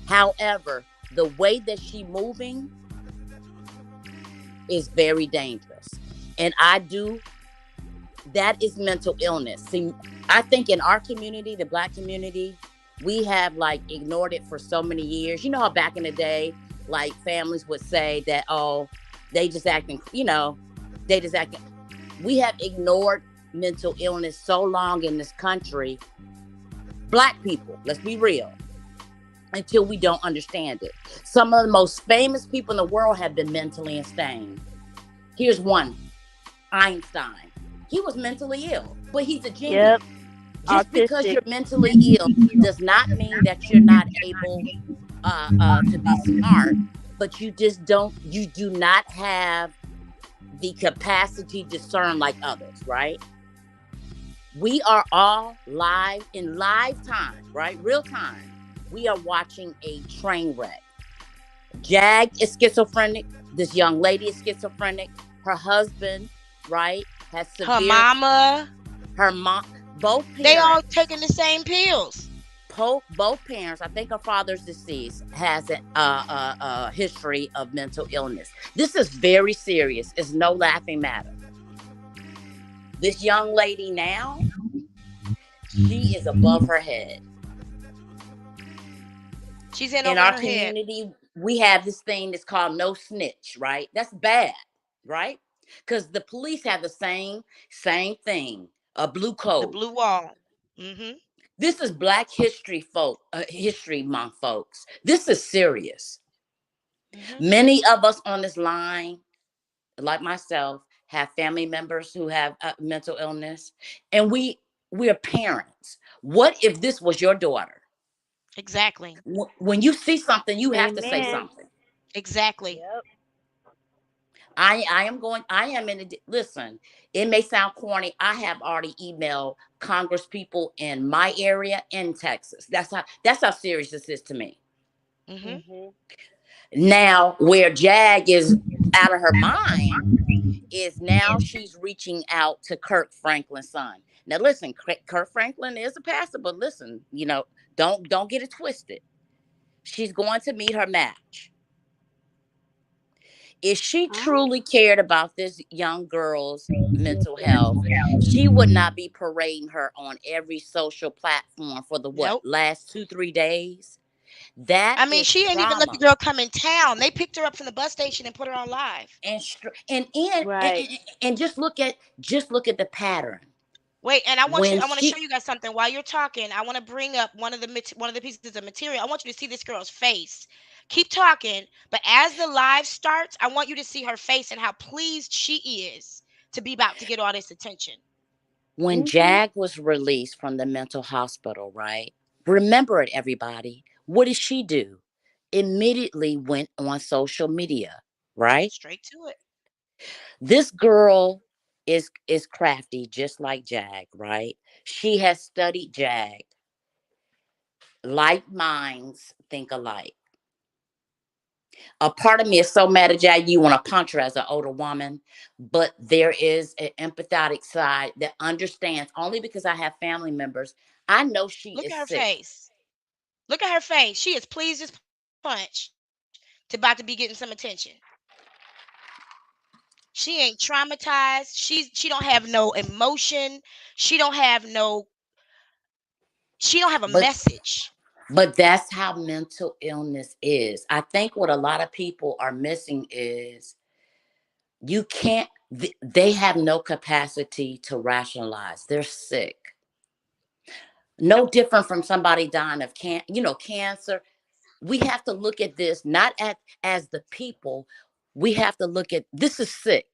However, the way that she moving is very dangerous. And that is mental illness. See, I think in our community, the Black community, we have like ignored it for so many years. You know how back in the day, like families would say that, oh, they just acting, they just acting. We have ignored mental illness so long in this country. Black people, let's be real, until we don't understand it. Some of the most famous people in the world have been mentally insane. Here's one, Einstein. He was mentally ill, but he's a genius. Yep. Just because Autistic. you're mentally ill does not mean that you're not able to be smart, but you do not have the capacity to discern like others, right? We are all live time, right? Real time. We are watching a train wreck. Jag is schizophrenic. This young lady is schizophrenic. Her husband, right, has severe. Her mom. Both parents. They all taking the same pills. Both parents. I think her father's deceased. Has a history of mental illness. This is very serious. It's no laughing matter. This young lady now, she is above her head. She's in our community. We have this thing that's called no snitch, right? That's bad, right? Because the police have the same thing, a blue code, the blue wall. Mm-hmm. This is Black History Month, folks. This is serious. Mm-hmm. Many of us on this line, like myself, have family members who have mental illness, and we are parents. What if this was your daughter? Exactly. When you see something, you have to say something. Exactly. Yep. Listen, it may sound corny. I have already emailed Congress people in my area in Texas. That's how serious this is to me. Mm-hmm. Mm-hmm. Now, where Jag is out of her mind is now she's reaching out to Kirk Franklin's son. Now, listen, Kirk Franklin is a pastor, but listen, don't get it twisted. She's going to meet her match. If she truly cared about this young girl's mental health, she would not be parading her on every social platform for the last 2-3 days. She ain't even let the girl come in town. They picked her up from the bus station and put her on live. And just look at the pattern. Wait, and I want to show you guys something while you're talking. I want to bring up one of the pieces of material. I want you to see this girl's face. Keep talking, but as the live starts, I want you to see her face and how pleased she is to be about to get all this attention. When Jag was released from the mental hospital, right? Remember it, everybody. What did she do? Immediately went on social media, right? Straight to it. This girl is crafty, just like Jag, right? She has studied Jag. Like minds think alike. A part of me is so mad at Jag, you want to punch her as an older woman, but there is an empathetic side that understands. Only because I have family members, I know she is sick. Look at her face. Look at her face. She is pleased as punch to about to be getting some attention. She ain't traumatized. She don't have no emotion. She don't have a message. But that's how mental illness is. I think what a lot of people are missing is they have no capacity to rationalize. They're sick. No different from somebody dying of cancer. We have to look at this not as the people. We have to look at this is sick.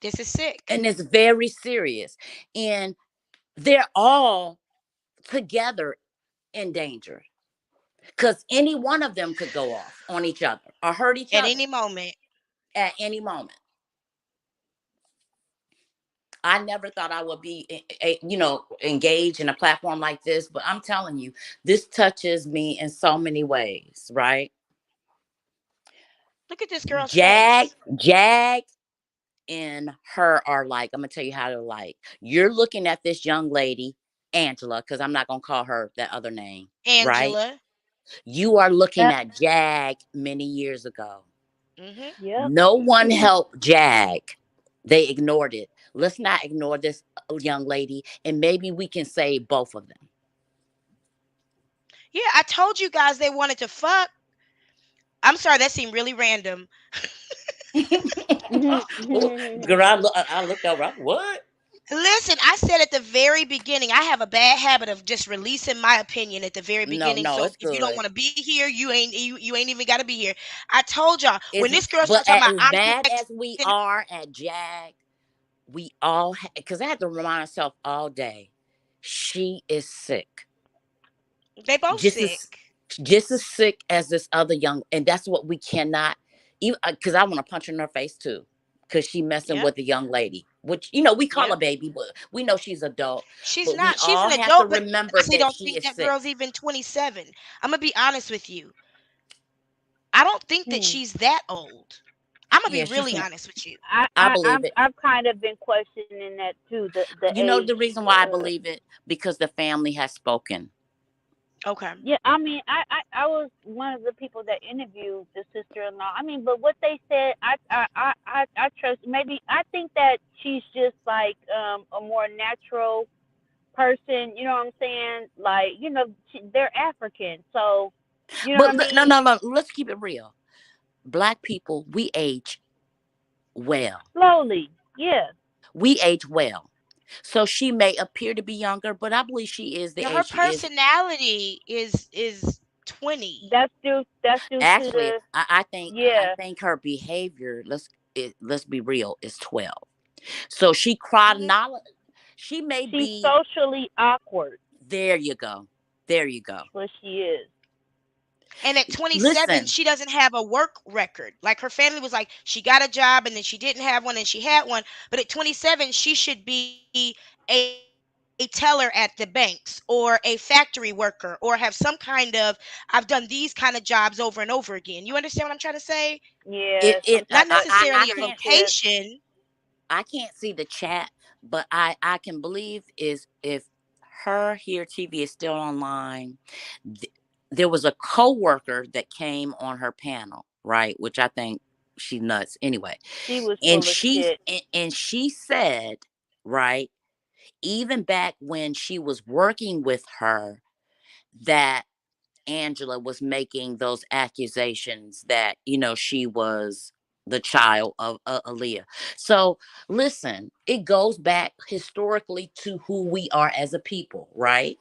This is sick. And it's very serious. And they're all together in danger. Because any one of them could go off on each other or hurt each other. At any moment. At any moment. I never thought I would be, engaged in a platform like this. But I'm telling you, this touches me in so many ways, right? Look at this girl's face. Jag and her are like, I'm going to tell you how they're like. You're looking at this young lady, Angela, because I'm not going to call her that other name. Angela. Right? You are looking at Jag many years ago. Mm-hmm. Yep. No one helped Jag. They ignored it. Let's not ignore this young lady, and maybe we can save both of them. Yeah, I told you guys they wanted to fuck. I'm sorry, that seemed really random. Oh, girl, I looked over. What? Listen, I said at the very beginning, I have a bad habit of just releasing my opinion at the very No, beginning. no, So it's if you don't good. want to be here, you ain't even got to be here. I told y'all when Is this girl but started talking about as I'm bad as we protecting, are at Jag, we all because I had to remind myself all day, she is sick, they both just as sick. just as sick as this other young, and that's what we cannot even because I want to punch her in her face too, because she messing Yep, with a young lady, which we call yep. her baby, but we know she's adult. She's But we not. She's all an have to adult, but I remember actually that don't she think is that sick. girl's even 27. I'm gonna be honest with you. I don't think that Hmm. she's that old. I'm gonna be Yeah, she's really from. honest with you. I believe it. I've kind of been questioning that too. The You know age. the reason why I believe it, because the family has spoken. Okay. Yeah, I mean, I was one of the people that interviewed the sister-in-law. I mean, but what they said, I trust. Maybe I think that she's just like a more natural person. You know what I'm saying? Like, they're African, so you know what But I no, mean. no, no. Let's keep it real. Black people, we age well. Slowly, yeah. We age well. So she may appear to be younger, but I believe she is the Yeah, her age she is. personality is 20. That's due to Actually, the I yeah. think her behavior. Let's be real. Is 12. So Hmm. she may She's be. socially awkward. There you go. There you go. That's what she is. And at 27, Listen, she doesn't have a work record. Like her family was like, she got a job and then she didn't have one and she had one. But at 27, she should be a teller at the banks or a factory worker or have some kind of, I've done these kind of jobs over and over again. You understand what I'm trying to say? Yeah, Not necessarily I a can't. vocation. I can't see the chat, but I can believe is if her here TV is still online. th- there was a coworker that came on her panel, right? Which I think she's nuts anyway. she was And full of shit. she said, right, even back when she was working with her, that Angela was making those accusations that, she was the child of Aaliyah. So listen, it goes back historically to who we are as a people, right?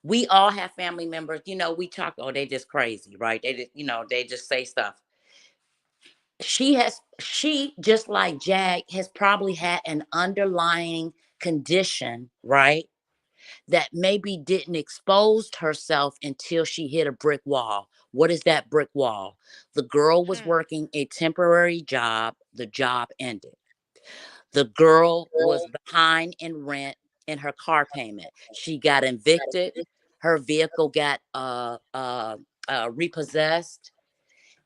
We all have family members, we talk, oh, they just crazy, right? They just, they just say stuff. She just like Jag has probably had an underlying condition, right? That maybe didn't expose herself until she hit a brick wall. What is that brick wall? The girl was Hmm. working a temporary job. The job ended. The girl was behind in rent and her car payment. She got evicted. Her vehicle got repossessed.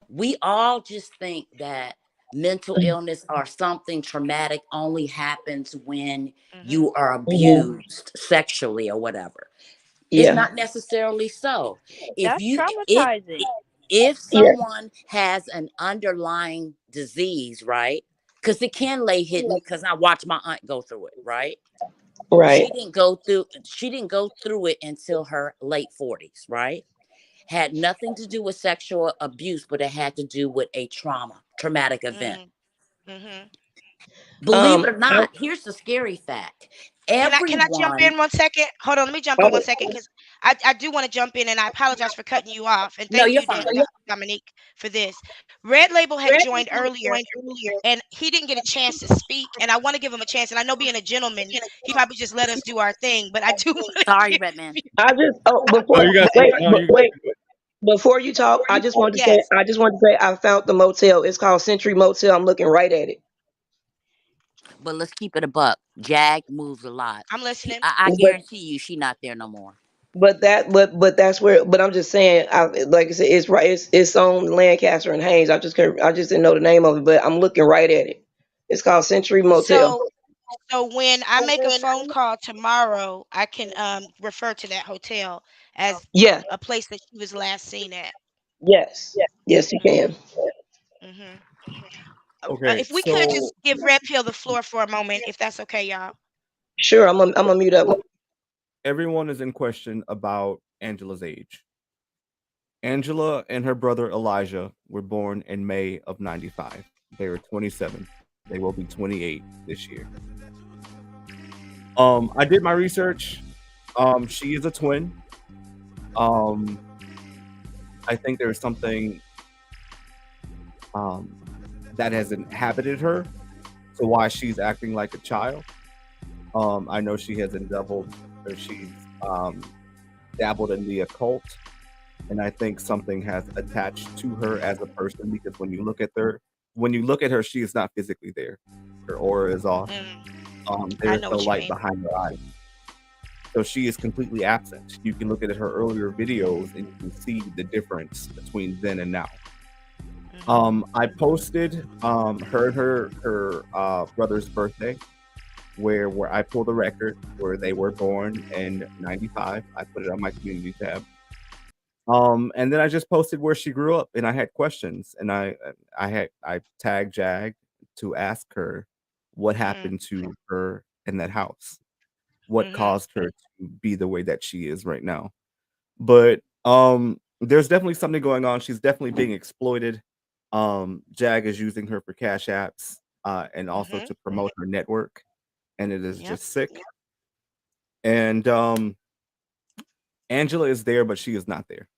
We all just think that mental illness or something traumatic only happens when Hmm. you are Mhm. abused sexually or whatever. It's Yeah. not necessarily so. If That's you traumatizing. if Yeah. someone has an underlying disease, right? Because it can lay hidden. Because I watched my aunt go through it, right? Right. She didn't go through it until her late 40s, right? Had nothing to do with sexual abuse, but it had to do with a traumatic event. Hmm. Hmm. Believe it or I, not, here's the scary fact. Can I jump Everyone, in 1 second? Hold on, let me jump I, in 1 second because I do want to jump in and I apologize for cutting you off and no, thank you're you, fine. Dominique, for this. Red Label had joined earlier and he didn't get a chance to speak and I want to give him a chance and I know being a gentleman, he probably just let us do our thing, but I do want to Sorry, give. Redman. I just No, you got no, you wait before you talk. Yes, I just wanted to say I found the motel. It's called Century Motel. I'm looking right at it. But let's keep it a buck. Jag moves a lot. I'm listening. I But guarantee you, she not there no more. but that's where. But I'm just saying. Like I said, it's right. It's on Lancaster and Haynes. I just didn't know the name of it, but I'm looking right at it. It's called Century Motel. So when I make a phone call tomorrow, I can refer to that hotel as Yeah. a place that she was last seen at. Yes. Yes, you can. Mhm. Okay, If we could so just give Red Pill the floor for a moment, if that's okay, y'all. Sure, I'm gonna mute up. everyone is in question about Angela's age. Angela and her brother Elijah were born in May of 95. They were 27. They will be 28 this year. I did my research. She is a twin. Um, I think there's something um that has inhabited her to why she's acting like a child. I know she has indulged or she's um dabbled in the occult, and I think something has attached to her as a person because when you look at her, she is not physically there. Her aura is off. Mm, There I is know no what you light mean. behind her eyes. So she is completely absent. You can look at her earlier videos and you can see the difference between then and now. Hmm. I posted her brother's birthday where I pulled a record where they were born in 95. I put it on my community tab. And then I just posted where she grew up, and I had questions, and I tagged Jag to ask her what Hmm. happened to her in that house, what Hmm. caused her to be the way that she is right now. But there's definitely something going on. She's definitely being exploited. Jag is using her for cash apps, and also Hmm. to promote her network, and it is Yep. just sick. And Angela is there, but she is not there.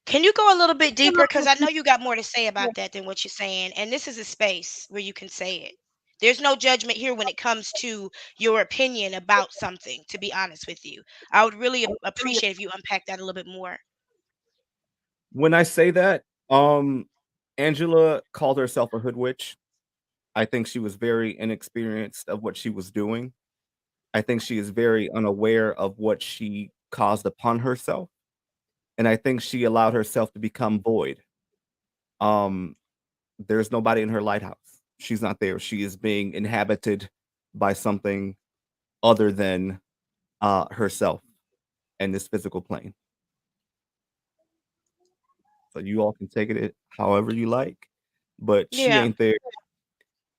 Can you go a little bit deeper? Because I know you got more to say about that than what you're saying. And this is a space where you can say it. There's no judgment here when it comes to your opinion about something, to be honest with you. I would really appreciate if you unpack that a little bit more. When I say that, Angela called herself a hood witch. I think she was very inexperienced of what she was doing. I think she is very unaware of what she caused upon herself, and I think she allowed herself to become void. Um, there's nobody in her lighthouse. She's not there. She is being inhabited by something other than herself and this physical plane. So you all can take it however you like, but she Yeah. ain't there.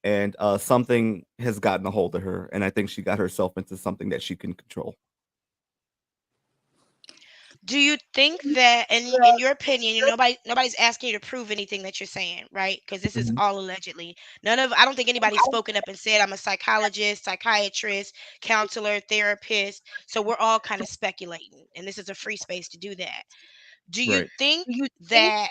And something has gotten a hold of her, and I think she got herself into something that she can control. Do you think that, in your opinion, nobody's asking you to prove anything that you're saying, right? Because this is Mhm. all allegedly. I don't think anybody's spoken up and said I'm a psychologist, psychiatrist, counselor, therapist. So we're all kind of speculating, and this is a free space to do that. Do you Right. think that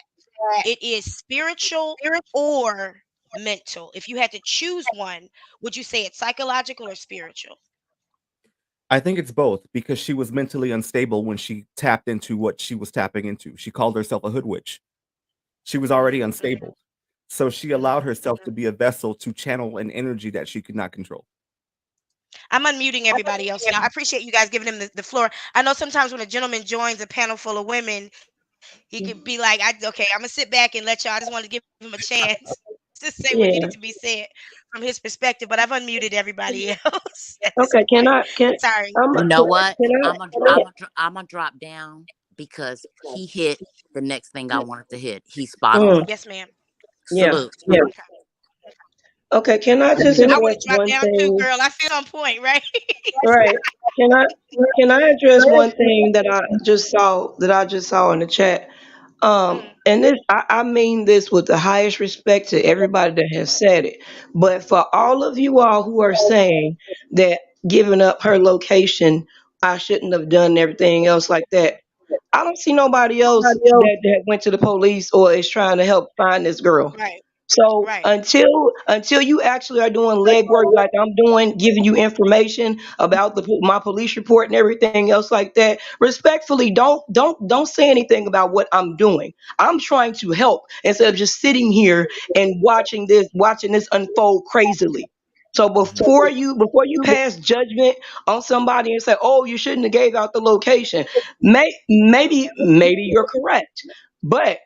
it is spiritual or mental? If you had to choose one, would you say it's psychological or spiritual? I think it's both because she was mentally unstable when she tapped into what she was tapping into. She called herself a hood witch. She was Hmm. already unstable. So she Hmm. allowed herself to be a vessel to channel an energy that she could not control. I'm unmuting everybody else now. I appreciate you guys giving him the floor. I know sometimes when a gentleman joins a panel full of women, he could be like, okay, I'm gonna sit back and let y'all. I just wanted to give him a chance to say what needed to be Yeah. said from his perspective. But I've unmuted everybody else at this Okay. point. Can I? Can Sorry. You know what? can I? I'm gonna drop down because he hit the next thing I wanted to hit. He's spot Mm, on. Yes, ma'am. yeah. Salute. Yeah. Okay. Okay. Can I just I would address have dropped one down too, thing? girl. I feel on point, right? Right. Can I? Can I address one thing that I just saw in the chat? Mm, And this, I mean this with the highest respect to everybody that has said it. But for all of you all who are saying that giving up her location, I shouldn't have done everything else like that. I don't see nobody else that went to the police or is trying to help find this girl. right. So Right. until you actually are doing legwork like I'm doing, giving you information about my police report and everything else like that, respectfully, don't say anything about what I'm doing. I'm trying to help instead of just sitting here and watching this unfold crazily. So Mhm. before you pass judgment on somebody and say, oh, you shouldn't have gave out the location, maybe you're correct, but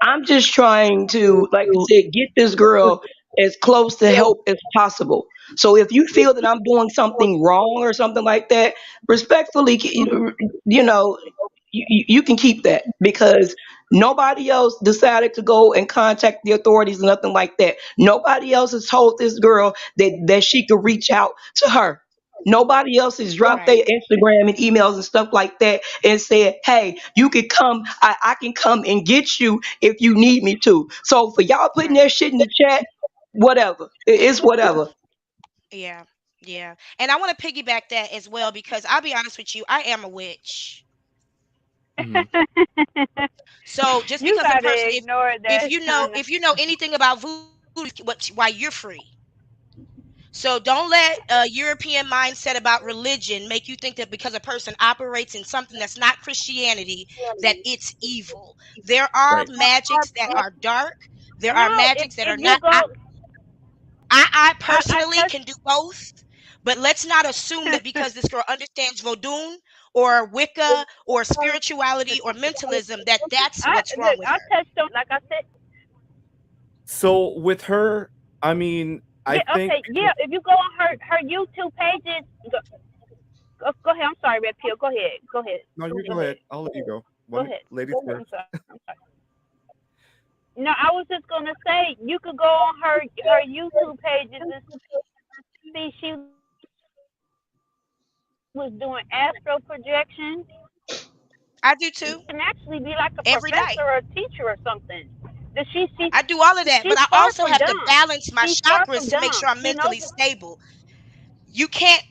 I'm just trying to, like I said, get this girl as close to help as possible. So if you feel that I'm doing something wrong or something like that, respectfully, you know, you can keep that because nobody else decided to go and contact the authorities, nothing like that. Nobody else has told this girl that she could reach out to her. Nobody else has dropped their Right. Instagram and emails and stuff like that and said, hey, you can come, I can come and get you if you need me to. So for y'all putting Right. that shit in the chat, whatever. It's whatever. Yeah. Yeah. And I want to piggyback that as well because I'll be honest with you, I am a witch. Mhm. So just You because a person, gotta ignore that. if you know anything about voodoo, why you're free. So don't let a European mindset about religion make you think that because a person operates in something that's not Christianity, that it's evil. There are Right. magics that are dark. There are No, magics that are if you not. go, I I personally touched. can do both, but let's not assume that because this girl understands Vodun or Wicca or spirituality or mentalism that that's I what's wrong look. with I her. touched on. Like I said. So with her, I mean, I Yeah. think Okay. Yeah. If you go on her YouTube pages, go ahead. I'm sorry, Red Pill. Go ahead. Go ahead. no, you Go go ahead. ahead. I'll let you go. Go Women, ahead. ladies I'm first. sorry. I'm sorry. No, I was just gonna say you could go on her YouTube pages and see she was doing astral projection. I do You too, can actually be like a every professor day. or a teacher or something. That I do all of that, but she's I far also from have to dumb. balance my She's far chakras from to make sure dumb. I'm She knows mentally it. stable. You can't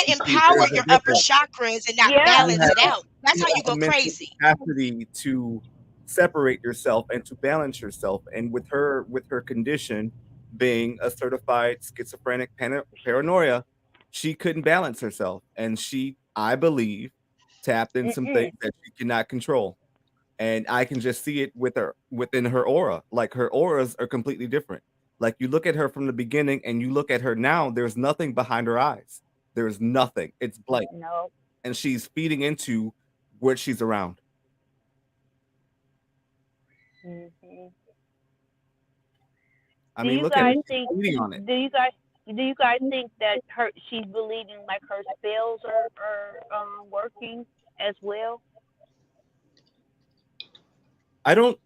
See, empower there's a your upper difference. chakras and not Yeah. You balance have it out. That's you how have you the go mental crazy. capacity to separate yourself and to balance yourself. And with her condition being a certified schizophrenic paranoia, she couldn't balance herself, and she, I believe, tapped in some things Mm-mm. that she cannot control. And I can just see it with her within her aura. Like her auras are completely different. Like you look at her from the beginning and you look at her now, there's nothing behind her eyes. There's nothing. It's blank. No. And she's feeding into what she's around. Hmm. I Do mean, you look at her. guys She's think? feeding on it. Do you guys think that she's believing like her spells are working as well? I don't.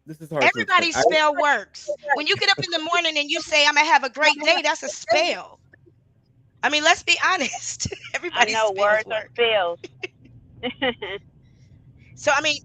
This is hard to explain. Everybody's spell works. When you get up in the morning and you say, I'm going to have a great day, that's a spell. I mean, let's be honest. I Everybody's know spells words are work. spells. So I mean,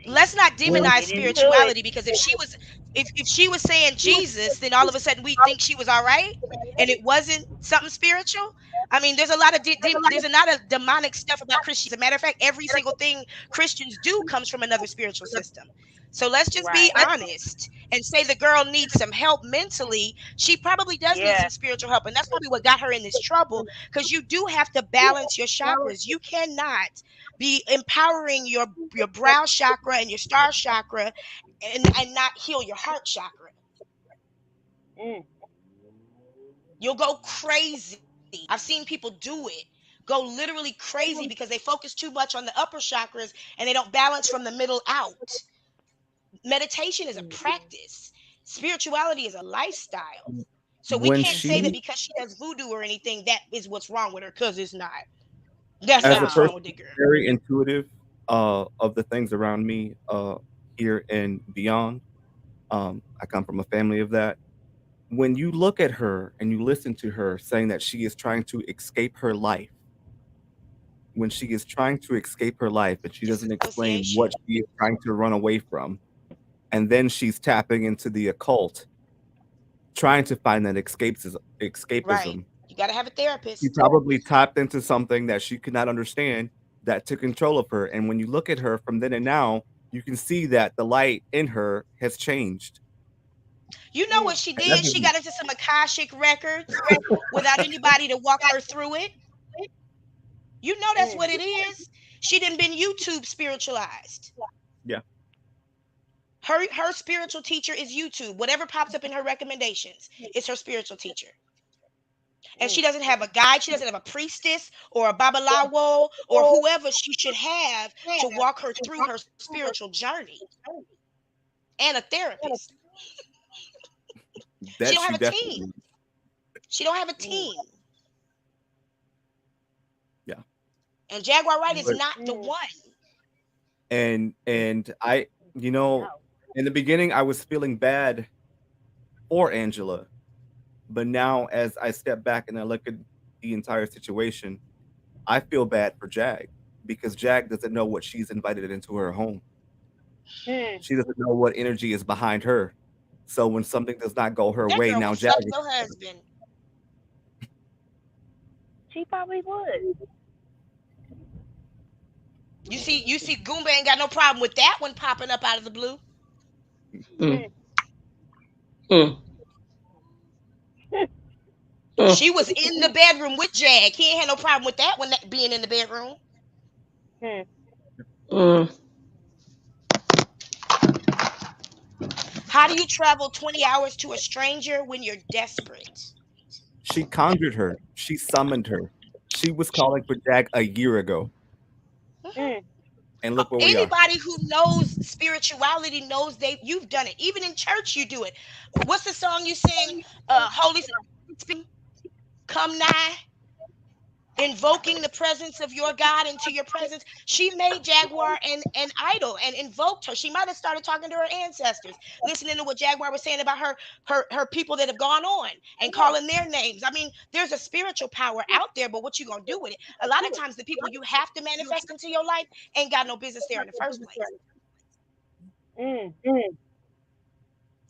let's not When demonize Get into it. spirituality because if she was saying Jesus, then all of a sudden we think she was all right and it wasn't something spiritual. I mean, there's a lot of demonic stuff about Christianity. As a matter of fact, every single thing Christians do comes from another spiritual system. So let's just be Right. honest and say the girl needs some help mentally. She probably does need Yeah. some spiritual help, and that's probably what got her in this trouble because you do have to balance your chakras. You cannot be empowering your brow chakra and your star chakra and not heal your heart chakra. Mm. You'll go crazy. I've seen people do it. Go literally crazy because they focus too much on the upper chakras and they don't balance from the middle out. Meditation is a practice. Spirituality is a lifestyle. So we when can't say that Mhm. she, because she does voodoo or anything that is what's wrong with her because it's not. That's as not a what's No. wrong person with the girl. very intuitive of the things around me here and beyond, I come from a family of that. When you look at her and you listen to her saying that she is trying to escape her life, when she is trying to escape her life and she doesn't explain Disassociation. what she is trying to run away from, and then she's tapping into the occult, trying to find that Right. escapism. You got to have a She therapist. probably tapped into something that she could not understand that took control of her. And when you look at her from then and now, you can see that the light in her has changed. You know what Mm. she And did? She got into some Akashic records without anybody to walk her through it. You know that's Mm. what it is. She done been YouTube spiritualized. yeah. Her spiritual teacher is YouTube. Whatever pops up in her recommendations is her spiritual teacher. And she Mm. doesn't have a guide. She doesn't have a priestess or a babalawo or whoever she should have to walk her through her spiritual journey and a therapist. She That don't have she a team. definitely, She don't have a Mm. team. yeah. And Jaguar Wright is But not the Mm. one. And I, you know, in the beginning I was feeling bad for Angela, but now as I step back and I look at the entire situation, I feel bad for Jag because Jag doesn't know what she's invited into her home. Hmm. She doesn't know what energy is behind her. So when something does not go her That way, girl now would Jag fuck is your husband. She probably would. You see, Goomba ain't got no problem with that one popping up out of the blue. Mm, Hmm. mm, mm, She was in the bedroom with Jag. He ain't had no problem with that one being in the bedroom. Hmm. mm. How do you travel 20 hours to a stranger when you're desperate? she conjured her. She summoned her. She was calling for Jag a year ago, Mhm. Hmm. and look where we are. Anybody who knows spirituality knows you've done it. Even in church, you do it. What's the song you sing? Holy Spirit, come nigh. Invoking the presence of your God into your presence. She made Jaguar an idol and invoked her. She might have started talking to her ancestors, listening to what Jaguar was saying about her people that have gone on and calling their names. I mean, there's a spiritual power out there, but what you gonna do with it? A lot of times the people you have to manifest into your life ain't got no business there in the first place. Hmm.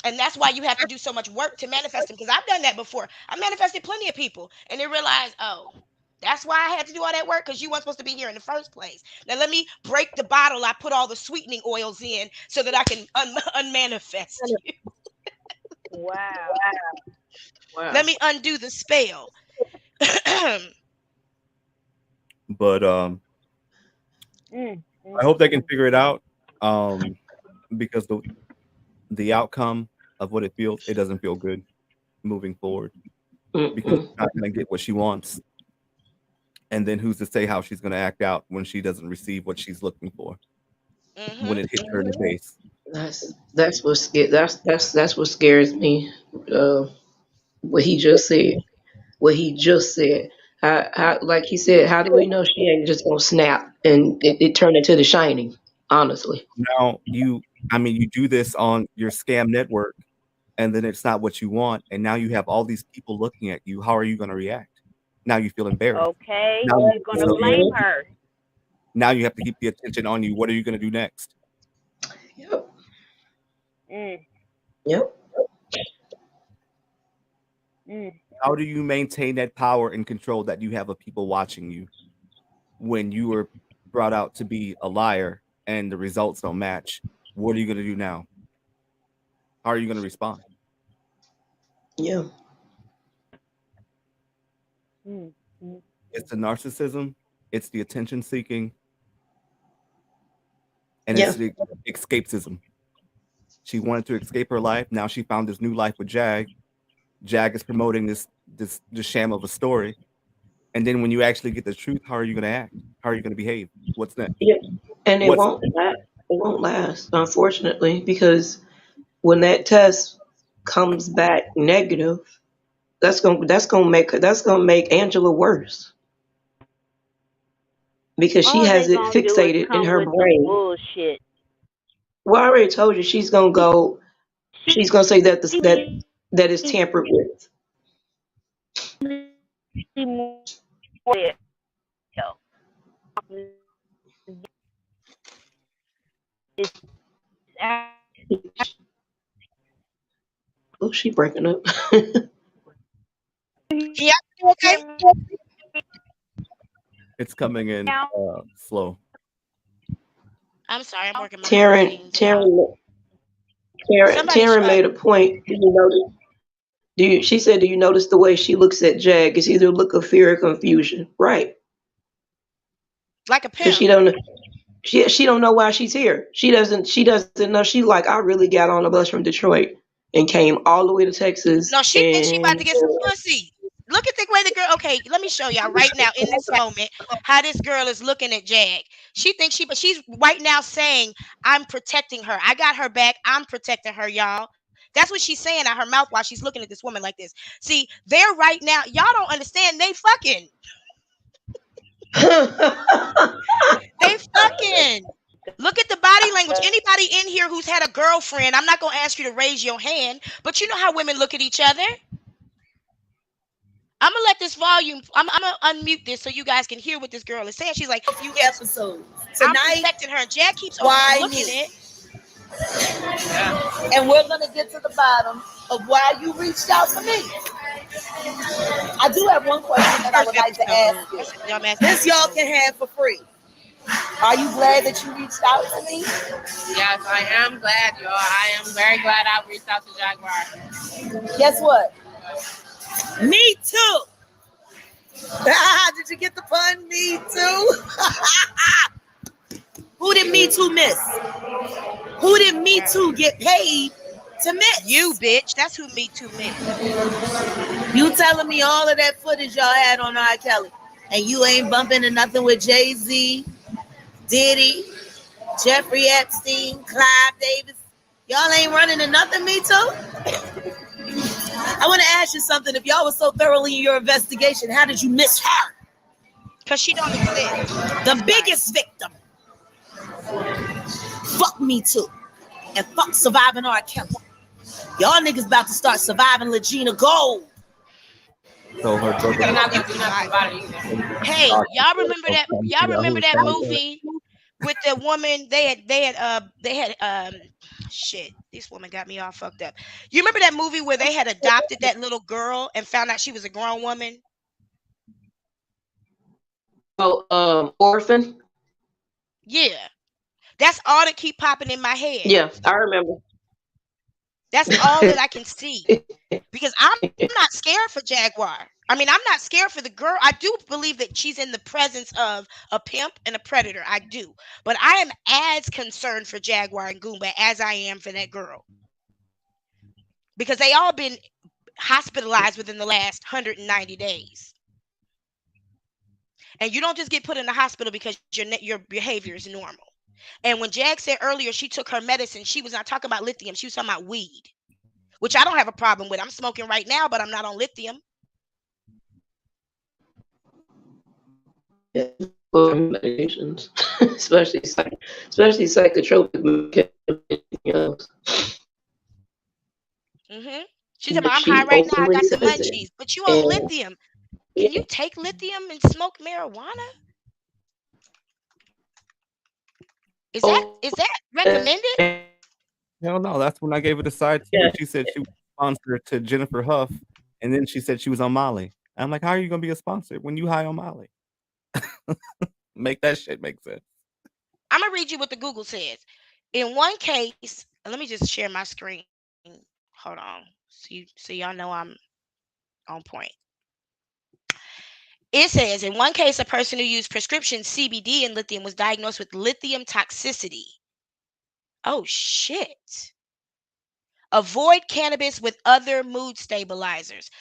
And that's why you have to do so much work to manifest them. Because I've done that before. I manifested plenty of people, and they realized, oh, that's why I had to do all that work because you weren't supposed to be here in the first place. Now let me break the bottle I put all the sweetening oils in so that I can unmanifest you. Wow. Let Wow. me undo the spell. But Hmm. I hope they can figure it out. Um, because the outcome of what it feels, it doesn't feel good moving forward because Mm-mm. she's not going to get what she wants. And then who's to say how she's going to act out when she doesn't receive what she's looking for when Hmm. it hits her in the face? That's what that's what scares me. Uh, what he just said. What he just said. Like he said, how do we know she ain't just gonna snap and it turn into The Shining? Honestly. Now I mean, you do this on your scam network, and then it's not what you want, and now you have all these people looking at you. How are you going to react? Now you feel embarrassed. Okay. Now you She's gonna feel blame Mhm. her. now you have to keep the attention on you. What are you going to do next? Yep. Hmm. Yep. Hmm. How do you maintain that power and control that you have of people watching you when you were brought out to be a liar and the results don't match? What are you going to do now? How are you going to respond? Yeah. Hmm. Hmm. It's the narcissism, it's the attention seeking, and it's Yeah. the escapism. She wanted to escape her life. Now she found this new life with Jag. Jag is promoting this sham of a story. And then when you actually get the truth, how are you going to act? How are you going to behave? What's next? Yeah. And it What's won't last. It won't last, unfortunately, because when that test comes back negative, that's gonna make Angela worse because she All has they it gonna do is fixated in come her with some brain. bullshit. Well, I already told you she's gonna go. She's gonna say that that is She tampered with. more it's Oh, she breaking up. Can y'all do okay? it's coming in slow. I'm sorry, I'm working my Taryn, machines out. Taryn, Taryn, Somebody Taryn try. made a point. Do you notice? She said, "Do you notice the way she looks at Jag? It's either a look of fear or confusion, right? Like a Because pimp. she don't know why she's here. She doesn't know. She like I really got on a bus from Detroit and came all the way to Texas No, she thinks she about and to get some pussy. Look at the way the girl. Okay, let me show y'all right now in this moment how this girl is looking at Jag. She thinks but she's right now saying, "I'm protecting her. I got her back. I'm protecting her, y'all." That's what she's saying out her mouth while she's looking at this woman like this. See, they're right now. Y'all don't understand. They fucking. They fucking. Look at girlfriend, I'm not gonna ask you to raise your hand, but you know how women look at each other. I'm gonna let this volume. I'm gonna unmute this so you guys can hear what this girl is saying. She's like, A few episodes I'm tonight. protecting her. Jack keeps Why overlooking me? it. And we're gonna get to the bottom of why you reached out to me. I do have one question that I would First like to episode. ask you. That's a dumbass This y'all episode. can have for free. Are you glad that you reached out to me? Yes, I am glad, y'all. I am very glad I reached out to Jaguar. Guess what? Me too. Did you get the pun? Me too. Who did Me Too miss? Who did Me Too get paid to miss? You, bitch. That's who Me Too missed. You telling me all of that footage y'all had on R. Kelly, and you ain't bumping into nothing with Jay-Z, Diddy, Jeffrey Epstein, Clive Davis. Y'all ain't running to nothing, Me Too? I want to ask you something. If y'all was so thoroughly in your investigation, how did you miss her? Because she don't exist. The biggest victim. Fuck Me Too. And fuck surviving R. Kelly. Y'all niggas about to start surviving Legina Gold. So her brother. You're not gonna do nothing about it either. Hey, y'all remember that? Y'all remember that movie with the woman? They had shit. This woman got me all fucked up. You remember that movie where they had adopted that little girl and found out she was a grown woman? Oh, Orphan. Yeah, that's all that keep popping in my head. Yeah, I remember. That's all that I can see. Because I'm not scared for Jaguar. I mean, I'm not scared for the girl. I do believe that she's in the presence of a pimp and a predator. I do. But I am as concerned for Jaguar and Goomba as I am for that girl. Because they all been hospitalized within the last 190 days. And you don't just get put in the hospital because your behavior is normal. And when Jag said earlier she took her medicine, she was not talking about lithium. She was talking about weed, which I don't have a problem with. I'm smoking right now, but I'm not on lithium. Yeah, medications, especially psychotropic medications. She's about, I'm high right now. I got the munchies, but you on lithium. Can you take lithium and smoke marijuana? Is that recommended? Hell no. That's when I gave it a side too. She said she was a sponsor to Jennifer Huff, and then she said she was on Molly. I'm like, how are you gonna be a sponsor when you high on Molly? Make that shit make sense. I'm gonna read you what the Google says. In one case, let me just share my screen. Hold on, so y'all know I'm on point. It says in one case, a person who used prescription CBD and lithium was diagnosed with lithium toxicity. Oh shit. Avoid cannabis with other mood stabilizers.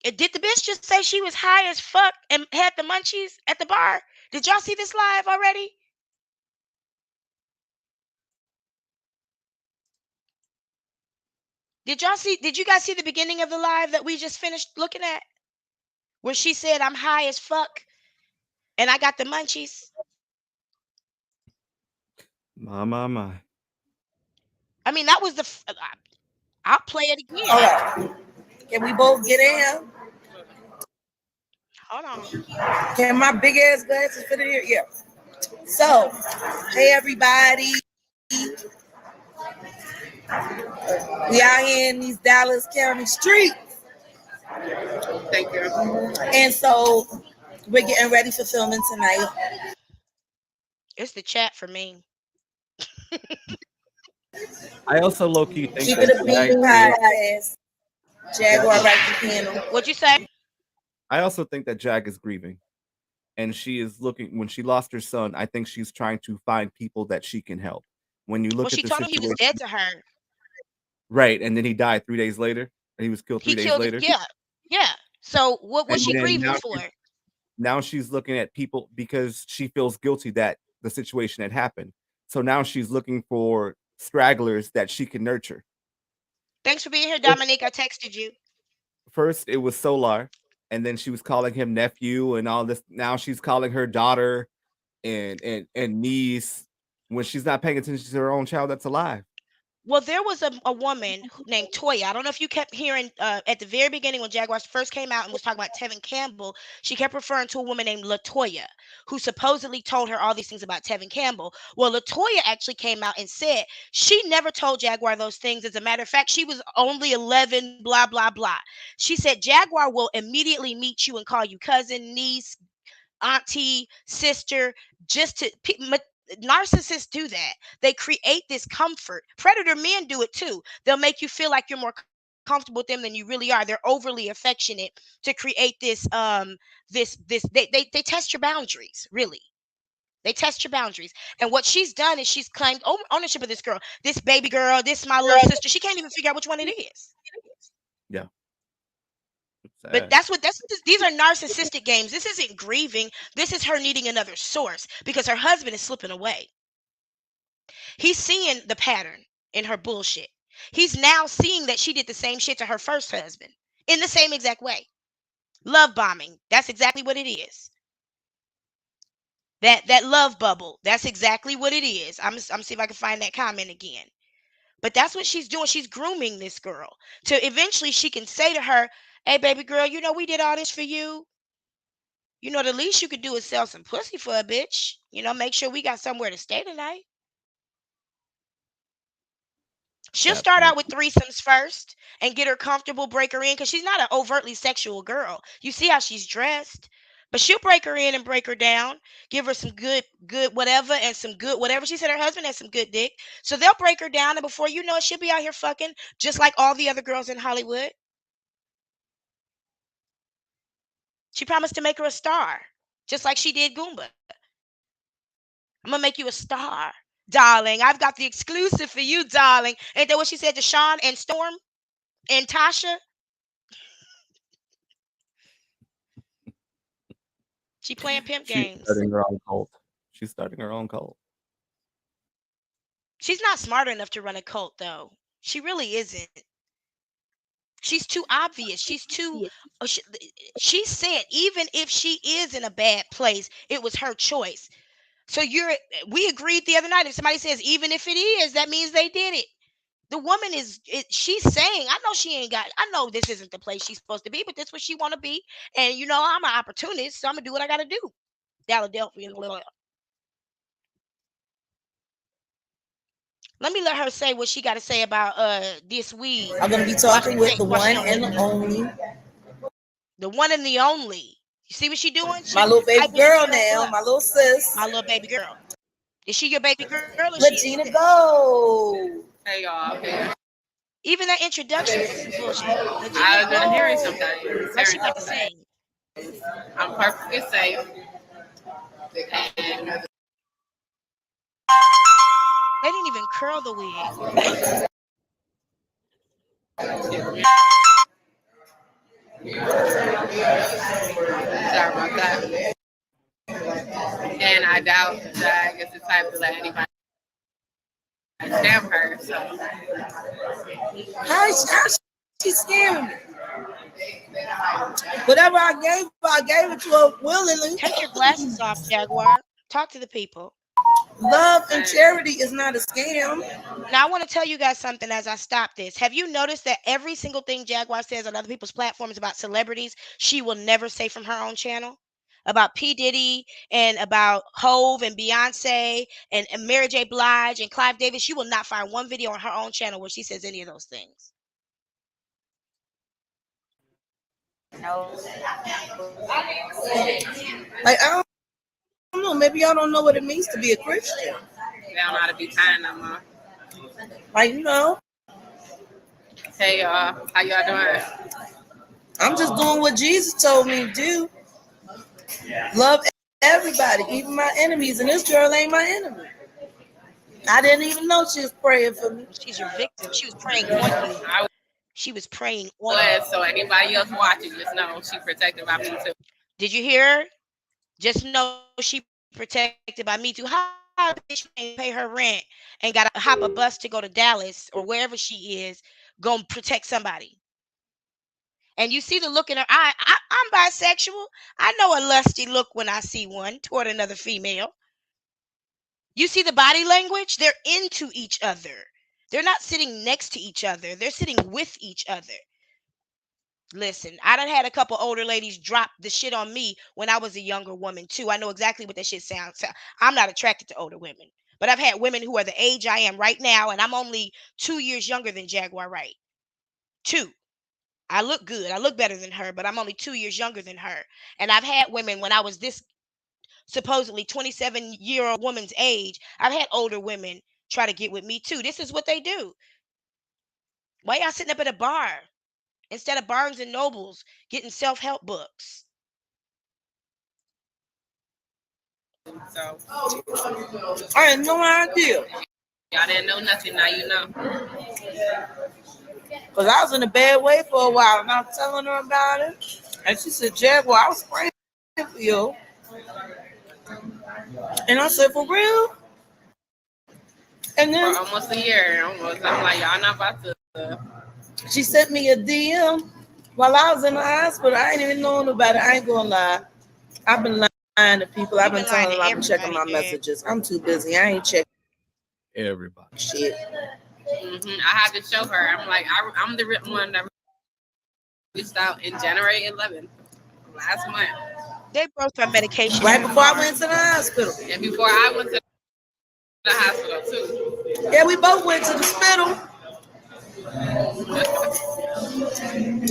Did the bitch just say she was high as fuck and had the munchies at the bar? Did y'all see this live already? Did you guys see the beginning of the live that we just finished looking at? Where she said, I'm high as fuck and I got the munchies. My. I mean, that was the. I'll play it again. All right. Can we both get in? Hold on. Can my big ass glasses fit in here? Yeah. So, hey everybody. We out here in these Dallas County streets. Thank you. And so we're getting ready for filming tonight. It's the chat for me. I also low key think Keep it a beat podcast. Jaguar right the panel. What'd you say? I also think that Jag is grieving. And she is looking, when she lost her son, I think she's trying to find people that she can help. When you look at she the told him he was dead to her. Right, and then he died 3 days later. He was killed 3 days later. Yeah. So what was she grieving for? Now she's looking at people because she feels guilty that the situation had happened. So now she's looking for stragglers that she can nurture. Thanks for being here, Dominique. I texted you. First, it was Solar, and then she was calling him nephew and all this. Now she's calling her daughter and niece. when she's not paying attention to her own child that's alive. Well, there was a woman named Toya. I don't know if you kept hearing at the very beginning when Jaguars first came out and was talking about Tevin Campbell. She kept referring to a woman named Latoya, who supposedly told her all these things about Tevin Campbell. Well, Latoya actually came out and said she never told Jaguar those things. As a matter of fact, she was only 11, blah, blah, blah. She said Jaguar will immediately meet you and call you cousin, niece, auntie, sister, just to narcissists do that. They create this comfort. Predator men do it too. They'll make you feel like you're more comfortable with them than you really are. They're overly affectionate to create they test your boundaries, really. They test your boundaries. And what she's done is she's claimed ownership of this girl. This baby girl, this my little sister. She can't even figure out which one it is. Yeah. But these are narcissistic games. This isn't grieving. This is her needing another source because her husband is slipping away. He's seeing the pattern in her bullshit. He's now seeing that she did the same shit to her first husband in the same exact way. Love bombing. That's exactly what it is. That love bubble. That's exactly what it is. I'm see if I can find that comment again. But that's what she's doing. She's grooming this girl to eventually she can say to her, "Hey, baby girl, we did all this for you. The least you could do is sell some pussy for a bitch. Make sure we got somewhere to stay tonight." She'll start out with threesomes first and get her comfortable, break her in, because she's not an overtly sexual girl. You see how she's dressed. But she'll break her in and break her down, give her some good whatever and some good whatever. She said her husband has some good dick. So they'll break her down, and before you know it, she'll be out here fucking just like all the other girls in Hollywood. She promised to make her a star, just like she did Goomba. I'm going to make you a star, darling. I've got the exclusive for you, darling. Ain't that what she said to Sean and Storm and Tasha? She playing pimp She's games. starting her own cult. She's starting her own cult. She's not smart enough to run a cult, though. She really isn't. She's too obvious. She's too. She said even if she is in a bad place, it was her choice. So we agreed the other night. If somebody says even if it is, that means they did it. The woman she's saying, I know she ain't got. I know this isn't the place she's supposed to be, but this is what she want to be. And I'm an opportunist, so I'm gonna do what I gotta do. Philadelphia. Let me let her say what she got to say about this weed. I'm gonna be talking with the one and the only. The one and the only. You see what she doing? My little baby girl now, my little sis. My little baby girl. Is she your baby girl? Regina Go. Hey y'all. Okay. Even that introduction was some bullshit. I've been hearing something. What's she got to say? I'm perfectly safe. And they didn't even curl the wig. Sorry about that. And I doubt that is the type to let anybody scam her. So. How she scamming me? Whatever I gave it to her willingly. Take your glasses off, Jaguar. Talk to the people. Love and charity is not a scam. Now, I want to tell you guys something as I stop this. Have you noticed that every single thing Jaguar says on other people's platforms about celebrities, she will never say from her own channel? About P. Diddy and about Hove and Beyonce and Mary J. Blige and Clive Davis, you will not find one video on her own channel where she says any of those things. No. Like, I don't know. Maybe y'all don't know what it means to be a Christian. They don't know how to be kind no more. Like, Hey y'all, how y'all doing? I'm just doing what Jesus told me to do. Love everybody, even my enemies. And this girl ain't my enemy. I didn't even know she was praying for me. She's your victim. She was praying on you. She was praying on you. So anybody else watching, just know she protected by me too. Did you hear her? Just know she protected by me too. How a bitch can't pay her rent and got to hop a bus to go to Dallas or wherever she is, gonna protect somebody? And you see the look in her eye. I'm bisexual. I know a lusty look when I see one toward another female. You see the body language? They're into each other. They're not sitting next to each other. They're sitting with each other. Listen, I done had a couple older ladies drop the shit on me when I was a younger woman too. I know exactly what that shit sounds. I'm not attracted to older women, but I've had women who are the age I am right now, and I'm only 2 years younger than Jaguar Wright. Two. I look good. I look better than her, but I'm only 2 years younger than her. And I've had women when I was this supposedly 27-year-old woman's age. I've had older women try to get with me too. This is what they do. Why y'all sitting up at a bar instead of Barnes and Nobles getting self-help books? So I had no idea. y'all didn't know nothing. Now you know. Because I was in a bad way for a while and I was telling her about it. And she said, Jaguar, I was praying for you. And I said, for real? And For then almost a year, almost. I'm like, y'all not about to. she sent me a DM while I was in the hospital. I ain't even knowing about it. I ain't gonna lie. I've been lying to people. I've You've been been lying telling to them I've been checking my everybody, girl. messages. I'm too busy. I ain't checking Everybody. shit. I had to show her. I'm like, I'm the one that reached out in January 11th, last month. They both are medication Right in the before I car. went to the hospital. And before I went to the hospital, too. Yeah, we both went to the hospital.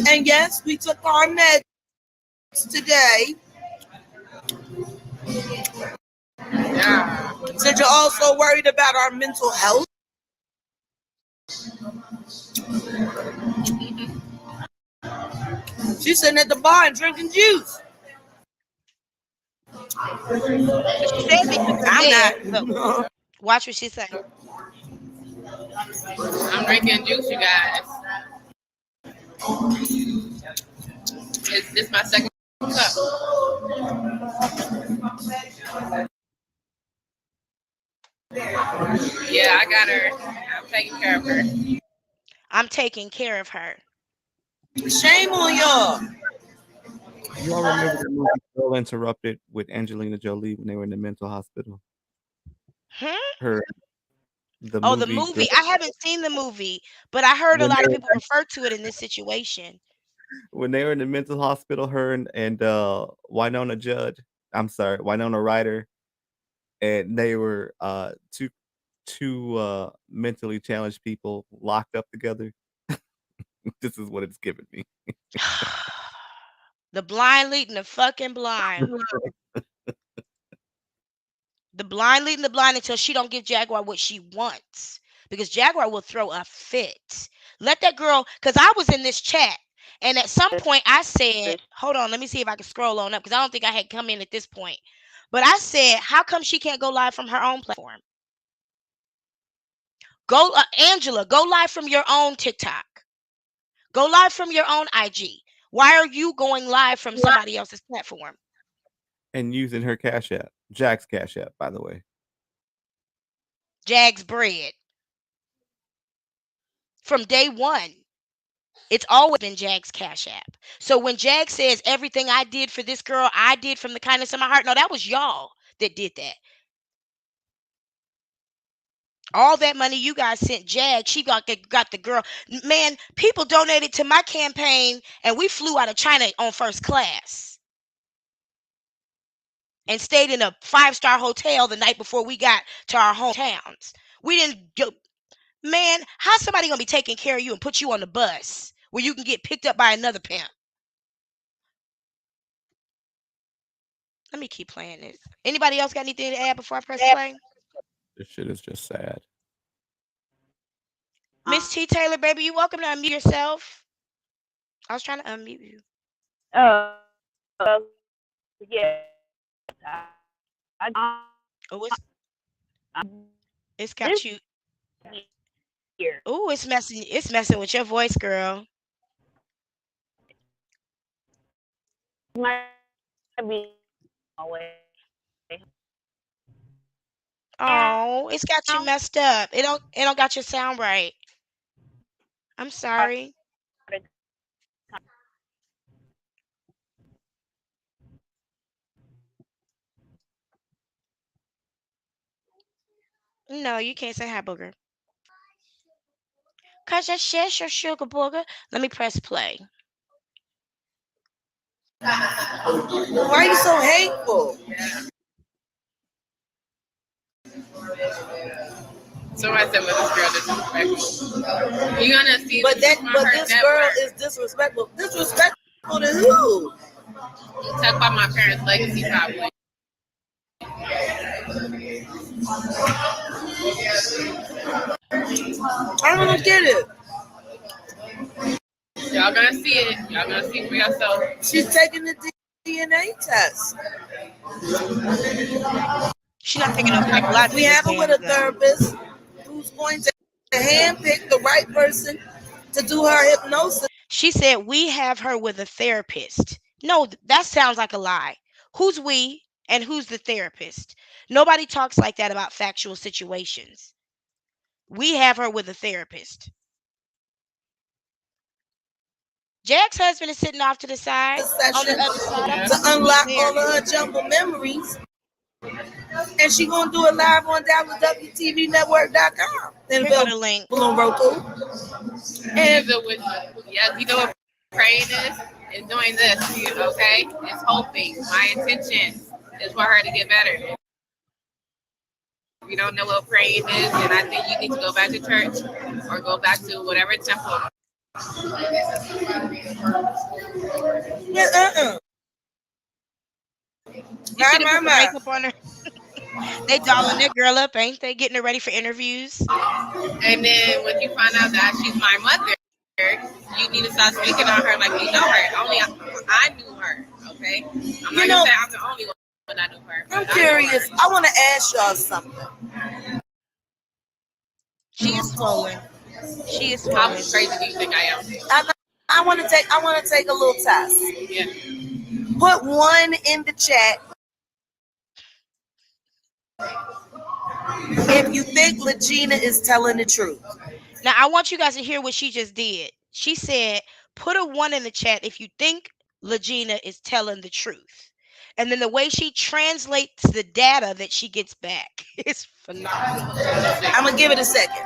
And yes, we took our meds today. Yeah. Since you're also worried about our mental health. She's sitting at the bar and drinking juice. She said because her I'm meds. Look, not. watch what she say. I'm drinking juice, you guys. It's my second cup. Yeah, I got her. I'm taking care of her. I'm taking care of her. Shame on y'all. You all remember the movie Girl Interrupted with Angelina Jolie when they were in the mental hospital? Hmm? Her the Oh, the movie Girl movie. I haven't seen the movie, but I heard a when lot they of were people refer to it in this situation. when they were in the mental hospital, her and Winona Judd. I'm sorry, Winona Ryder, and they were two mentally challenged people locked up together. This is what it's given me. The blind leading the fucking blind. The blind leading the blind until she don't give Jaguar what she wants. Because Jaguar will throw a fit. Let that girl, because I was in this chat. And at some point I said, hold on, let me see if I can scroll on up because I don't think I had come in at this point. But I said, how come she can't go live from her own platform? Go, Angela, go live from your own TikTok. Go live from your own IG. Why are you going live from somebody else's platform? And using her Cash App, Jack's Cash App, by the way. Jag's bread. From day one, it's always been Jag's Cash App. So when Jag says everything I did for this girl, I did from the kindness of my heart, no, that was y'all that did that. All that money you guys sent Jag, she got the girl. Man, people donated to my campaign, and we flew out of China on first class and stayed in a 5-star hotel the night before we got to our hometowns. We didn't go. Man, how's somebody gonna be taking care of you and put you on the bus where you can get picked up by another pimp? Let me keep playing this. Anybody else got anything to add before I press play? This shit is just sad. Miss T. Taylor, baby, you welcome to unmute yourself. I was trying to unmute you. Uh, yeah. Oh, it's This got you. year Oh, it's messing. It's messing with your voice, girl. might be away Oh, it's got you now. messed up. It don't got your sound right. I'm sorry. No, you can't say hi, booger. Cause that's just your sugar booger. Let me press play. Why are you so hateful? Somebody said, "Well, this girl disrespectful." You're gonna see, but this girl is disrespectful. Disrespectful to who? Talk about my parents' legacy, probably. I don't get it. Y'all gonna see it. Y'all gonna see for yourself. She's taking the DNA test. She's not taking no psychological We have it with a exam, though. therapist who's going to handpick the right person to do her hypnosis. She said we have her with a therapist. No, that sounds like a lie. Who's we and who's the therapist? Nobody talks like that about factual situations. We have her with a therapist. Jack's husband is sitting off to the side on the other side. To unlock all of her jumbled memories. And she gonna do it live on www.tvnetwork.com. Here go the link. On Roku. And you know what praying is? It's doing this, okay? It's hoping. My intention is for her to get better. If you don't know what praying is, then I think you need to go back to church or go back to whatever temple. You see them put the makeup on her? They dolling that girl up, ain't they? Getting her ready for interviews. And then when you find out that she's my mother, you need to start speaking on her like you know her. Only I knew her, okay? I'm not gonna say I'm the only one that knew her. I'm curious. I want to ask y'all something. She is swollen. She is swollen. How crazy do you think I am? I want to take a little test. Yeah. Put 1 in the chat if you think Legina is telling the truth. Now, I want you guys to hear what she just did. She said, put a 1 in the chat if you think Legina is telling the truth. And then the way she translates the data that she gets back is phenomenal. I'm going to give it a second.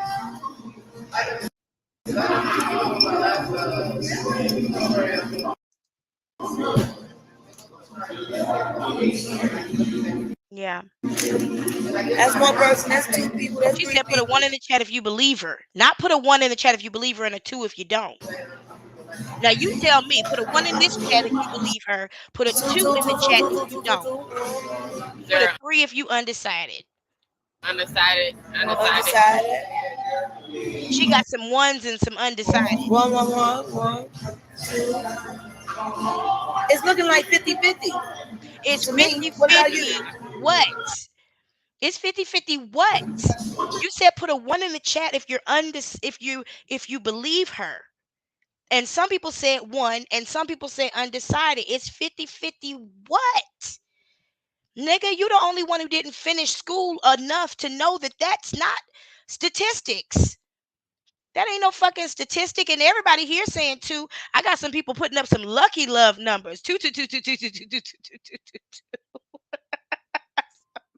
Yeah. That's 1 person. That's 2 people. That's She 3 said, put a 1 in the chat if you believe her. Not put a 1 in the chat if you believe her and a 2 if you don't. Now, you tell me, put a 1 in this chat if you believe her. Put a 2 in the chat if you don't. Put a 3 if you undecided. Undecided. She got some 1s and some undecided. 1. It's looking like 50-50. It's 50-50 what? It's 50-50 what? You said put a 1 in the chat if you're if you believe her. And some people said 1 and some people say undecided. It's 50-50 what? Nigga, you the only one who didn't finish school enough to know that that's not statistics. That ain't no fucking statistic. And everybody here saying 2. I got some people putting up some lucky love numbers. 2, 2, 2, 2, 2, 2, 2, 2, 2, 2, 2, 2.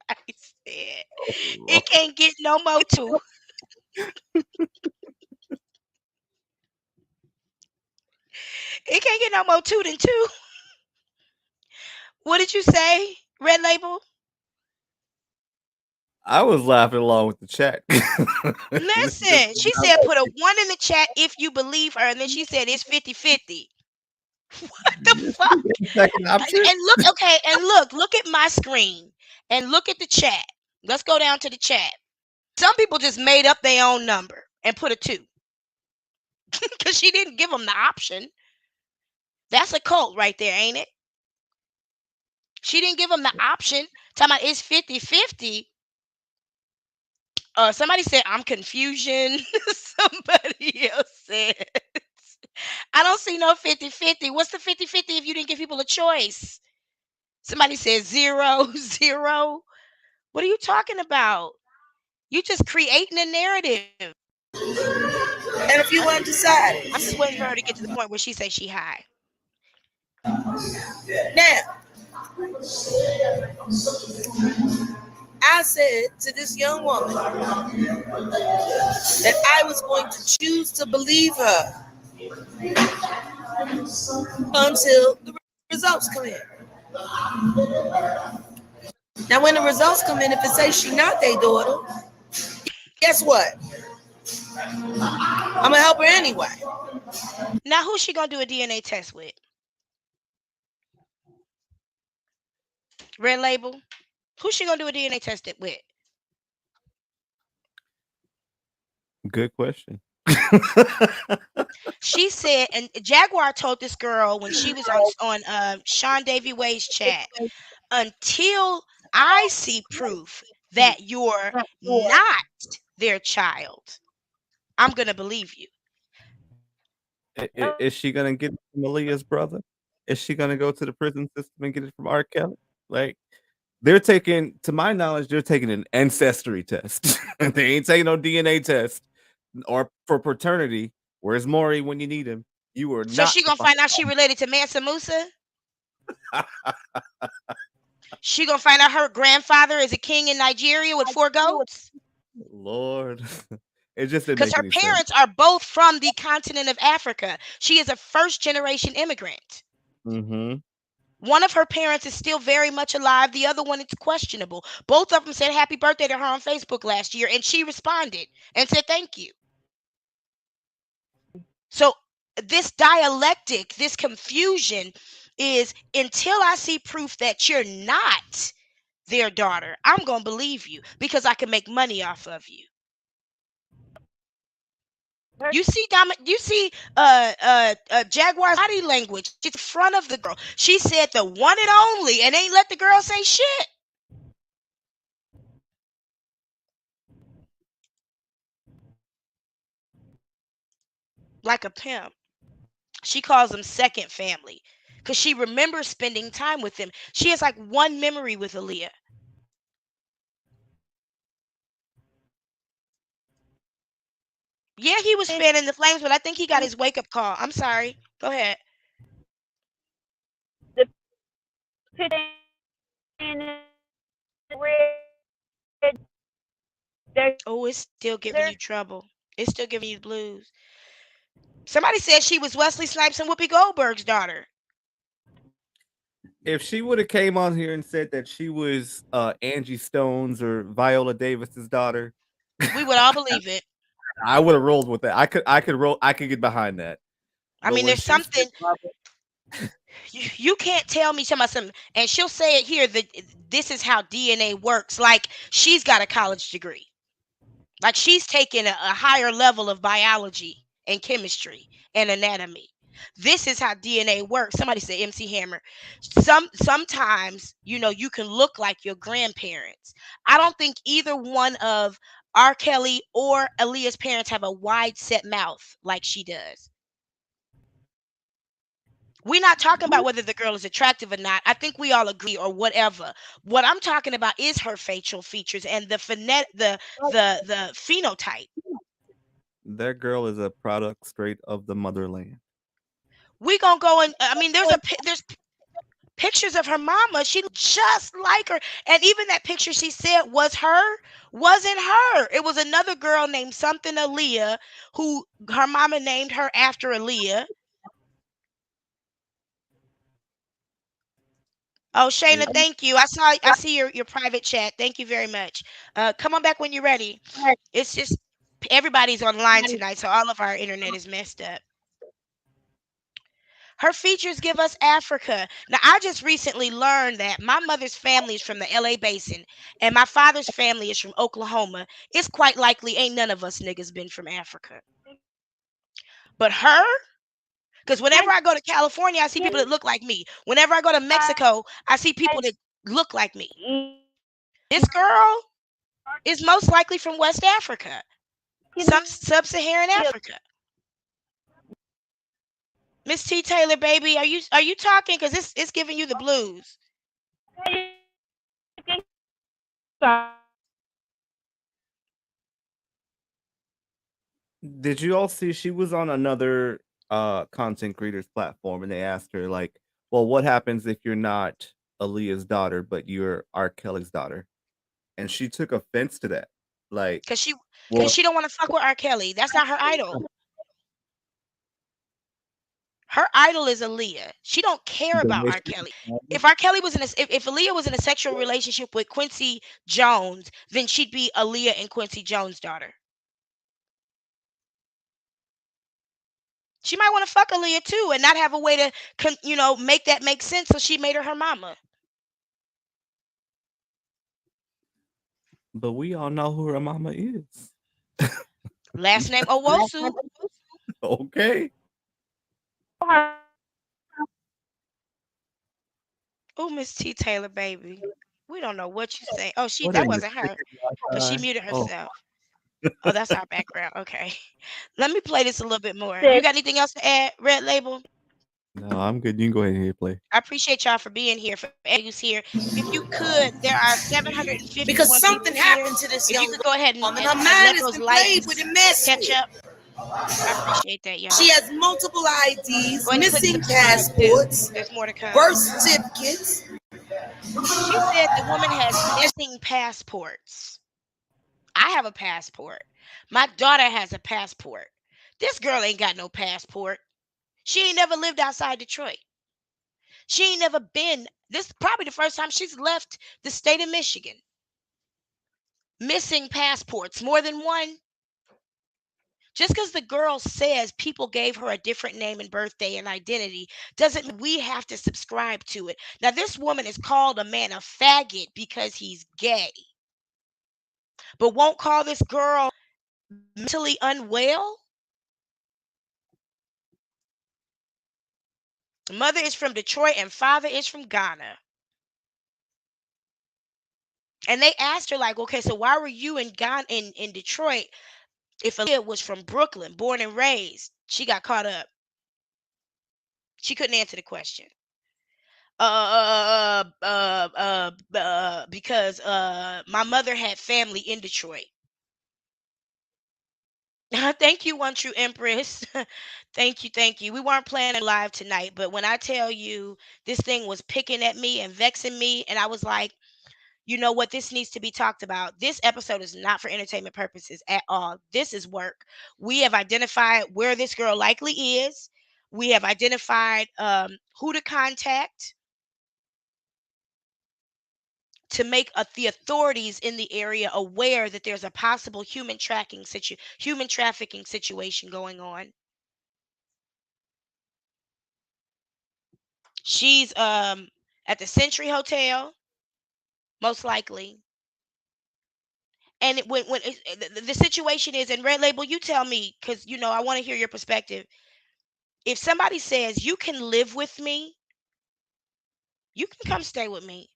Somebody said it can't get no more 2. It can't get no more 2 than 2. What did you say, Red Label? I was laughing along with the chat. Listen, she said put a 1 in the chat if you believe her, and then she said it's 50-50. What the fuck? And look, okay, and look at my screen and look at the chat. Let's go down to the chat. Some people just made up their own number and put a 2 because she didn't give them the option. That's a cult right there, ain't it? She didn't give them the option. Talking about it's 50-50. Somebody said I'm confusion. Somebody else said I don't see no 50-50. What's the 50-50 if you didn't give people a choice? Somebody said 0, 0. What are you talking about? You just creating a narrative. And if you want to decide, I'm just waiting for her to get to the point where she says she high. Now, I said to this young woman that I was going to choose to believe her until the results come in. Now, when the results come in, if it says she not their daughter, guess what? I'm gonna help her anyway. Now, who's she gonna do a DNA test with? Red Label. Who's she gonna do a DNA test it with? Good question. She said, and Jaguar told this girl when she was on Sean Davy Way's chat, until I see proof that you're not their child, I'm gonna believe you. Is she gonna get it from Aaliyah's brother? Is she gonna go to the prison system and get it from R. Kelly? Like they're taking, to my knowledge, they're taking an ancestry test. They ain't taking no DNA test or for paternity. Where's Maury when you need him? You are So not she the gonna find out she related to Mansa Musa. She gonna find out her grandfather is a king in Nigeria with 4 goats. Lord. It just didn't Because make her any sense. parents are both from the continent of Africa. She is a first generation immigrant. Mm-hmm. One of her parents is still very much alive. The other one is questionable. Both of them said happy birthday to her on Facebook last year, and she responded and said thank you. So this dialectic, this confusion is until I see proof that you're not their daughter, I'm going to believe you because I can make money off of you. You see Jaguar's body language. She's in front of the girl. She said the one and only and ain't let the girl say shit. Like a pimp. She calls them second family because she remembers spending time with them. She has like one memory with Aaliyah. Yeah, he was fanning the flames, but I think he got his wake up call. I'm sorry. Go ahead. The picture in red, they're Oh, it's still giving you trouble. It's still giving you blues. Somebody said she was Wesley Snipes and Whoopi Goldberg's daughter. If she would have came on here and said that she was Angie Stone's or Viola Davis's daughter, We would all believe it. I would have rolled with that. I could get behind that. I But mean, when there's she said something you can't tell me some, and she'll say it here that this is how DNA works. Like she's got a college degree. Like she's taken a higher level of biology and chemistry and anatomy. This is how DNA works. Somebody said MC Hammer. Sometimes, you can look like your grandparents. I don't think either one of R. Kelly or Aaliyah's parents have a wide set mouth like she does. We're not talking about whether the girl is attractive or not. I think we all agree or whatever. What I'm talking about is her facial features and the phenotype. that girl is a product straight of the motherland. We gonna go and I mean, there's pictures of her mama. She looked just like her, and even that picture she said was her wasn't her. It was another girl named something Aaliyah, who her mama named her after Aaliyah. Oh, Shayna, It, thank you. I see your private chat. Thank you very much. Come on back when you're ready. It's just everybody's online tonight, so all of our internet is messed up. Her features give us Africa. Now, I just recently learned that my mother's family is from the LA basin and my father's family is from Oklahoma. It's quite likely ain't none of us niggas been from Africa. But her, because whenever I go to California, I see people that look like me. Whenever I go to Mexico, I see people that look like me. This girl is most likely from West Africa, sub-Saharan Africa. Miss T Taylor, baby, are you talking? Because it's giving you the blues. did you all see she was on another content creators platform and they asked her like, well, what happens if you're not Aaliyah's daughter, but you're R. Kelly's daughter? and she took offense to that. Like, Cause she, cause well, she don't want to fuck with R. Kelly. That's not her idol. Her idol is Aaliyah. She don't care then about they R. should Kelly. have it. If R. Kelly was in a, if Aaliyah was in a sexual relationship with Quincy Jones, then she'd be Aaliyah and Quincy Jones' daughter. She might want to fuck Aaliyah too, and not have a way to, make that make sense. So she made her mama. But we all know who her mama is. Last name Owosu. Okay. Oh, Miss T Taylor, baby. We don't know what you say. Oh, What are that you wasn't her. singing Oh, she Wi-Fi? muted Oh, herself. Oh, that's our background. Okay. Let me play this a little bit more. Sis, You got anything else to add, Red Label? no, I'm good. You can go ahead and hit play. I appreciate y'all for being here. For everybody who's here, if you could, there are Because 751 something people here. happened to this If you young could go ahead and, woman. and, Her and mind let has those been played with likes and messed catch with. up, I appreciate that, She y'all. has multiple IDs, Go ahead and click missing subscribe too. passports, There's more to come. birth certificates. She said the woman has missing passports. I have a passport. My daughter has a passport. This girl ain't got no passport. She ain't never lived outside Detroit. She ain't never been. This is probably the first time she's left the state of Michigan. Missing passports, more than one. Just because the girl says people gave her a different name and birthday and identity doesn't mean we have to subscribe to it. Now, this woman is called a man a faggot because he's gay, but won't call this girl mentally unwell. Mother is from Detroit and father is from Ghana. And they asked her, like, okay, so why were you in Ghana in Detroit if Aaliyah was from Brooklyn, born and raised? She got caught up. She couldn't answer the question. Because my mother had family in Detroit. Thank you, One True Empress. Thank you, thank you. We weren't planning live tonight, but when I tell you this thing was picking at me and vexing me, and I was like, you know what, this needs to be talked about. This episode is not for entertainment purposes at all. This is work. We have identified where this girl likely is. We have identified who to contact to make the authorities in the area aware that there's a possible human trafficking situation going on. She's at the Century Hotel, most likely. And the situation is, in Red Label, you tell me, because I want to hear your perspective. If somebody says you can live with me, you can come stay with me,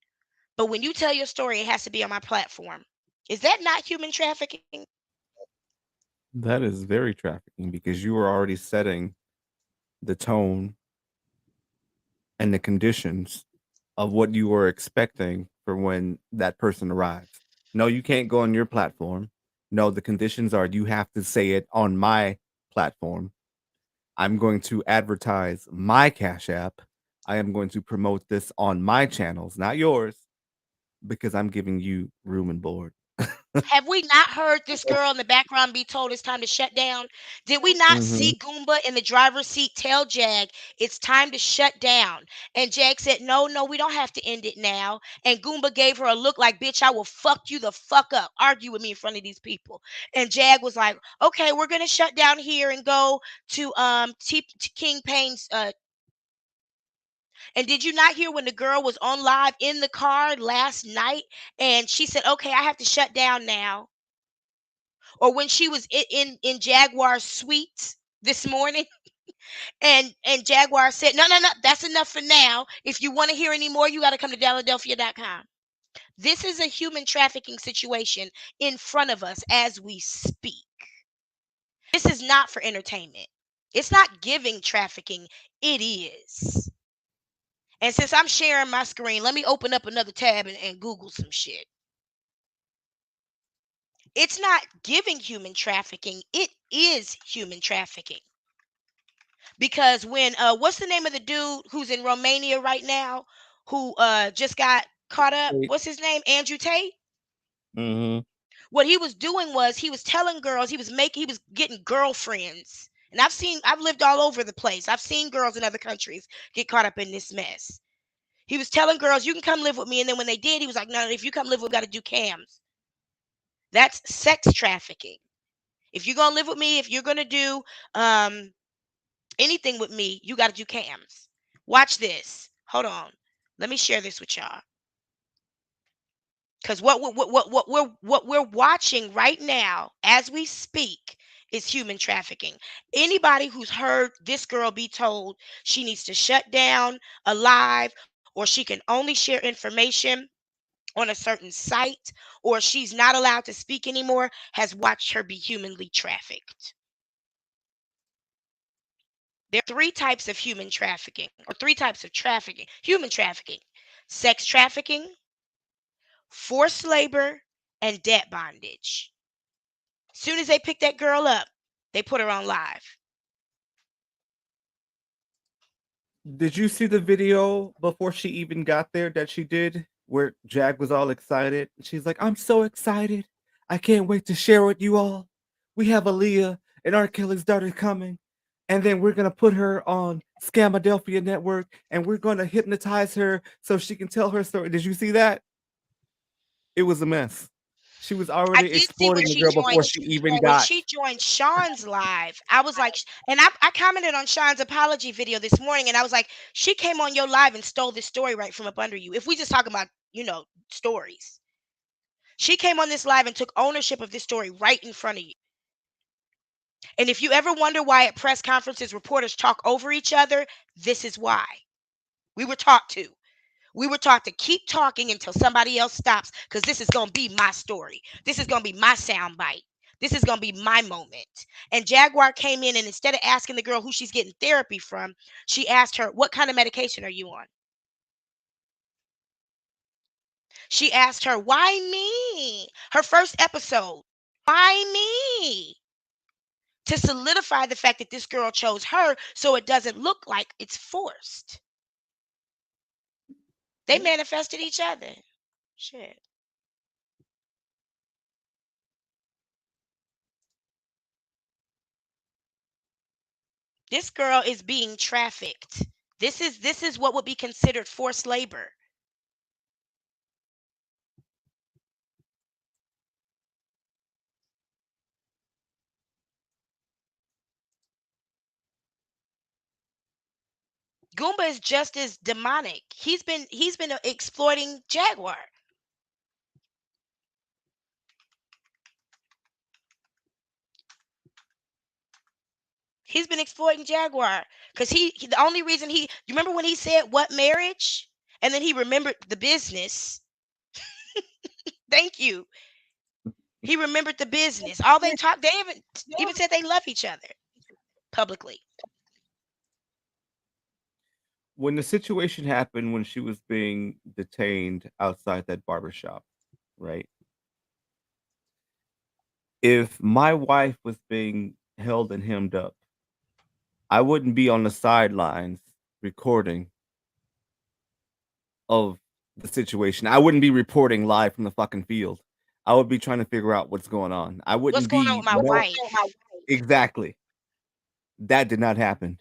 but when you tell your story, it has to be on my platform. Is that not human trafficking? That is very trafficking because you were already setting the tone and the conditions of what you were expecting for when that person arrives. No, you can't go on your platform. No, the conditions are you have to say it on my platform. I'm going to advertise my Cash App. I am going to promote this on my channels, not yours, because I'm giving you room and board. Have we not heard this girl in the background be told it's time to shut down? Did we not Mhm. see Goomba in the driver's seat tell Jag it's time to shut down? And Jag said, no, no, we don't have to end it now. And Goomba gave her a look like, bitch, I will fuck you the fuck up. Argue with me in front of these people. And Jag was like, okay, we're going to shut down here and go to King Payne's. And did you not hear when the girl was on live in the car last night and she said, okay, I have to shut down now? Or when she was in Jaguar suites this morning, and Jaguar said, no, no, no, that's enough for now. If you want to hear any more, you got to come to Philadelphia.com. This is a human trafficking situation in front of us as we speak. This is not for entertainment. It's not giving trafficking. It is. And since I'm sharing my screen, let me open up another tab and Google some shit. It's not giving human trafficking. It is human trafficking. Because when what's the name of the dude who's in Romania right now who just got caught up? Wait, What's his name? Andrew Tate? Mhm. What he was doing was he was telling girls he was getting girlfriends. And I've lived all over the place. I've seen girls in other countries get caught up in this mess. He was telling girls, you can come live with me. And then when they did, he was like, no, if you come live with me, we got to do cams. That's sex trafficking. If you're going to live with me, if you're going to do um, anything with me, you got to do cams. Watch this. Hold on. Let me share this with y'all. Because what we're watching right now as we speak is human trafficking. Anybody who's heard this girl be told she needs to shut down a live, or she can only share information on a certain site, or she's not allowed to speak anymore, has watched her be humanly trafficked. There are three types of human trafficking, or three types of trafficking. Human trafficking: sex trafficking, forced labor, and debt bondage. Soon as they pick that girl up, they put her on live. Did you see the video before she even got there that she did where Jag was all excited? She's like, "I'm so excited. I can't wait to share with you all. We have Aaliyah and R. Kelly's daughter coming. And then we're gonna put her on Scamadelphia Network and we're gonna hypnotize her so she can tell her story." Did you see that? It was a mess. She was I already did see exploiting the girl before she even when got. she joined Sean's live. I was like, and I commented on Sean's apology video this morning, and I was like, she came on your live and stole this story right from up under you. If we just talk about, stories, she came on this live and took ownership of this story right in front of you. And if you ever wonder why at press conferences reporters talk over each other, this is why. We were taught to. We were taught to keep talking until somebody else stops, because this is going to be my story. This is going to be my sound bite. This is going to be my moment. And Jaguar came in, and instead of asking the girl who she's getting therapy from, she asked her, what kind of medication are you on? She asked her, why me? Her first episode, why me? To solidify the fact that this girl chose her so it doesn't look like it's forced. They manifested each other. Shit. This girl is being trafficked. This is what would be considered forced labor. Goomba is just as demonic. He's been exploiting Jaguar. He's been exploiting Jaguar because the only reason you remember when he said what marriage, and then he remembered the business. Thank you. He remembered the business. All they talk, they haven't even said they love each other publicly. When the situation happened when she was being detained outside that barbershop, right? If my wife was being held and hemmed up, I wouldn't be on the sidelines recording of the situation. I wouldn't be reporting live from the fucking field. I would be trying to figure out what's going on. I What's wouldn't going on be with my no wife? exactly. That did not happen.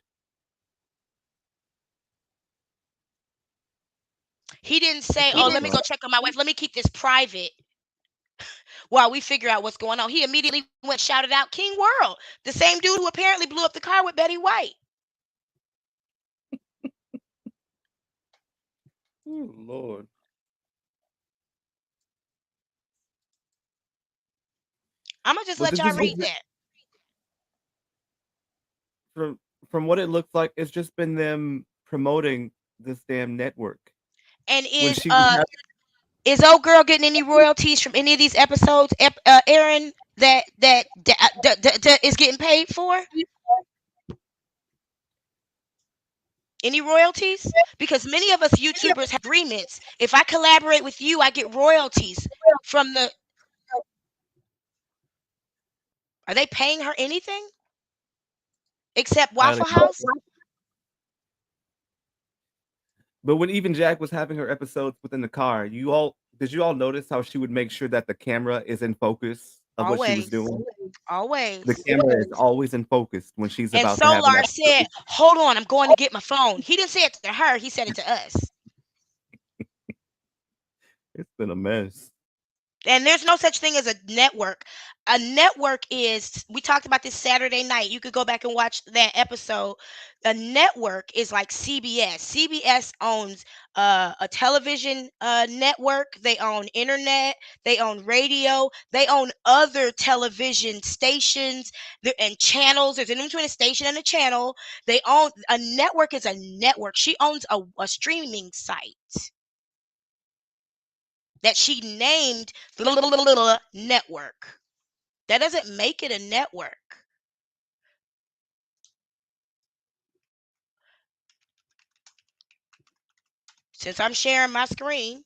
He didn't say, "Oh, let me go check on my wife. Let me keep this private while we figure out what's going on." He immediately went and shouted out King World, the same dude who apparently blew up the car with Betty White. Oh, Lord. I'm gonna just But let this y'all is read that. from from what it looks like, it's just been them promoting this damn network. And When she was having, is old girl getting any royalties from any of these episodes, Aaron, that is getting paid for? Any royalties? Because many of us YouTubers have agreements. If I collaborate with you, I get royalties from the. Are they paying her anything except highly Waffle House? but when even Jack was having her episodes within the car, you all Did you all notice how she would make sure that the camera is in focus of what she was Always. doing? The Always. camera is always in focus when she's And about to have an Solar said, episode. "Hold on, I'm going to get my phone." He didn't say it to her, he said it to us. It's been a mess. And there's no such thing as a network. A network is, we talked about this Saturday night. You could go back and watch that episode. A network is like CBS. CBS owns a television network. They own internet. They own radio. They own other television stations and channels. There's an in between a station and a channel. They own a network is a network. She owns a streaming site that she named the network. That doesn't make it a network. Since I'm sharing my screen,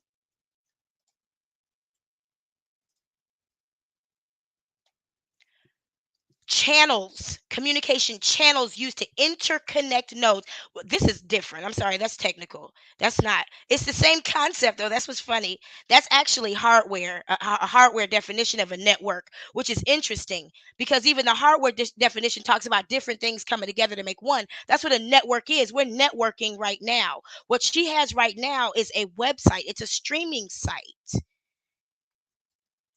channels, communication channels used to interconnect nodes. Well, this is different. I'm sorry, that's technical. That's not. It's the same concept though. That's what's funny. That's actually hardware, a hardware definition of a network, which is interesting because even the hardware definition talks about different things coming together to make one. That's what a network is. We're networking right now. What she has right now is a website. It's a streaming site.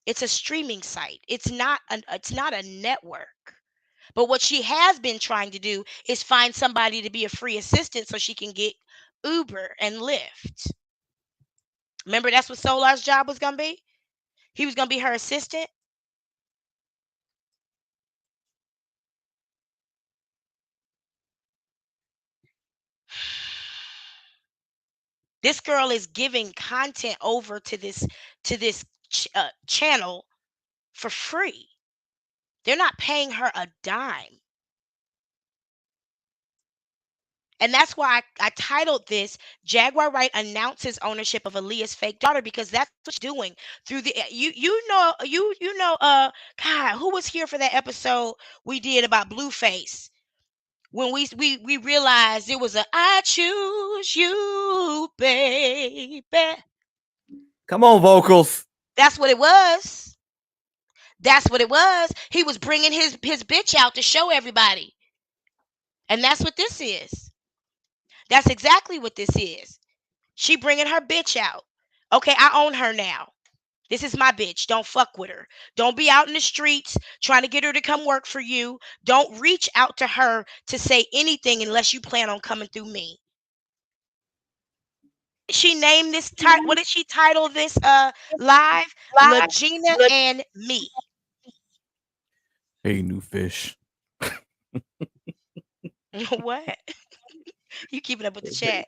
It's a streaming site. It's not a network. But what she has been trying to do is find somebody to be a free assistant so she can get Uber and Lyft. Remember, that's what Solar's job was going to be? He was going to be her assistant. This girl is giving content over to this channel for free. They're not paying her a dime. And that's why I titled this Jaguar Wright announces ownership of Aaliyah's fake daughter, because that's what she's doing through the God, who was here for that episode we did about Blueface, when we realized it was a I choose you, baby. Come on, vocals. That's what it was. That's what it was. He was bringing his bitch out to show everybody. And that's what this is. That's exactly what this is. She bringing her bitch out. Okay, I own her now. This is my bitch. Don't fuck with her. Don't be out in the streets trying to get her to come work for you. Don't reach out to her to say anything unless you plan on coming through me. She named this what did she title this live? Legina and me. Hey, new fish. What? You keeping up with the chat?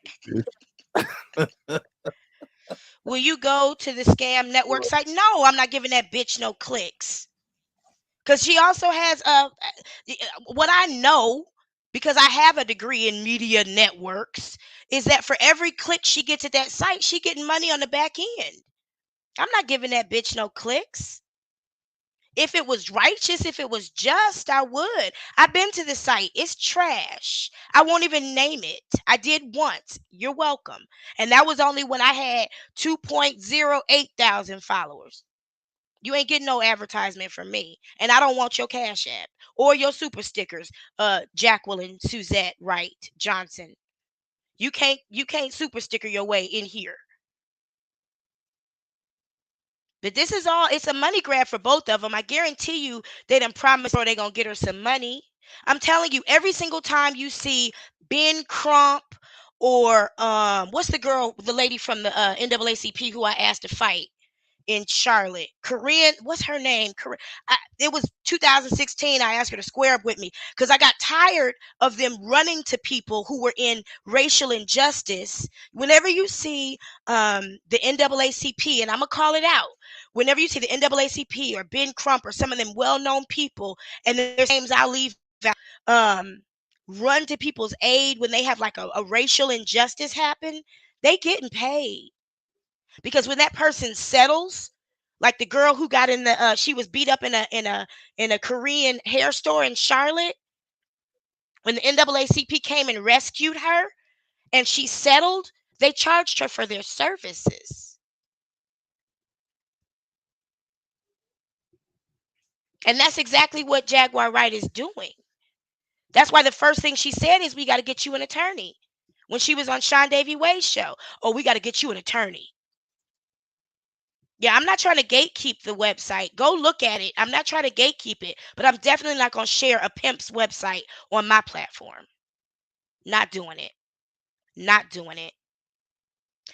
Will you go to the scam network site? No, I'm not giving that bitch no clicks. Because she also has what I know, because I have a degree in media networks, is that for every click she gets at that site, she getting money on the back end. I'm not giving that bitch no clicks. If it was righteous, if it was just, I would. I've been to the site. It's trash. I won't even name it. I did once. You're welcome. And that was only when I had 2.08 thousand followers. You ain't getting no advertisement from me. And I don't want your Cash App or your super stickers, Jacqueline Suzette Wright Johnson. You can't super sticker your way in here. But this is all, it's a money grab for both of them. I guarantee you they done promised her they gonna get her some money. I'm telling you, every single time you see Ben Crump or what's the lady from the NAACP who I asked to fight in Charlotte. Korean, what's her name? It was 2016. I asked her to square up with me because I got tired of them running to people who were in racial injustice. Whenever you see the NAACP, and I'm gonna call it out, whenever you see the NAACP or Ben Crump or some of them well-known people, and their names I'll leave out, run to people's aid when they have like a racial injustice happen, they getting paid. Because when that person settles, like the girl who got in the she was beat up in a Korean hair store in Charlotte, when the NAACP came and rescued her and she settled, they charged her for their services. And that's exactly what Jaguar Wright is doing. That's why the first thing she said is, we got to get you an attorney. When she was on Sean Davy Wade's show, oh, we got to get you an attorney. Yeah, I'm not trying to gatekeep the website. Go look at it. I'm not trying to gatekeep it, but I'm definitely not going to share a pimp's website on my platform. Not doing it. Not doing it.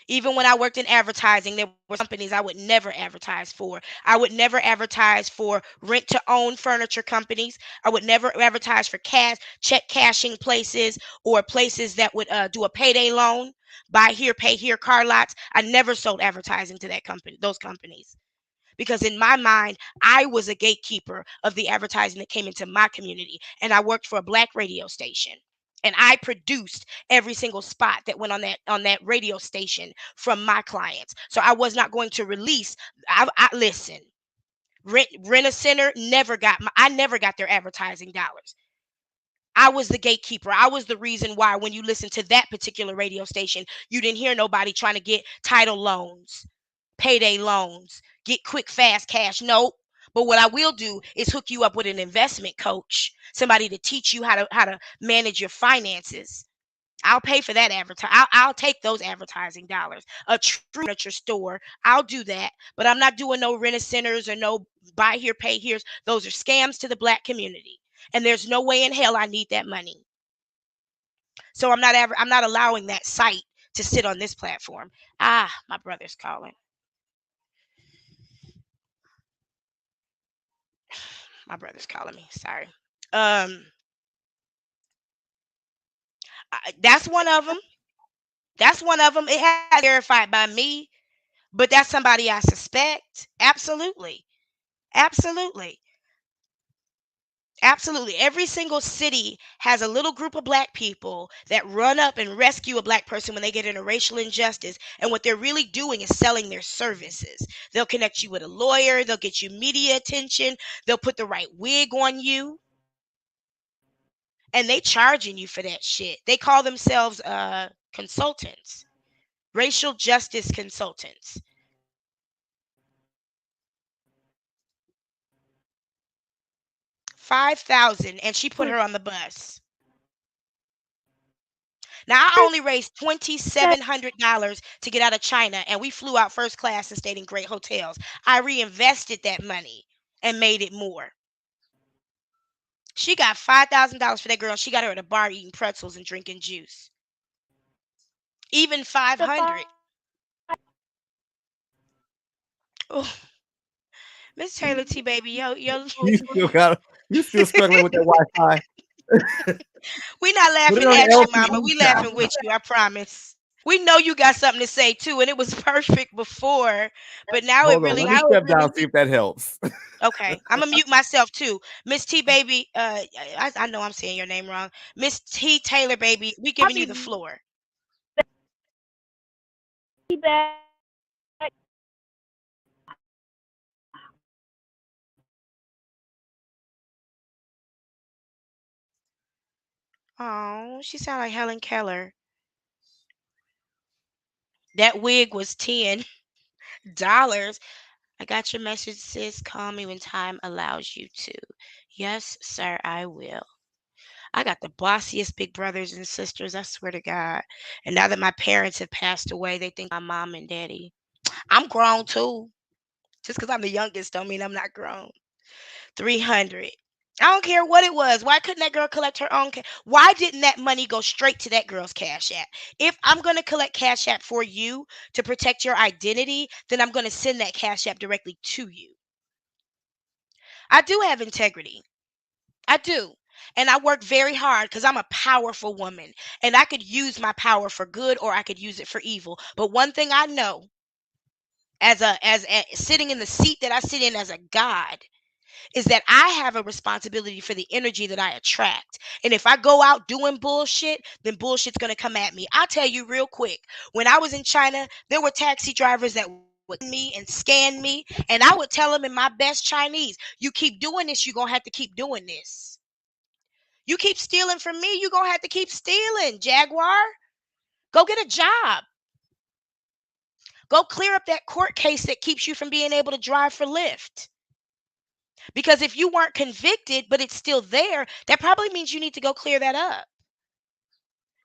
Even when I worked in advertising, there were companies I would never advertise for. I would never advertise for rent to own furniture companies. I would never advertise for check cashing places, or places that would do a payday loan, buy here, pay here, car lots. I never sold advertising to those companies. Because in my mind, I was a gatekeeper of the advertising that came into my community. And I worked for a black radio station. And I produced every single spot that went on that radio station from my clients. So I was not going to release. I listen. Rent a Center I never got their advertising dollars. I was the gatekeeper. I was the reason why when you listen to that particular radio station, you didn't hear nobody trying to get title loans, payday loans, get quick, fast cash. Nope. But what I will do is hook you up with an investment coach, somebody to teach you how to manage your finances. I'll pay for that I'll take those advertising dollars. A true furniture store, I'll do that. But I'm not doing no rent centers or no buy here, pay here's. Those are scams to the black community. And there's no way in hell I need that money. So I'm not allowing that site to sit on this platform. My brother's calling. My brother's calling me. Sorry. Um, that's one of them. That's one of them. It has verified by me, but that's somebody I suspect. Absolutely. Absolutely. Absolutely. Every single city has a little group of black people that run up and rescue a black person when they get in a racial injustice. And what they're really doing is selling their services. They'll connect you with a lawyer, they'll get you media attention, they'll put the right wig on you, and they charging you for that shit. They call themselves consultants, racial justice consultants. 5,000, and she put her on the bus. Now I only raised $2,700 to get out of China, and we flew out first class and stayed in great hotels. I reinvested that money and made it more. She got $5,000 for that girl. She got her at a bar eating pretzels and drinking juice. Even 500. Oh, Miss Taylor T, baby, yo, You still struggling with that Wi-Fi. we not Put it laughing on at you, Mama. LTE We style. laughing with you. I promise. We know you got something to say too, and it was perfect before, but now it Hold on, really let me get. step down, see if that helps. Okay, I'm gonna mute myself too. Miss T baby, I know I'm saying your name wrong. Miss T Taylor baby, we I'll giving you the be floor. back. Oh, she sound like Helen Keller. That wig was $10. I got your message, sis. Call me when time allows you to. Yes, sir, I will. I got the bossiest big brothers and sisters, I swear to God. And now that my parents have passed away, they think my mom and daddy. I'm grown too. Just because I'm the youngest don't mean I'm not grown. 300. I don't care what it was. Why couldn't that girl collect her own Why didn't that money go straight to that girl's Cash App? If I'm going to collect Cash App for you to protect your identity, then I'm going to send that Cash App directly to you. I do have integrity. I do. And I work very hard because I'm a powerful woman. And I could use my power for good or I could use it for evil. But one thing I know, as sitting in the seat that I sit in as a god, is that I have a responsibility for the energy that I attract. And if I go out doing bullshit, then bullshit's going to come at me. I'll tell you real quick. When I was in China, there were taxi drivers that would me and scan me, and I would tell them in my best Chinese, you keep doing this, you're going to have to keep doing this. You keep stealing from me, you're going to have to keep stealing, Jaguar. Go get a job. Go clear up that court case that keeps you from being able to drive for Lyft. Because if you weren't convicted, but it's still there, that probably means you need to go clear that up.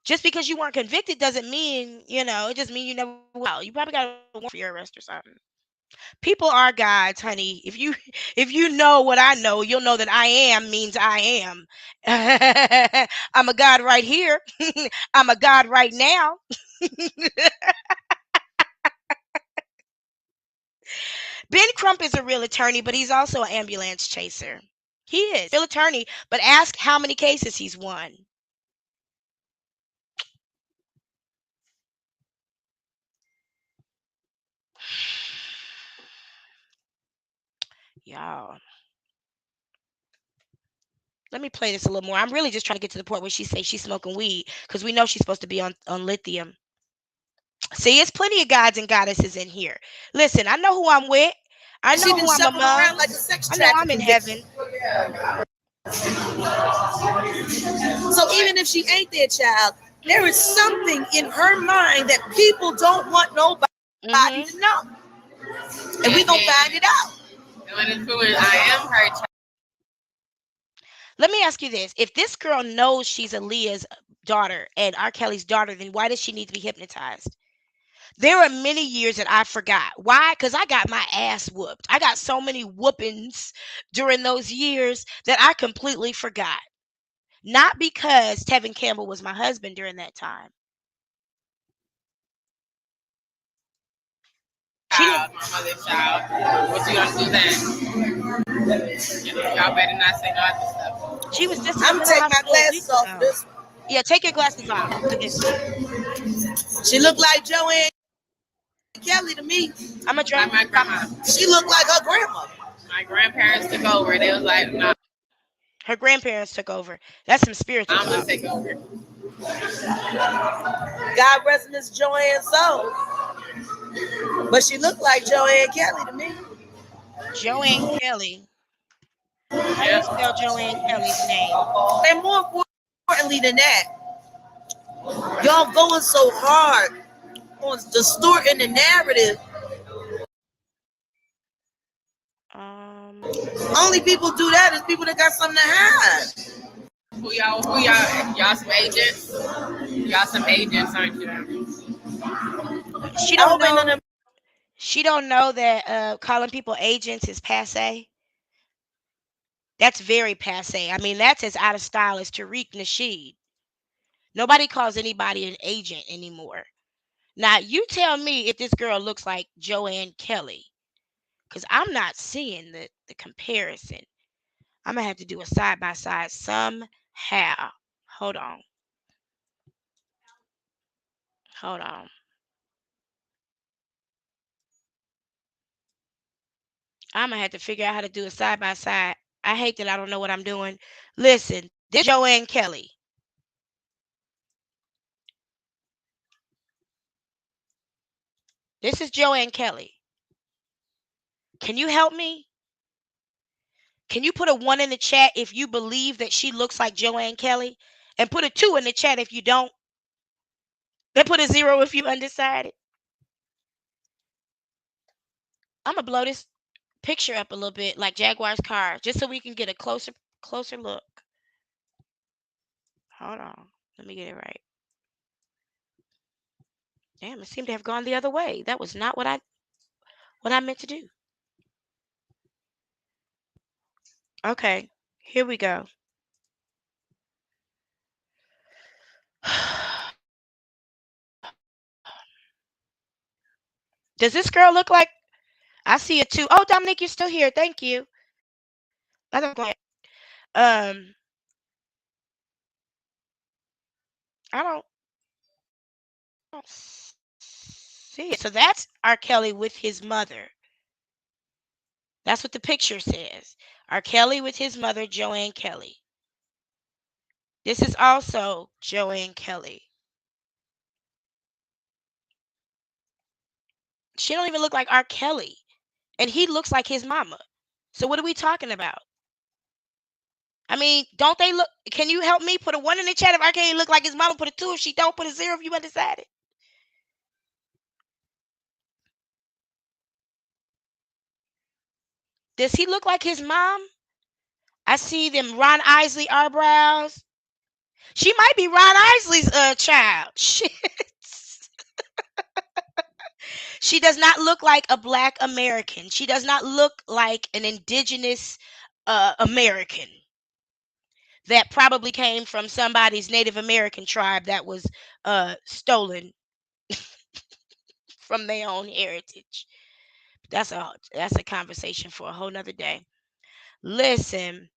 Just because you weren't convicted doesn't mean, it just means you never will. You probably got a warrant for your arrest or something. People are guides, honey. If you know what I know, you'll know that I am means I am. I'm a god right here. I'm a god right now. Ben Crump is a real attorney, but he's also an ambulance chaser. He is real attorney, but ask how many cases he's won. Y'all. Let me play this a little more. I'm really just trying to get to the point where she says she's smoking weed because we know she's supposed to be on lithium. See, it's plenty of gods and goddesses in here. Listen, I know who I'm with. I She know been who I'm shuffling among. around like a sex I know I'm in trafficking victim. heaven. So even if she ain't their child, there is something in her mind that people don't want nobody to know. And we gonna find it out. I am her child. Let me ask you this. If this girl knows she's Aaliyah's daughter and R. Kelly's daughter, then why does she need to be hypnotized? There are many years that I forgot. Why? Because I got my ass whooped. I got so many whoopings during those years that I completely forgot. Not because Tevin Campbell was my husband during that time. Child, my mother's child. What you gonna do then? Y'all better not say no other stuff. She was just I'm gonna take my glasses off for this. Yeah, take your glasses off for this one. She looked like Joanne Kelly to me. I'm gonna try. Like my grandma. She looked like her grandma. My grandparents took over. They was like, no. Her grandparents took over. That's some spiritual. I'm gonna take over. God rest Miss Joanne's soul. But she looked like Joanne Kelly to me. Joanne Kelly. How do you spell Joanne Kelly's name? And more importantly than that, y'all going so hard on distorting the narrative. Only people do that is people that got something to hide. Who y'all? Y'all some agents? Y'all some agents, aren't you? She don't know that calling people agents is passe. That's very passe. I mean, that's as out of style as Tariq Nasheed. Nobody calls anybody an agent anymore. Now, you tell me if this girl looks like Joanne Kelly, because I'm not seeing the comparison. I'm going to have to do a side-by-side somehow. Hold on. Hold on. I'm going to have to figure out how to do a side-by-side. I hate that I don't know what I'm doing. Listen, this is Joanne Kelly. This is Joanne Kelly. Can you help me? Can you put a 1 in the chat if you believe that she looks like Joanne Kelly? And put a 2 in the chat if you don't. Then put a 0 if you undecided. I'm going to blow this picture up a little bit like Jaguar's car just so we can get a closer look. Hold on. Let me get it right. Damn, it seemed to have gone the other way. That was not what I meant to do. Okay, here we go. Does this girl look like? I see a 2. Oh, Dominique, you're still here. Thank you. I don't see it. So that's R. Kelly with his mother. That's what the picture says. R. Kelly with his mother, Joanne Kelly. This is also Joanne Kelly. She don't even look like R. Kelly. And he looks like his mama. So what are we talking about? I mean, don't they look? Can you help me? Put a 1 in the chat if R. Kelly look like his mama. Put a 2 if she don't. Put a 0 if you undecided. Does he look like his mom? I see them Ron Isley eyebrows. She might be Ron Isley's child. Shit. She does not look like a black American. She does not look like an indigenous American that probably came from somebody's Native American tribe that was stolen from their own heritage. That's a conversation for a whole nother day. Listen,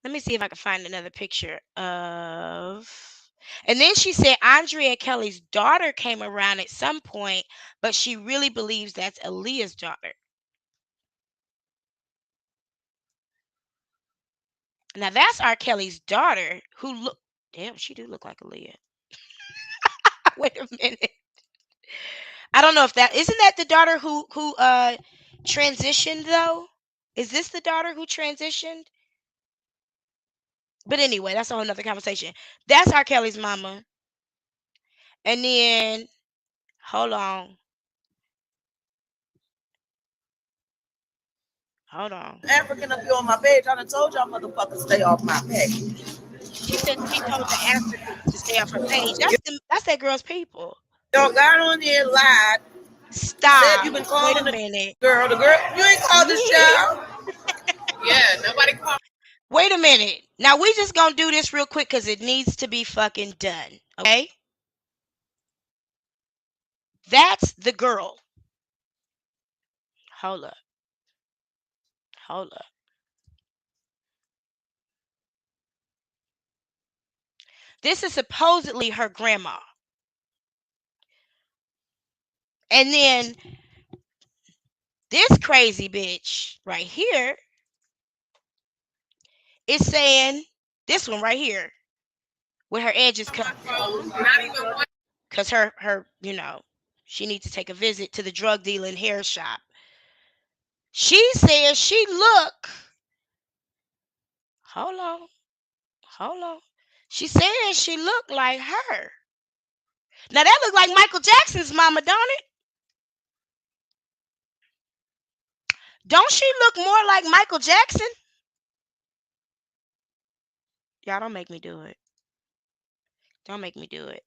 let me see if I can find another picture of. And then she said Andrea Kelly's daughter came around at some point, but she really believes that's Aaliyah's daughter. Now that's R. Kelly's daughter who look. Damn, she do look like Aaliyah. Wait a minute. I don't know if that isn't that the daughter who transitioned though. Is this the daughter who transitioned? But anyway, that's a whole nother conversation. That's R. Kelly's mama. And then hold on. Hold on. African up here on my page. I done told y'all motherfuckers stay off my page. She said she told the Africans to stay off her page. That's that girl's people. Y'all got on there, lied. Said you Stop. been Wait calling a minute. the girl. You ain't called the child. Yeah, nobody called. Wait a minute. Now we just gonna do this real quick because it needs to be fucking done. Okay? That's the girl. Hold up. Hold up. This is supposedly her grandma. And then this crazy bitch right here is saying this one right here with her edges cut. Not even one. Because her, she needs to take a visit to the drug dealing hair shop. She says she look. Hold on. Hold on. She says she looked like her. Now that look like Michael Jackson's mama, don't it? Don't she look more like Michael Jackson? Y'all don't make me do it. Don't make me do it.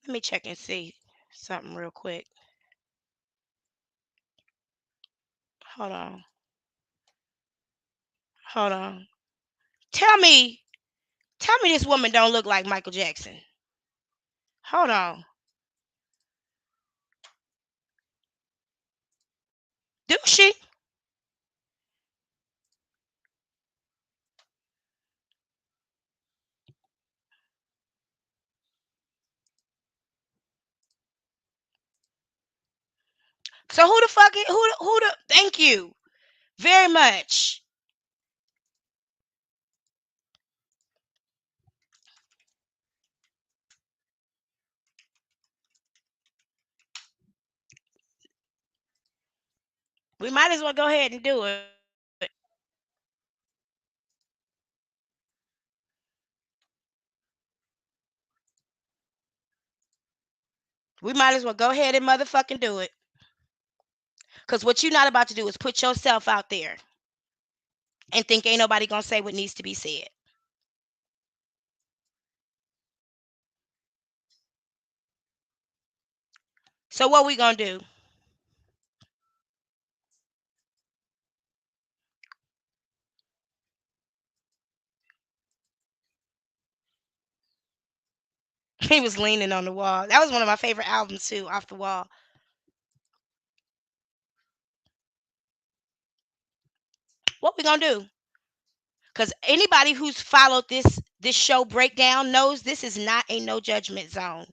Let me check and see something real quick. Hold on. Hold on. Tell me this woman don't look like Michael Jackson. Hold on. Do she? So who the fuck who the thank you very much. We might as well go ahead and do it. We might as well go ahead and motherfucking do it. Cause what you're not about to do is put yourself out there and think ain't nobody gonna say what needs to be said. So what we gonna do? He was leaning on the wall. That was one of my favorite albums too, Off the Wall. What we gonna do? Because anybody who's followed this show breakdown knows this is not a no judgment zone.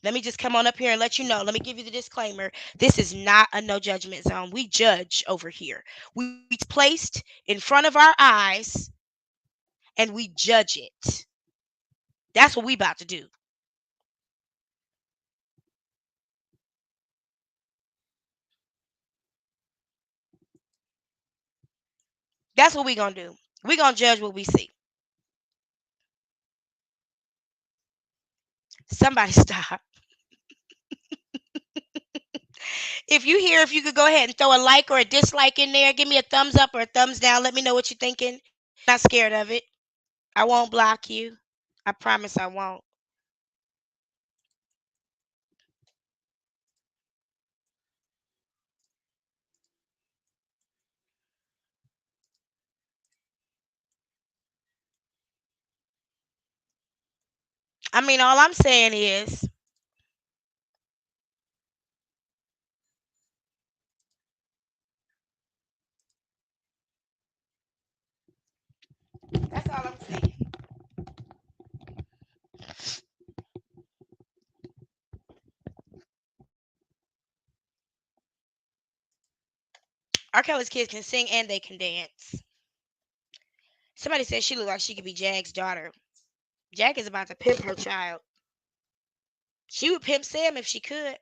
Let me just come on up here and let you know. Let me give you the disclaimer. This is not a no judgment zone. We judge over here. We placed in front of our eyes and we judge it. That's what we about to do. That's what we gonna do. We gonna judge what we see. Somebody stop. If you hear, if you could go ahead and throw a like or a dislike in there, give me a thumbs up or a thumbs down. Let me know what you're thinking. Not scared of it. I won't block you. I promise I won't. I mean, all I'm saying is, that's all I'm saying. R. Kelly's kids can sing and they can dance. Somebody said she looked like she could be Jag's daughter. Jag is about to pimp her child. She would pimp Sam if she could.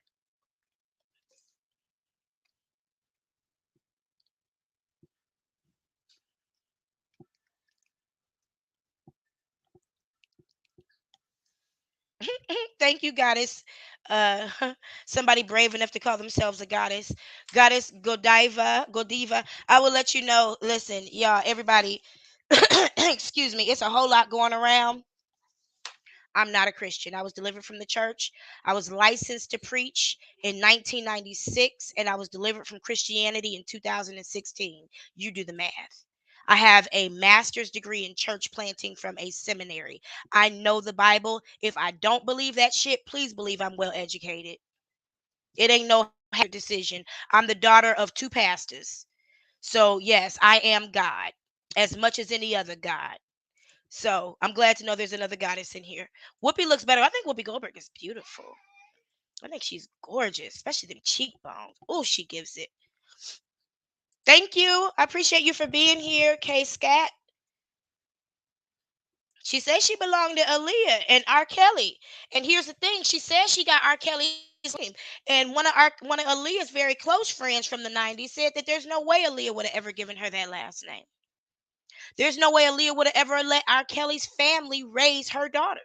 Thank you, goddess. Uh, somebody brave enough to call themselves a goddess. Goddess Godiva. I will let you know. Listen, y'all, everybody, excuse me, it's a whole lot going around. I'm not a Christian. I was delivered from the church. I was licensed to preach in 1996, and I was delivered from Christianity in 2016. You do the math. I have a master's degree in church planting from a seminary. I know the Bible. If I don't believe that shit, please believe I'm well educated. It ain't no decision. I'm the daughter of two pastors. So, yes, I am God as much as any other God. So I'm glad to know there's another goddess in here. Whoopi looks better. I think Whoopi Goldberg is beautiful. I think she's gorgeous, especially them cheekbones. Oh, she gives it. Thank you. I appreciate you for being here, K Scat. She says she belonged to Aaliyah and R. Kelly. And here's the thing: she says she got R. Kelly's name. And one of Aaliyah's very close friends from the '90s said that there's no way Aaliyah would have ever given her that last name. There's no way Aaliyah would have ever let R. Kelly's family raise her daughter.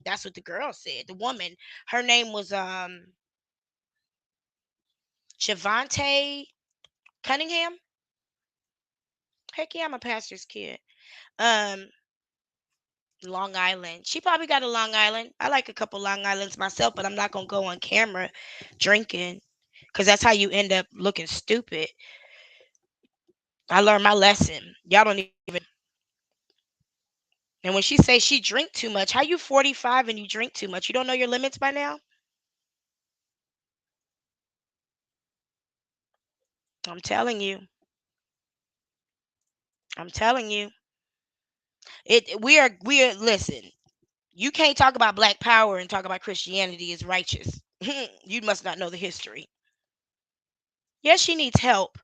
That's what the girl said. The woman, her name was Javante Cunningham. Heck yeah, I'm a pastor's kid. Um, Long Island. She probably got a Long Island. I like a couple Long Islands myself, but I'm not gonna go on camera drinking because that's how you end up looking stupid. I learned my lesson. Y'all don't even. And when she say she drink too much, how you 45 and you drink too much? You don't know your limits by now? I'm telling you. I'm telling you. We are listen. You can't talk about black power and talk about Christianity as righteous. You must not know the history. Yes, she needs help.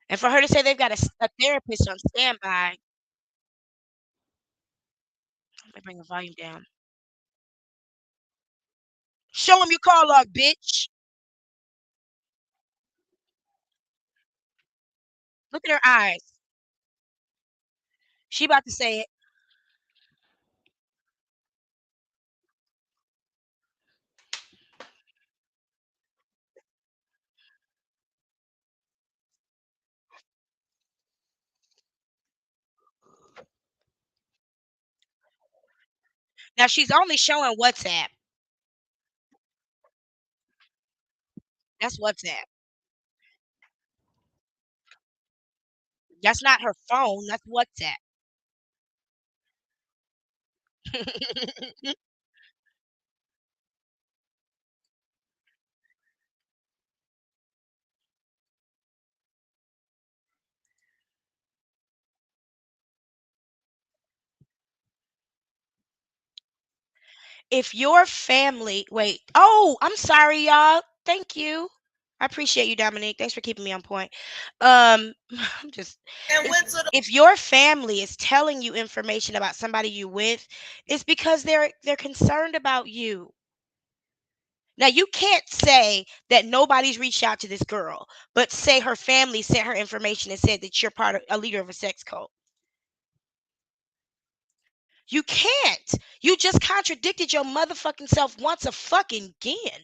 And for her to say they've got a therapist on standby, let me bring the volume down. Show him your call log, bitch. Look at her eyes. She about to say it. Now she's only showing WhatsApp. That's WhatsApp. That's not her phone. That's WhatsApp. If your family, wait, oh, I'm sorry, y'all. Thank you. I appreciate you, Dominique. Thanks for keeping me on point. I'm just And if, went to the if your family is telling you information about somebody you with, it's because they're concerned about you. Now you can't say that nobody's reached out to this girl, but say her family sent her information and said that you're part of a leader of a sex cult. You can't. You just contradicted your motherfucking self once a fucking again.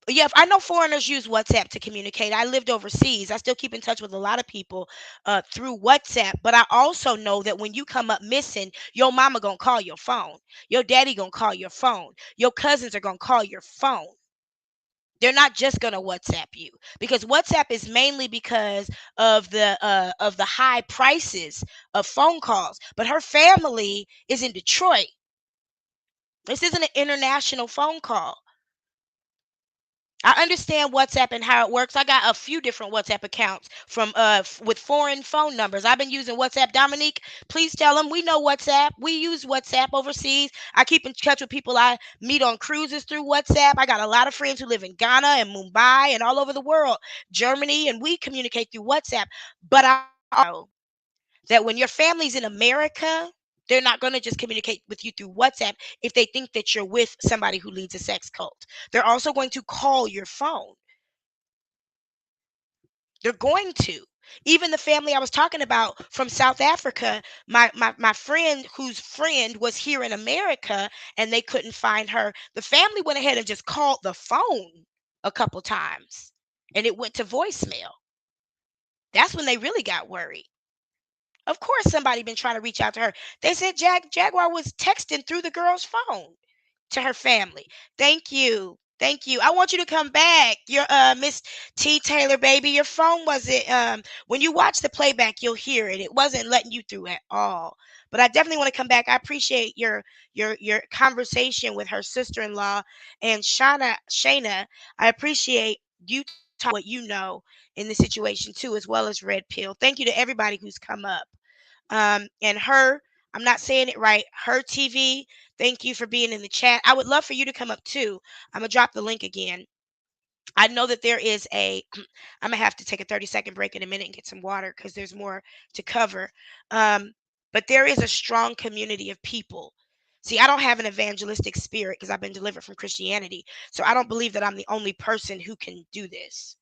Yeah, I know foreigners use WhatsApp to communicate. I lived overseas. I still keep in touch with a lot of people through WhatsApp. But I also know that when you come up missing, your mama gonna call your phone. Your daddy gonna call your phone. Your cousins are gonna call your phone. They're not just gonna WhatsApp you, because WhatsApp is mainly because of the high prices of phone calls. But her family is in Detroit. This isn't an international phone call. I understand WhatsApp and how it works. I got a few different WhatsApp accounts from with foreign phone numbers. I've been using WhatsApp. Dominique, please tell them we know WhatsApp. We use WhatsApp overseas. I keep in touch with people I meet on cruises through WhatsApp. I got a lot of friends who live in Ghana and Mumbai and all over the world, Germany, and we communicate through WhatsApp. But I know that when your family's in America, they're not going to just communicate with you through WhatsApp if they think that you're with somebody who leads a sex cult. They're also going to call your phone. They're going to. Even the family I was talking about from South Africa, my friend whose friend was here in America and they couldn't find her, the family went ahead and just called the phone a couple times and it went to voicemail. That's when they really got worried. Of course, somebody been trying to reach out to her. They said Jaguar was texting through the girl's phone to her family. Thank you. Thank you. I want you to come back. Your Miss T Taylor, baby. Your phone wasn't when you watch the playback, you'll hear it. It wasn't letting you through at all. But I definitely want to come back. I appreciate your conversation with her sister-in-law and Shayna. I appreciate you talk what you know in the situation too, as well as Red Pill. Thank you to everybody who's come up. And her, I'm not saying it right, her TV, thank you for being in the chat. I would love for you to come up too. I'm going to drop the link again. I know that there is I'm going to have to take a 30-second break in a minute and get some water because there's more to cover. But there is a strong community of people. See, I don't have an evangelistic spirit because I've been delivered from Christianity. So I don't believe that I'm the only person who can do this.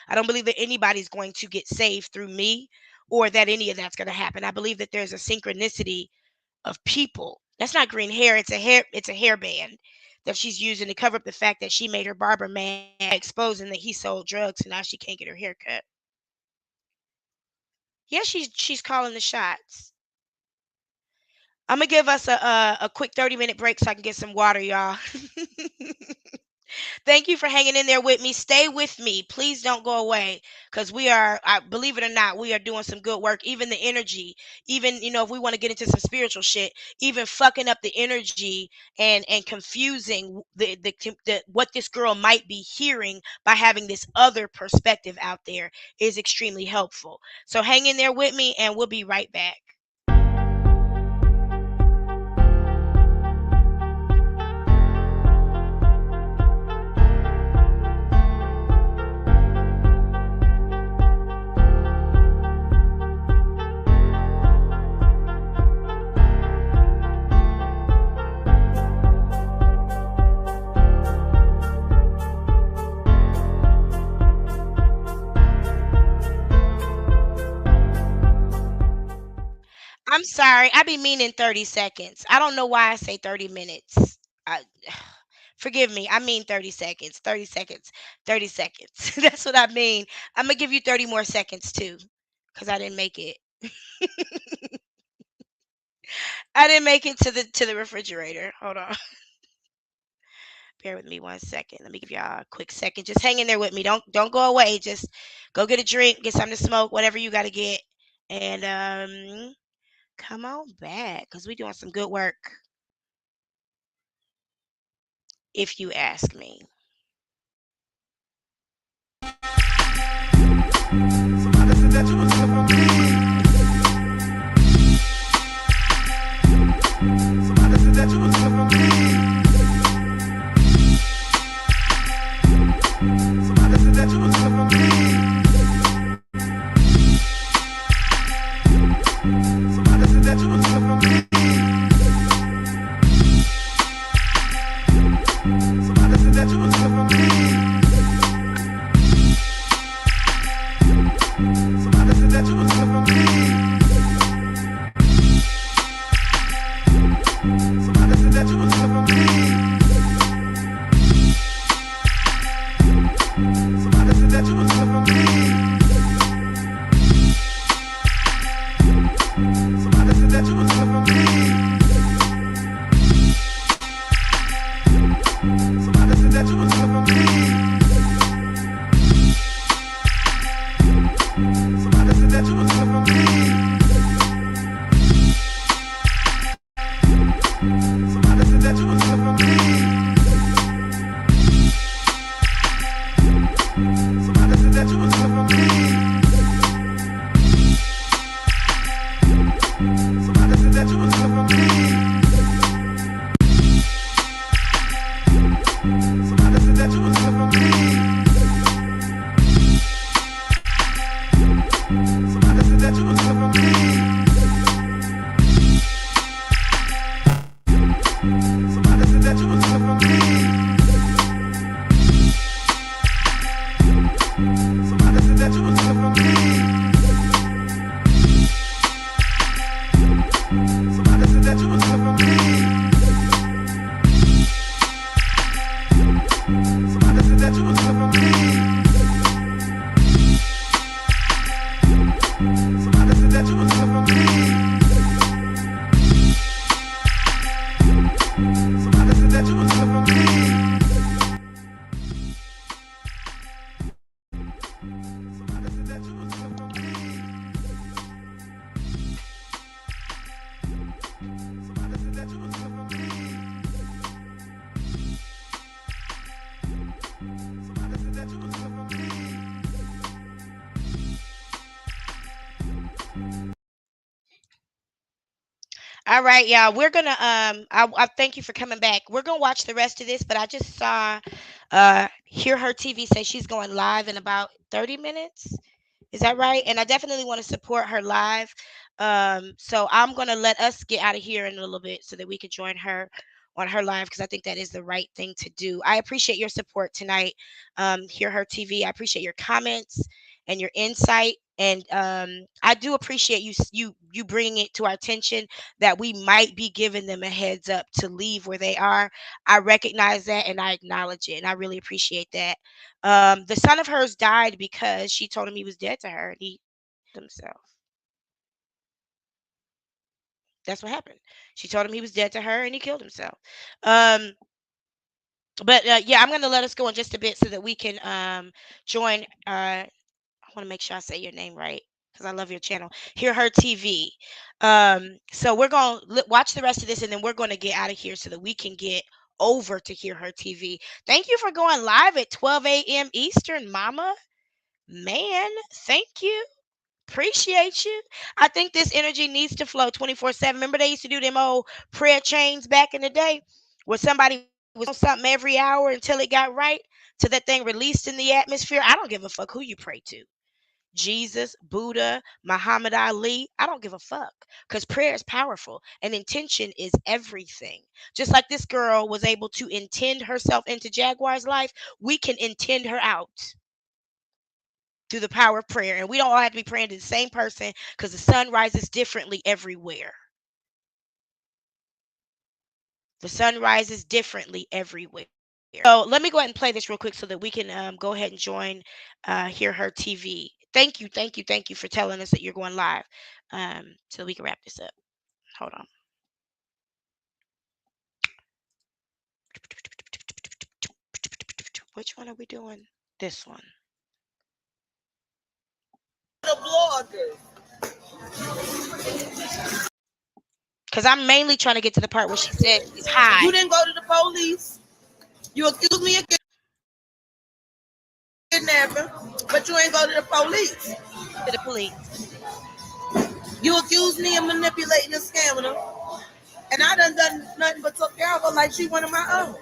I don't believe that anybody's going to get saved through me or that any of that's going to happen. I believe that there's a synchronicity of people. That's not green hair. It's a hairband that she's using to cover up the fact that she made her barber man exposing that he sold drugs and now she can't get her hair cut. Yeah, she's calling the shots. I'm gonna give us a quick 30-minute break so I can get some water, y'all. Thank you for hanging in there with me. Stay with me. Please don't go away because I believe it or not, we are doing some good work. Even the energy, even, if we want to get into some spiritual shit, even fucking up the energy and confusing the what this girl might be hearing by having this other perspective out there is extremely helpful. So hang in there with me and we'll be right back. I'm sorry. I be meaning 30 seconds. I don't know why I say 30 minutes. Forgive me. I mean 30 seconds. 30 seconds. 30 seconds. That's what I mean. I'm going to give you 30 more seconds too cuz I didn't make it. I didn't make it to the refrigerator. Hold on. Bear with me 1 second. Let me give y'all a quick second. Just hang in there with me. Don't go away. Just go get a drink, get something to smoke, whatever you got to get. And come on back because we're doing some good work, if you ask me. Somebody said that you was looking for me. Somebody said that you was looking for me. Somebody said that you was looking for me. Somebody said that you was looking for me. Somebody said that you was looking for me. Somebody said that you was looking for me. All right, y'all. We're gonna I thank you for coming back. We're gonna watch the rest of this, but I just saw Hear Her TV say she's going live in about 30 minutes. Is that right? And I definitely want to support her live. So I'm gonna let us get out of here in a little bit so that we can join her on her live because I think that is the right thing to do. I appreciate your support tonight. Hear Her TV. I appreciate your comments and your insight. And I do appreciate you bringing it to our attention that we might be giving them a heads up to leave where they are. I recognize that and I acknowledge it, and I really appreciate that. The son of hers died because she told him he was dead to her, and he himself. That's what happened. She told him he was dead to her, and he killed himself. Um, but yeah, I'm gonna let us go in just a bit so that we can join. I want to make sure I say your name right because I love your channel. Hear Her TV. So we're gonna watch the rest of this, and then we're gonna get out of here so that we can get over to Hear Her TV. Thank you for going live at 12 a.m. Eastern, Mama. Man, thank you. Appreciate you. I think this energy needs to flow 24/7. Remember they used to do them old prayer chains back in the day where somebody was on something every hour until it got right, till that thing released in the atmosphere. I don't give a fuck who you pray to. Jesus, Buddha, Muhammad Ali. I don't give a fuck because prayer is powerful and intention is everything. Just like this girl was able to intend herself into Jaguar's life, we can intend her out through the power of prayer. And we don't all have to be praying to the same person because the sun rises differently everywhere. The sun rises differently everywhere. So let me go ahead and play this real quick so that we can go ahead and join Hear Her TV. Thank you, thank you, thank you for telling us that you're going live so we can wrap this up. Hold on. Which one are we doing? This one. Because I'm mainly trying to get to the part where she said she's high. You didn't go to the police. You accused me of kidnapping, but you ain't go to the police. To the police. You accused me of manipulating and scamming her, and I done nothing but took care of her like she one of my own.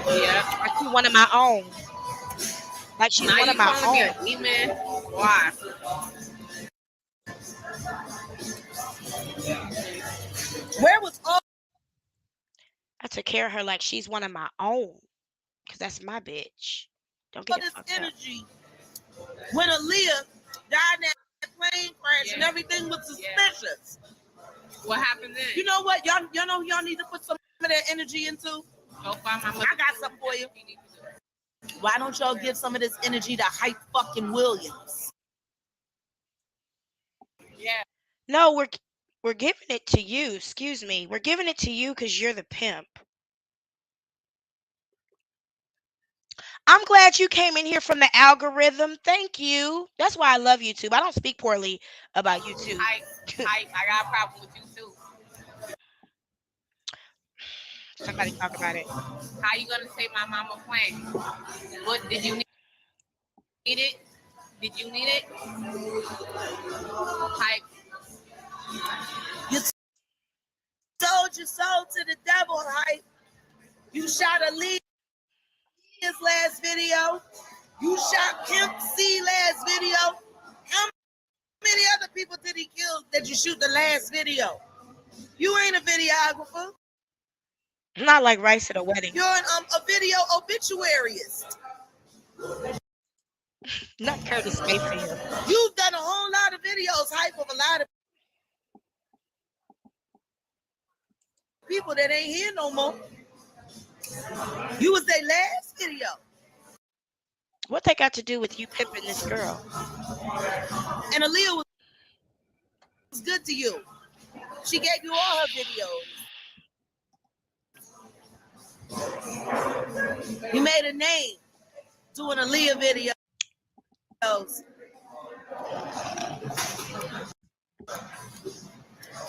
Yeah, like she's one of my own. Like she's Now one you of my calling me own. a demon? Why? Where was all I took care of her like she's one of my own. Because that's my bitch. Don't get it this fucked up. energy when Aaliyah died in that plane crash and everything was suspicious? What happened then? You know what? Y'all know y'all need to put some of that energy into. Go find my mother. I got something for you. Why don't y'all give some of this energy to Hype fucking Williams? Yeah. No, we're giving it to you. Excuse me. We're giving it to you because you're the pimp. I'm glad you came in here from the algorithm. Thank you. That's why I love YouTube. I don't speak poorly about YouTube. I got a problem with you too. Somebody talk about it. How you gonna say my mama playing? What did you need it? Did you need it? Hype. You sold your soul to the devil, Hype. You shot Aaliyah's last video. You shot Pimp C last video. How many other people did he kill that you shoot the last video? You ain't a videographer. Not like Rice at a wedding. You're a video obituaryist. Not Curtis Mayfield. You've done a whole lot of videos, Hype, of a lot of people that ain't here no more. You was their last video. What they got to do with you pimping this girl? And Aaliyah was good to you. She gave you all her videos. You made a name doing Aaliyah videos.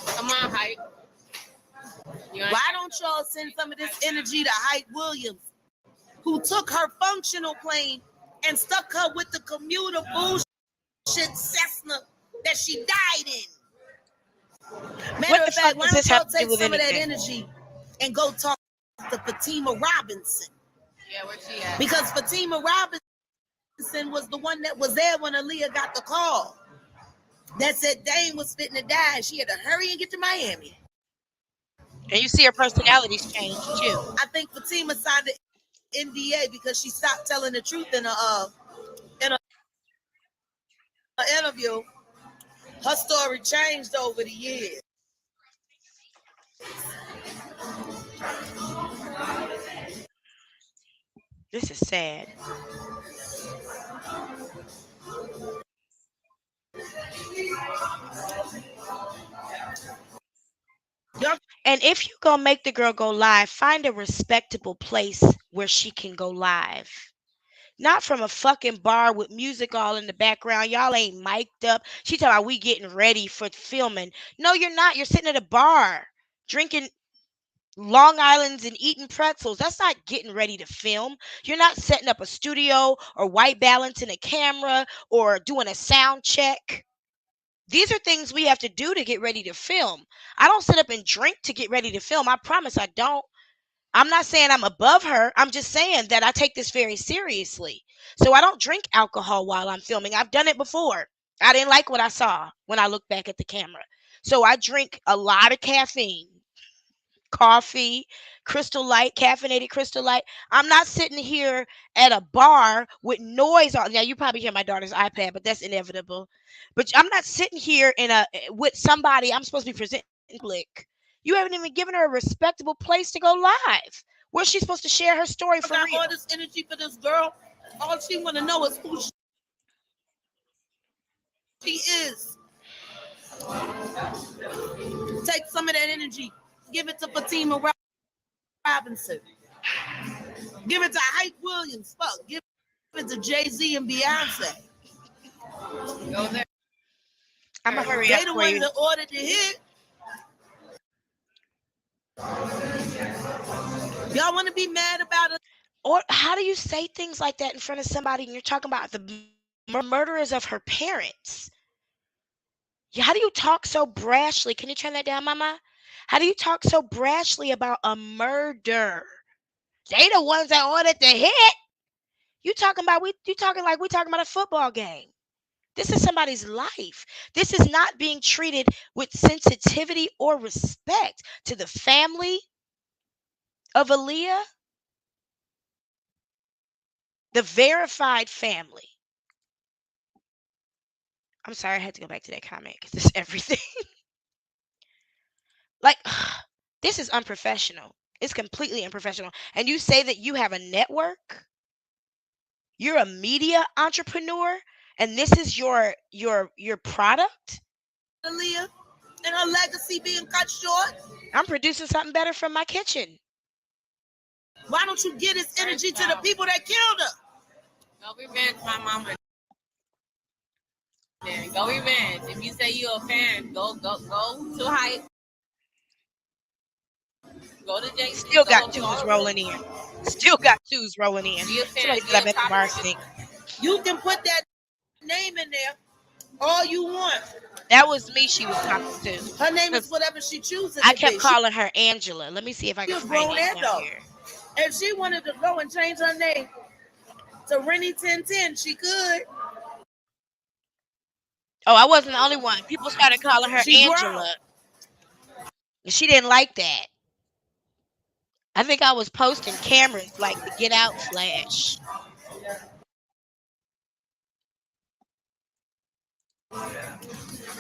Come on, Hype. Why don't y'all send some of this energy to Hype Williams, who took her functional plane and stuck her with the commuter bullshit Cessna that she died in? Matter of fact, why don't y'all take some of that energy and go talk to Fatima Robinson? Yeah, where she at? Because Fatima Robinson was the one that was there when Aaliyah got the call that said Dane was fitting to die. She had to hurry and get to Miami. And you see her personality's changed too. I think Fatima signed an NDA because she stopped telling the truth in an interview. Her story changed over the years. This is sad. And if you gonna make the girl go live, find a respectable place where she can go live. Not from a fucking bar with music all in the background. Y'all ain't mic'd up. She talking about we getting ready for filming. No, you're not. You're sitting at a bar drinking Long Islands and eating pretzels. That's not getting ready to film. You're not setting up a studio or white balancing a camera or doing a sound check. These are things we have to do to get ready to film. I don't sit up and drink to get ready to film. I promise I don't. I'm not saying I'm above her. I'm just saying that I take this very seriously. So I don't drink alcohol while I'm filming. I've done it before. I didn't like what I saw when I looked back at the camera. So I drink a lot of caffeine, coffee, Crystal Light, caffeinated Crystal Light. I'm not sitting here at a bar with noise on. Now you probably hear my daughter's iPad, but that's inevitable. But I'm not sitting here with somebody I'm supposed to be presenting in public. You haven't even given her a respectable place to go live. Where's she supposed to share her story for real? All this energy for this girl. All she want to know is who she is. Take some of that energy. Give it to Fatima Robinson. Give it to Hype Williams. Fuck. Give it to Jay-Z and Beyonce. Go there. I'm gonna hurry up They the for you. ones that ordered the hit. Y'all want to be mad about it? Or how do you say things like that in front of somebody and you're talking about the murderers of her parents? How do you talk so brashly? Can you turn that down, Mama? How do you talk so brashly about a murder? They the ones that ordered the hit. You talking like we talking about a football game. This is somebody's life. This is not being treated with sensitivity or respect to the family of Aaliyah, the verified family. I'm sorry, I had to go back to that comment because it's everything. Like, this is unprofessional. It's completely unprofessional. And you say that you have a network? You're a media entrepreneur and this is your product? Aaliyah and her legacy being cut short. I'm producing something better from my kitchen. Why don't you get his energy to the people that killed her? Go revenge my mama. Then go revenge. If you say you're a fan, go to Hype. Go to Jay. Still got twos rolling in. Still got twos rolling in. Be a fan. Somebody said I'm at the bar sink. You can put that name in there all you want. That was me she was talking to. Her name is whatever she chooses. I kept calling her Angela. Let me see if I can She's find grown it down though. here. If she wanted to go and change her name to Rennie 1010, she could. Oh, I wasn't the only one. People started calling her She Angela. She didn't like that. I think I was posting cameras like the Get Out flash.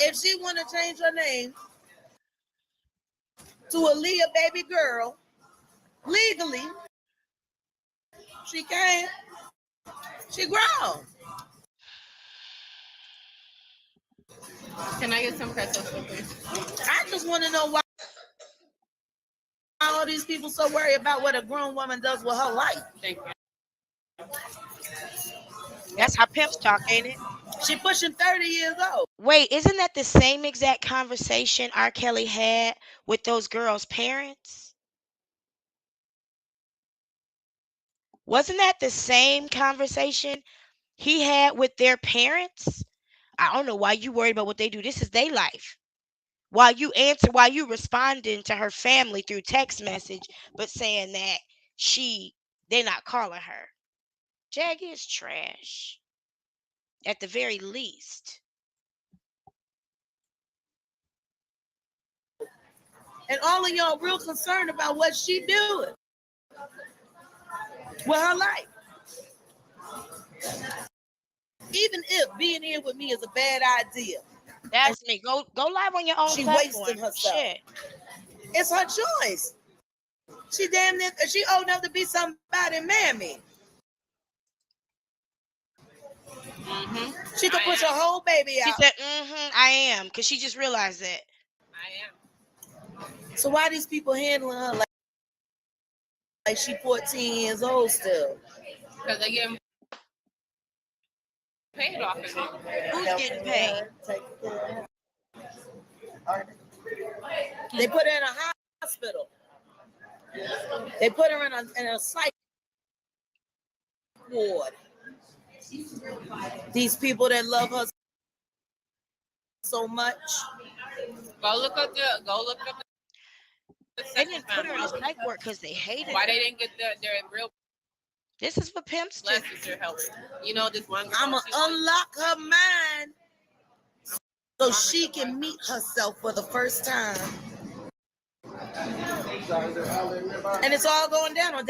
If she want to change her name to Aaliyah baby girl, legally, she can. She grown. Can I get some pretzels, please? I just want to know why all these people so worried about what a grown woman does with her life. Thank you. That's how pimps talk, ain't it? She pushing 30 years old. Wait, isn't that the same exact conversation R. Kelly had with those girls' parents? Wasn't that the same conversation he had with their parents? I don't know why you worried about what they do. This is their life. While you responding to her family through text message, but saying that they're not calling her. Jag is trash. At the very least. And all of y'all real concerned about what she doing with her life. Even if being here with me is a bad idea. That's me. Go live on your own she platform. Wasting herself. Shit. It's her choice. She damn near, she old enough to be somebody mammy. Mm-hmm. She could push her whole baby out. She said, I am, because she just realized that. I am. So why these people handling her like she 14 years old still? Because they get paid off of it. Who's getting paid? They put her in a hospital. They put her in a psych ward. These people that love her so much. Go look up the They didn't put her in a psych ward because they hated why her. they didn't get their real This is what pimps do. sister help. You know this one girl. I'ma unlock her mind so she can meet herself for the first time. And it's all going down on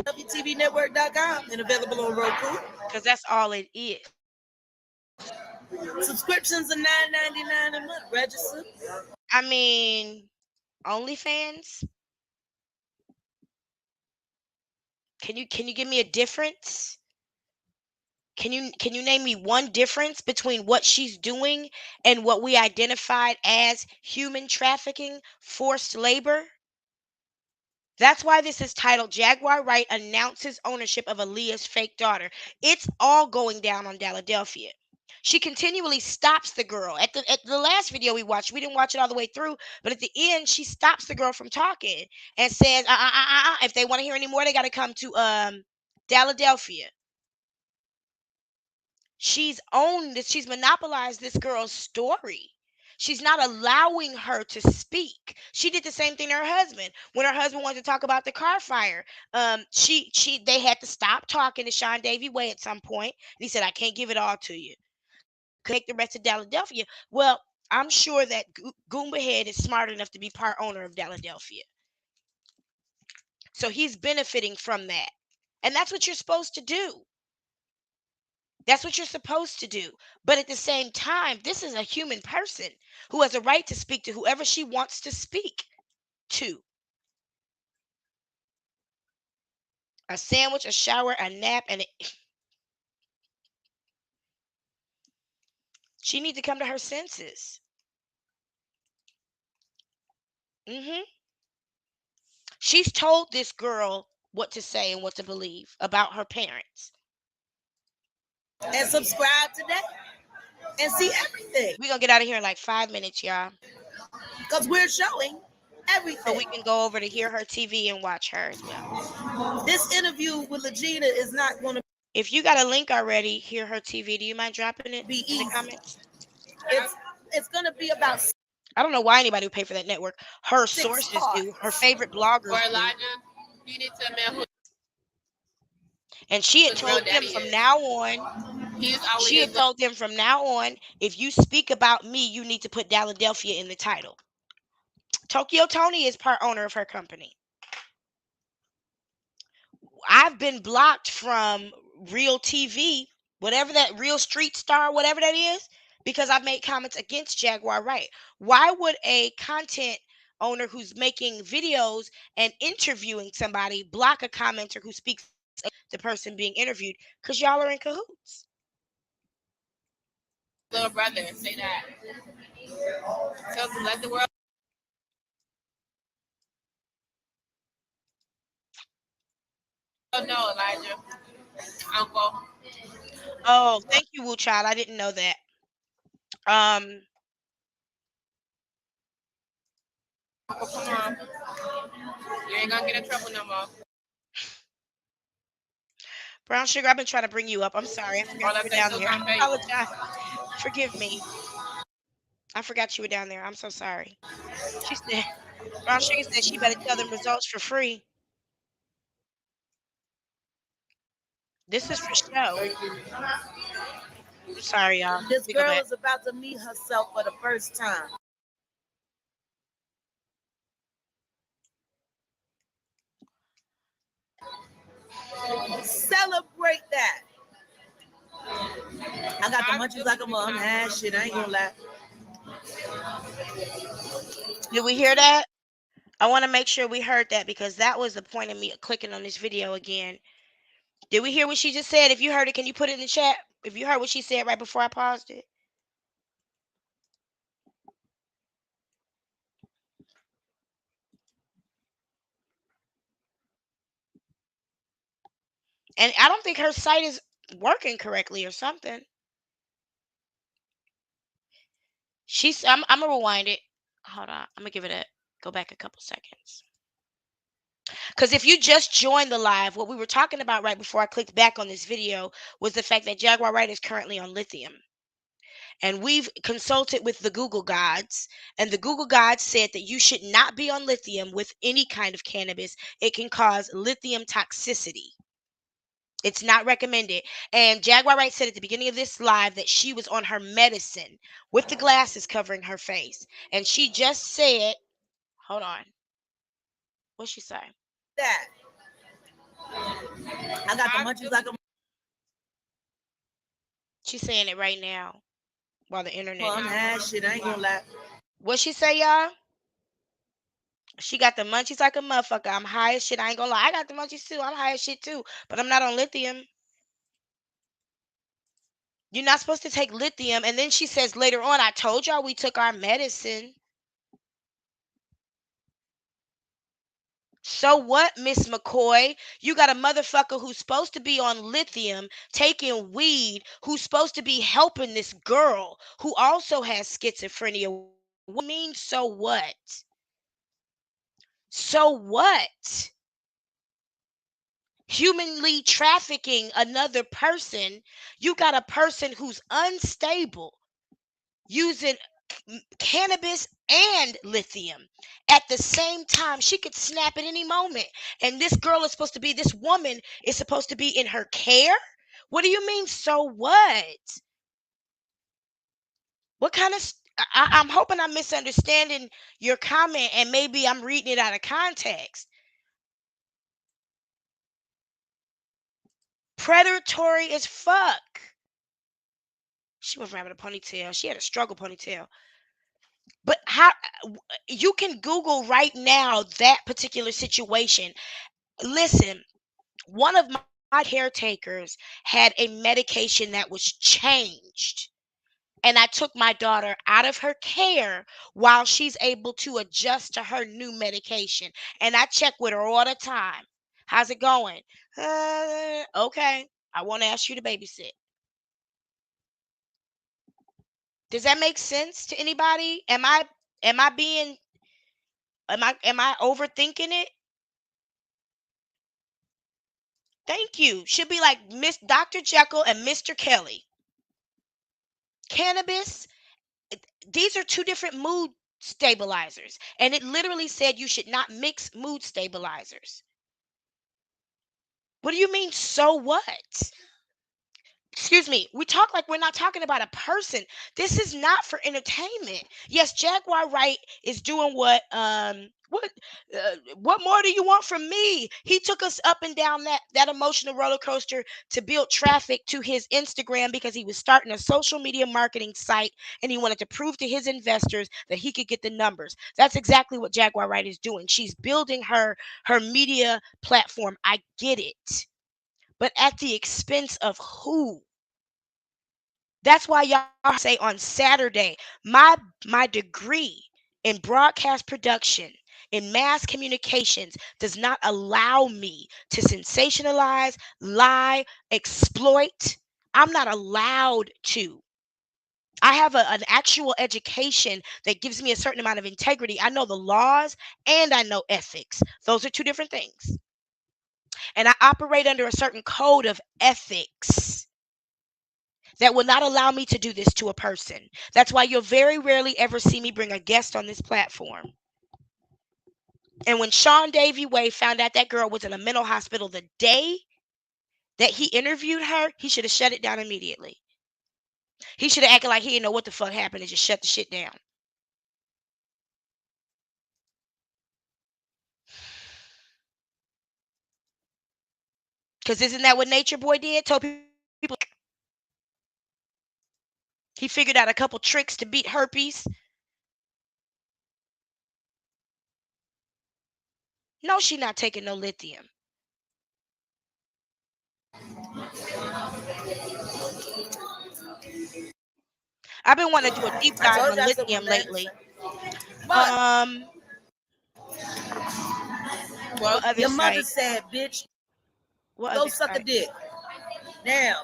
WTVnetwork.com and available on Roku. Because that's all it is. Subscriptions are $9.99 a month. Register. I mean, OnlyFans? Can you give me a difference? Can you name me one difference between what she's doing and what we identified as human trafficking, forced labor? That's why this is titled Jaguar Wright announces ownership of Aaliyah's fake daughter. It's all going down on Philadelphia. She continually stops the girl. At the last video we watched, we didn't watch it all the way through, but at the end, she stops the girl from talking and says, if they want to hear any more, they got to come to Philadelphia. She's owned this, she's monopolized this girl's story. She's not allowing her to speak. She did the same thing to her husband. When her husband wanted to talk about the car fire, they had to stop talking to Sean Davy Way at some point. And he said, I can't give it all to you. Take the rest of Philadelphia. Well, I'm sure that Goomba Head is smart enough to be part owner of Philadelphia. So he's benefiting from that. And that's what you're supposed to do. That's what you're supposed to do. But at the same time, this is a human person who has a right to speak to whoever she wants to speak to. A sandwich, a shower, a nap, and she needs to come to her senses. hmm She's told this girl what to say and what to believe about her parents. And subscribe today and see everything. We're going to get out of here in like 5 minutes, y'all. Because we're showing So everything. we can go over to Hear Her TV and watch her as well. This interview with Legina is not going to If you got a link already, Hear Her TV, do you mind dropping it be in easy. the comments? It's going to be about I don't know why anybody would pay for that network. Her 6 sources do. Her parts. favorite Or bloggers do. Elijah, you need to admit who And she had his real told them daddy from is. now on, He's she had Aaliyah's told them from now on, if you speak about me, you need to put Philadelphia in the title. Tokyo Tony is part owner of her company. I've been blocked from Real TV, whatever that Real Street Star, whatever that is, because I've made comments against Jaguar Wright. Why would a content owner who's making videos and interviewing somebody block a commenter who speaks against the person being interviewed? Because y'all are in cahoots. little brother. Say that. Let the world know, Elijah. Uncle. Oh, thank you, Wu Child. I didn't know that. Um, Uncle, come on. You ain't gonna get in trouble no more. Brown Sugar, I've been trying to bring you up. I'm sorry. I forgot All you I were say is down no there. I time, baby. apologize. Forgive me. I forgot you were down there. I'm so sorry. She said, Brown Sugar said she better tell them results for free. This is for show. I'm sorry, y'all. This Let me go girl back. is about to meet herself for the first time. Celebrate that. I got the munchies like a mom. Shit, I ain't gonna lie. Did we hear that? I want to make sure we heard that because that was the point of me clicking on this video again. Did we hear what she just said? If you heard it, can you put it in the chat? If you heard what she said right before I paused it. And I don't think her site is working correctly or something. I'm gonna rewind it. Hold on. I'm gonna give it a go back a couple seconds. Because if you just joined the live, what we were talking about right before I clicked back on this video was the fact that Jaguar Wright is currently on lithium. And we've consulted with the Google gods, and the Google gods said that you should not be on lithium with any kind of cannabis. It can cause lithium toxicity. It's not recommended. And Jaguar Wright said at the beginning of this live that she was on her medicine with the glasses covering her face. And she just said, hold on. What'd she say? That. I got the munchies like a She's saying it right now while the internet. mom. Shit, I ain't gonna lie. What she say, y'all? She got the munchies like a motherfucker. I'm high as shit. I ain't gonna lie. I got the munchies too. I'm high as shit too. But I'm not on lithium. You're not supposed to take lithium. And then she says later on, I told y'all we took our medicine. So what, Miss McCoy? You got a motherfucker who's supposed to be on lithium, taking weed, who's supposed to be helping this girl who also has schizophrenia. What do you mean, so what? So what? Humanly trafficking another person. You got a person who's unstable using cannabis and lithium at the same time. She could snap at any moment. And this girl is supposed to be, this woman is supposed to be in her care. What do you mean, so what? What kind of I'm hoping I'm misunderstanding your comment and maybe I'm reading it out of context. Predatory as fuck. She wasn't having a ponytail. She had a struggle ponytail. But how you can Google right now that particular situation. Listen, one of my caretakers had a medication that was changed. And I took my daughter out of her care while she's able to adjust to her new medication. And I check with her all the time. How's it going? Okay. I want to ask you to babysit. Does that make sense to anybody? Am I overthinking it? Thank you. Should be like Miss Dr. Jekyll and Mr. Kelly. Cannabis, these are two different mood stabilizers. And it literally said you should not mix mood stabilizers. What do you mean, so what? Excuse me, we talk like we're not talking about a person. This is not for entertainment. Yes, Jaguar Wright is doing what more do you want from me? He took us up and down that emotional roller coaster to build traffic to his Instagram because he was starting a social media marketing site and he wanted to prove to his investors that he could get the numbers. That's exactly what Jaguar Wright is doing. She's building her media platform. I get it. But at the expense of who? That's why y'all say on Saturday, my degree in broadcast production, in mass communications, does not allow me to sensationalize, lie, exploit. I'm not allowed to. I have an actual education that gives me a certain amount of integrity. I know the laws and I know ethics. Those are two different things. And I operate under a certain code of ethics that will not allow me to do this to a person. That's why you'll very rarely ever see me bring a guest on this platform. And when Sean Davy Way found out that girl was in a mental hospital the day that he interviewed her, he should have shut it down immediately. He should have acted like he didn't know what the fuck happened and just shut the shit down. Because isn't that what Nature Boy did? Told people he figured out a couple tricks to beat herpes. No, she not taking no lithium. I've been wanting to do a deep I dive told on you I took my lithium medicine. lately. But What other your mother site? said, bitch, What go other suck a site? dick. Now.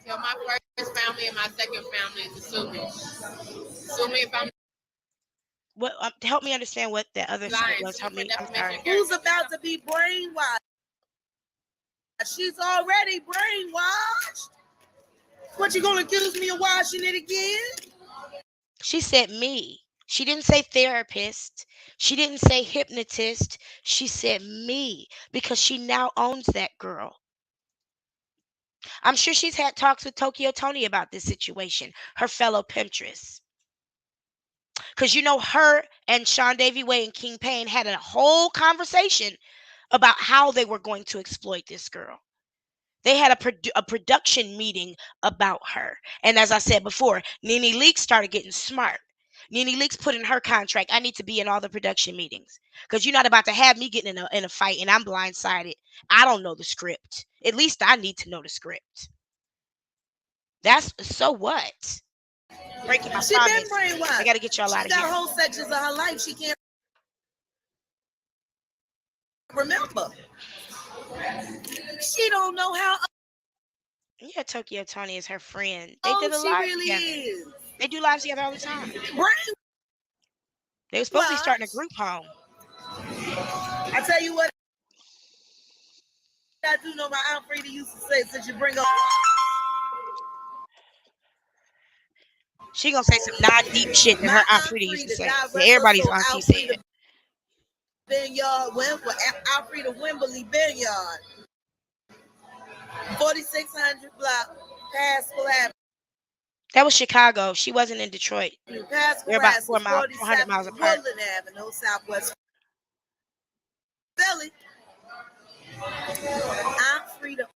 So my first family and my second family is the Sumi. Sumi if I'm What? Help me understand what the other site lying. was. Sumi Help for me. I'm defamation sorry. of character. Who's about to be brainwashed? She's already brainwashed. What, you gonna accuse me of washing it again? She said me. She didn't say therapist. She didn't say hypnotist. She said me because she now owns that girl. I'm sure she's had talks with Tokyo Tony about this situation, her fellow pimptress. Because her and Sean Davy Way and King Payne had a whole conversation about how they were going to exploit this girl. They had a production meeting about her. And as I said before, Nene Leakes started getting smart. Nene Leakes put in her contract, I need to be in all the production meetings. Because you're not about to have me getting in a fight and I'm blindsided. I don't know the script. At least I need to know the script. That's so what? Breaking my She been promise. brainwashed. I got to get y'all out She of here. got whole sections of her life she can't remember. She don't know how Yeah, Tokyo Tony is her friend. They old did a she live really together. is. They do lives together all the time. Brainwashed. They were supposed to be starting a group home. I tell you what, I do know my Aunt Frida used to say, since you bring up, She gonna say some non-deep shit that my her Aunt Aunt Frida used to Frida, say. God That rest her everybody's soul, auntie said. Alfreda Vineyard, Alfreda Vineyard, 4600 block, Pascal Avenue. That was Chicago. She wasn't in Detroit. Pascal They're about Avenue, 400 miles apart. Woodland Avenue, Southwest Philly. Aunt Frida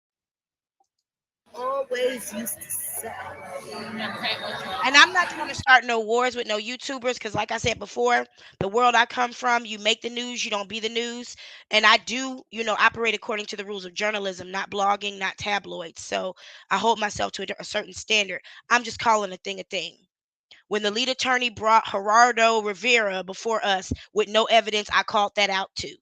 always used to say. And I'm not trying to start no wars with no YouTubers because, like I said before, the world I come from, you make the news, you don't be the news. And I do, operate according to the rules of journalism, not blogging, not tabloids. So I hold myself to a certain standard. I'm just calling a thing a thing. When the lead attorney brought Gerardo Rivera before us with no evidence, I called that out too.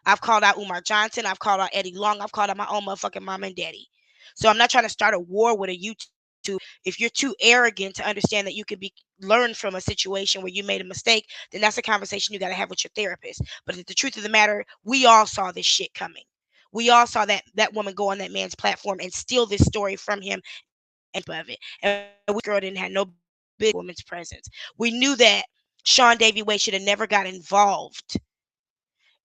I've called out Umar Johnson. I've called out Eddie Long. I've called out my own motherfucking mom and daddy. So I'm not trying to start a war with a YouTube. If you're too arrogant to understand that you could be learn from a situation where you made a mistake, then that's a conversation you got to have with your therapist. But the truth of the matter, we all saw this shit coming. We all saw that woman go on that man's platform and steal this story from him and of it. And we girl didn't have no big woman's presence. We knew that Sean Davy Way should have never got involved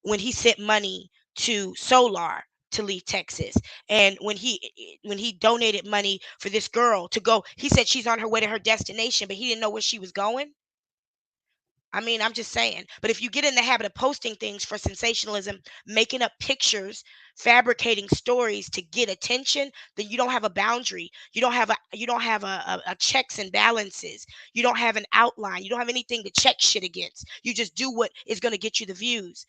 when he sent money to Solar to leave Texas. And when he donated money for this girl to go, he said she's on her way to her destination, but he didn't know where she was going. I mean, I'm just saying. But if you get in the habit of posting things for sensationalism, making up pictures, fabricating stories to get attention, then you don't have a boundary. You don't have a checks and balances. You don't have an outline. You don't have anything to check shit against. You just do what is going to get you the views.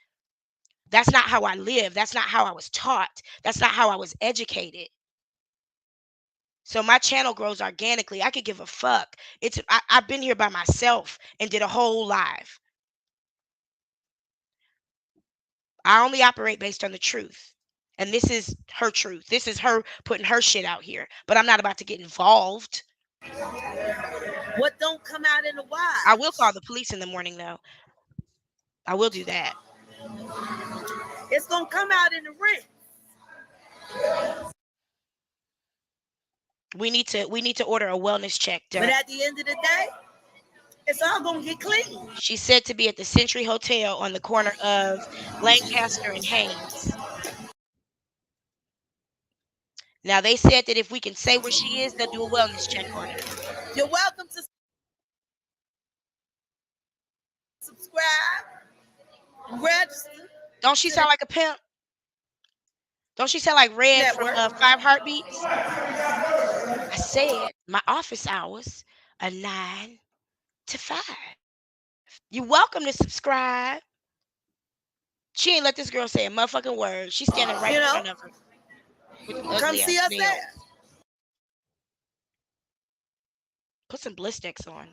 That's not how I live. That's not how I was taught. That's not how I was educated. So my channel grows organically. I could give a fuck. I've been here by myself and did a whole live. I only operate based on the truth. And this is her truth. This is her putting her shit out here. But I'm not about to get involved. What don't come out in the I will call wash? the police in the morning though. I will do that. It's gonna come out in the rent. We need to order a wellness check But done. at the end of the day, it's all gonna get clean. She's said to be at the Century Hotel on the corner of Lancaster and Haynes. Now they said that if we can say where she is, they'll do a wellness check on her. You're welcome to subscribe, register Don't she to the sound like a pimp? Don't she sound like Red from network. Five Heartbeats? I said my office hours are 9 to 5. You're welcome to subscribe. She ain't let this girl say a motherfucking word. She's standing right You in know, front of her with them come ugly see ass us nails. there. Put some Blistex on.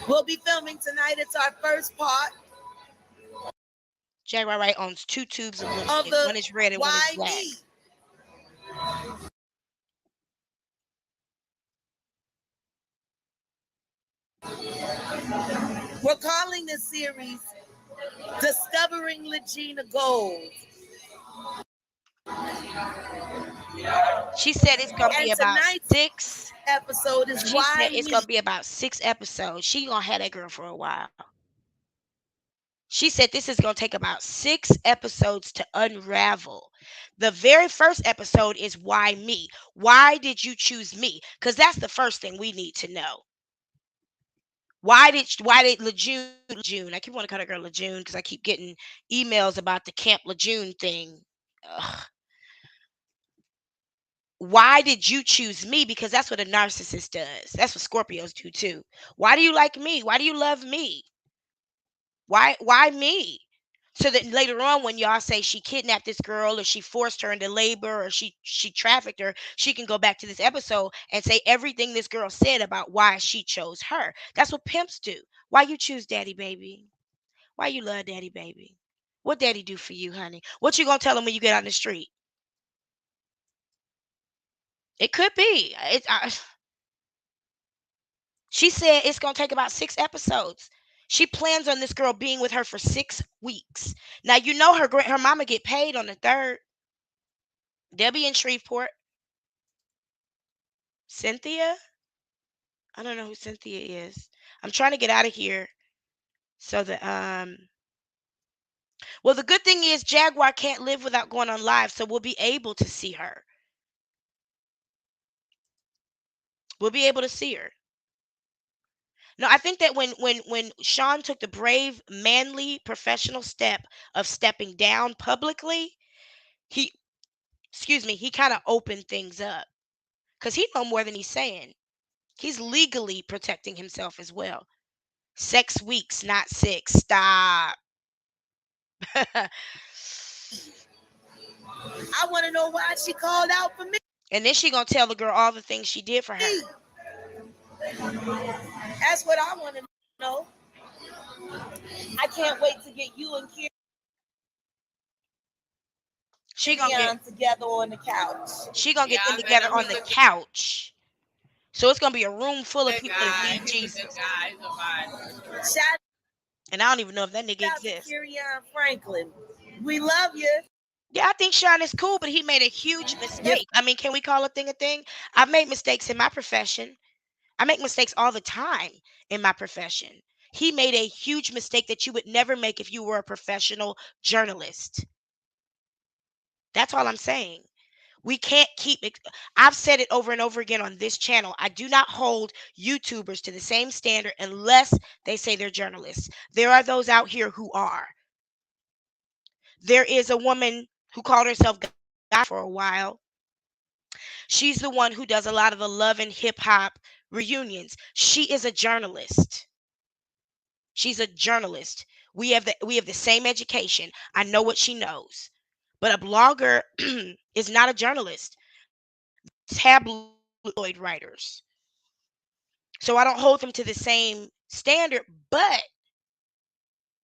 We'll be filming tonight. It's our first part Jaguar Wright owns 2 tubes of of lipstick. the One is red and one is Why black. Me. We're calling this series Discovering Legina Gold. She said it's gonna be And about tonight's six. episode is She Why said it's Me. gonna be about 6 episodes. She gonna have that girl for a while. She said this is gonna take about 6 episodes to unravel. The very first episode is why me? Why did you choose me? Because that's the first thing we need to know. Why did Lejeune? I keep wanting to call her girl Lejeune because I keep getting emails about the Camp Lejeune thing. Ugh. Why did you choose me? Because that's what a narcissist does. That's what Scorpios do too. Why do you like me? Why do you love me? Why me? So that later on when y'all say she kidnapped this girl or she forced her into labor or she trafficked her, she can go back to this episode and say everything this girl said about why she chose her. That's what pimps do. Why you choose daddy baby? Why you love daddy baby? What daddy do for you, honey? What you gonna tell him when you get out in the street? It could be. She said it's gonna take about 6 episodes. She plans on this girl being with her for 6 weeks. Now you know her mama get paid on the third. They'll be in Shreveport. Cynthia? I don't know who Cynthia is. I'm trying to get out of here so that well the good thing is Jaguar can't live without going on live, so we'll be able to see her. We'll be able to see her. No, I think that when Sean took the brave, manly, professional step of stepping down publicly, he excuse me, he kind of opened things up. because he know more than he's saying. He's legally protecting himself as well. 6 weeks, not six. Stop. I want to know why she called out for me. And then she gonna tell the girl all the things she did for her. That's what I want to know. I can't wait to get you and She gonna get Kirion together on the couch. she gonna get Yeah, them I bet together them on he's the a couch. So it's gonna be a room full of good people that guy. need He's a good Jesus. guy. He's a vibe. Shout And I don't even know if that nigga out to exists. Kirion Franklin. We love you. Yeah, I think Sean is cool, but he made a huge Your mistake. I mean, can we call a thing a thing? I've made mistakes in my profession. I make mistakes all the time in my profession. He made a huge mistake that you would never make if you were a professional journalist. That's all I'm saying. We can't keep it. I've said it over and over again on this channel. I do not hold YouTubers to the same standard unless they say they're journalists. There are those out here who are. There is a woman who called herself God for a while. She's the one who does a lot of the love and hip hop reunions. She is a journalist. She's a journalist. We have the same education. I know what she knows. But a blogger is not a journalist. Tabloid writers. So I don't hold them to the same standard, but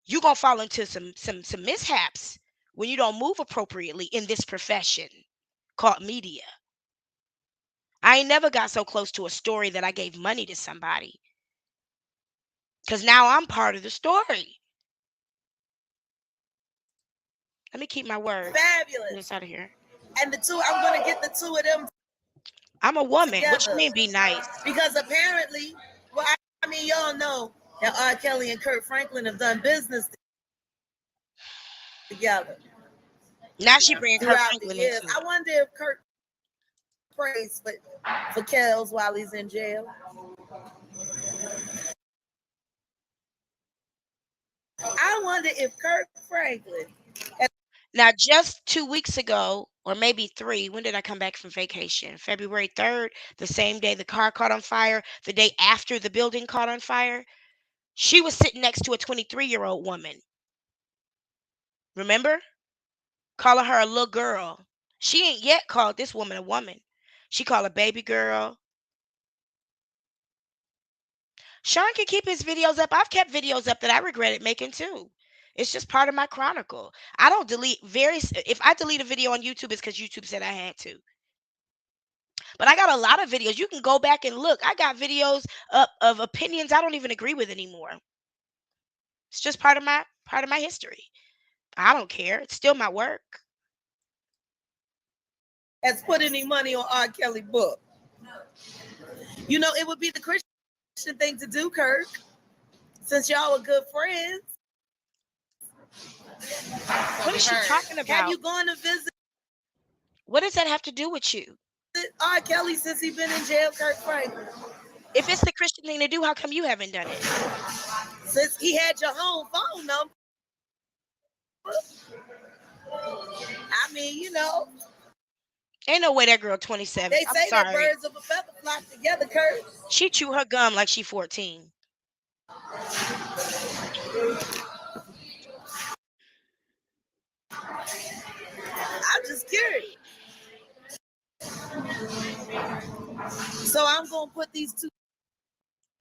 you're gonna fall into some mishaps when you don't move appropriately in this profession called media. I ain't never got so close to a story that I gave money to somebody. Cause now I'm part of the story. Let me keep my word. Get fabulous. this out of here. And the two, I'm gonna get the two of them I'm a woman. What you together mean be nice? because apparently, well, I mean, y'all know that R. Kelly and Kurt Franklin have done business together Now she bringing Kurt throughout the Franklin years. into I it. wonder if Kurt prays for Kells while he's in jail. I wonder if Kurt Franklin. Now, just 2 weeks ago, or maybe three, when did I come back from vacation? February 3rd, the same day the car caught on fire, the day after the building caught on fire. She was sitting next to a 23-year-old woman. Remember? Calling her a little girl. She ain't yet called this woman a woman. She called a baby girl. Sean can keep his videos up. I've kept videos up that I regretted making too. It's just part of my chronicle. I don't delete if I delete a video on YouTube, it's because YouTube said I had to. But I got a lot of videos. You can go back and look. I got videos up of opinions I don't even agree with anymore. It's just part of my history. I don't care. It's still my work. Has put any money on R. Kelly book. You know, it would be the Christian thing to do, Kirk, since y'all are good friends. What is she talking Have about? you gone to visit What does that have to do with you? R. Kelly since he's been in jail, Kirk Franklin? If it's the Christian thing to do, how come you haven't done it? Since he had your home phone number. I mean, you know, Ain't no way that girl 27. they I'm say that sorry. birds of a feather flock together, Kirk. She chew her gum like she 14. I'm just curious. So I'm gonna put these two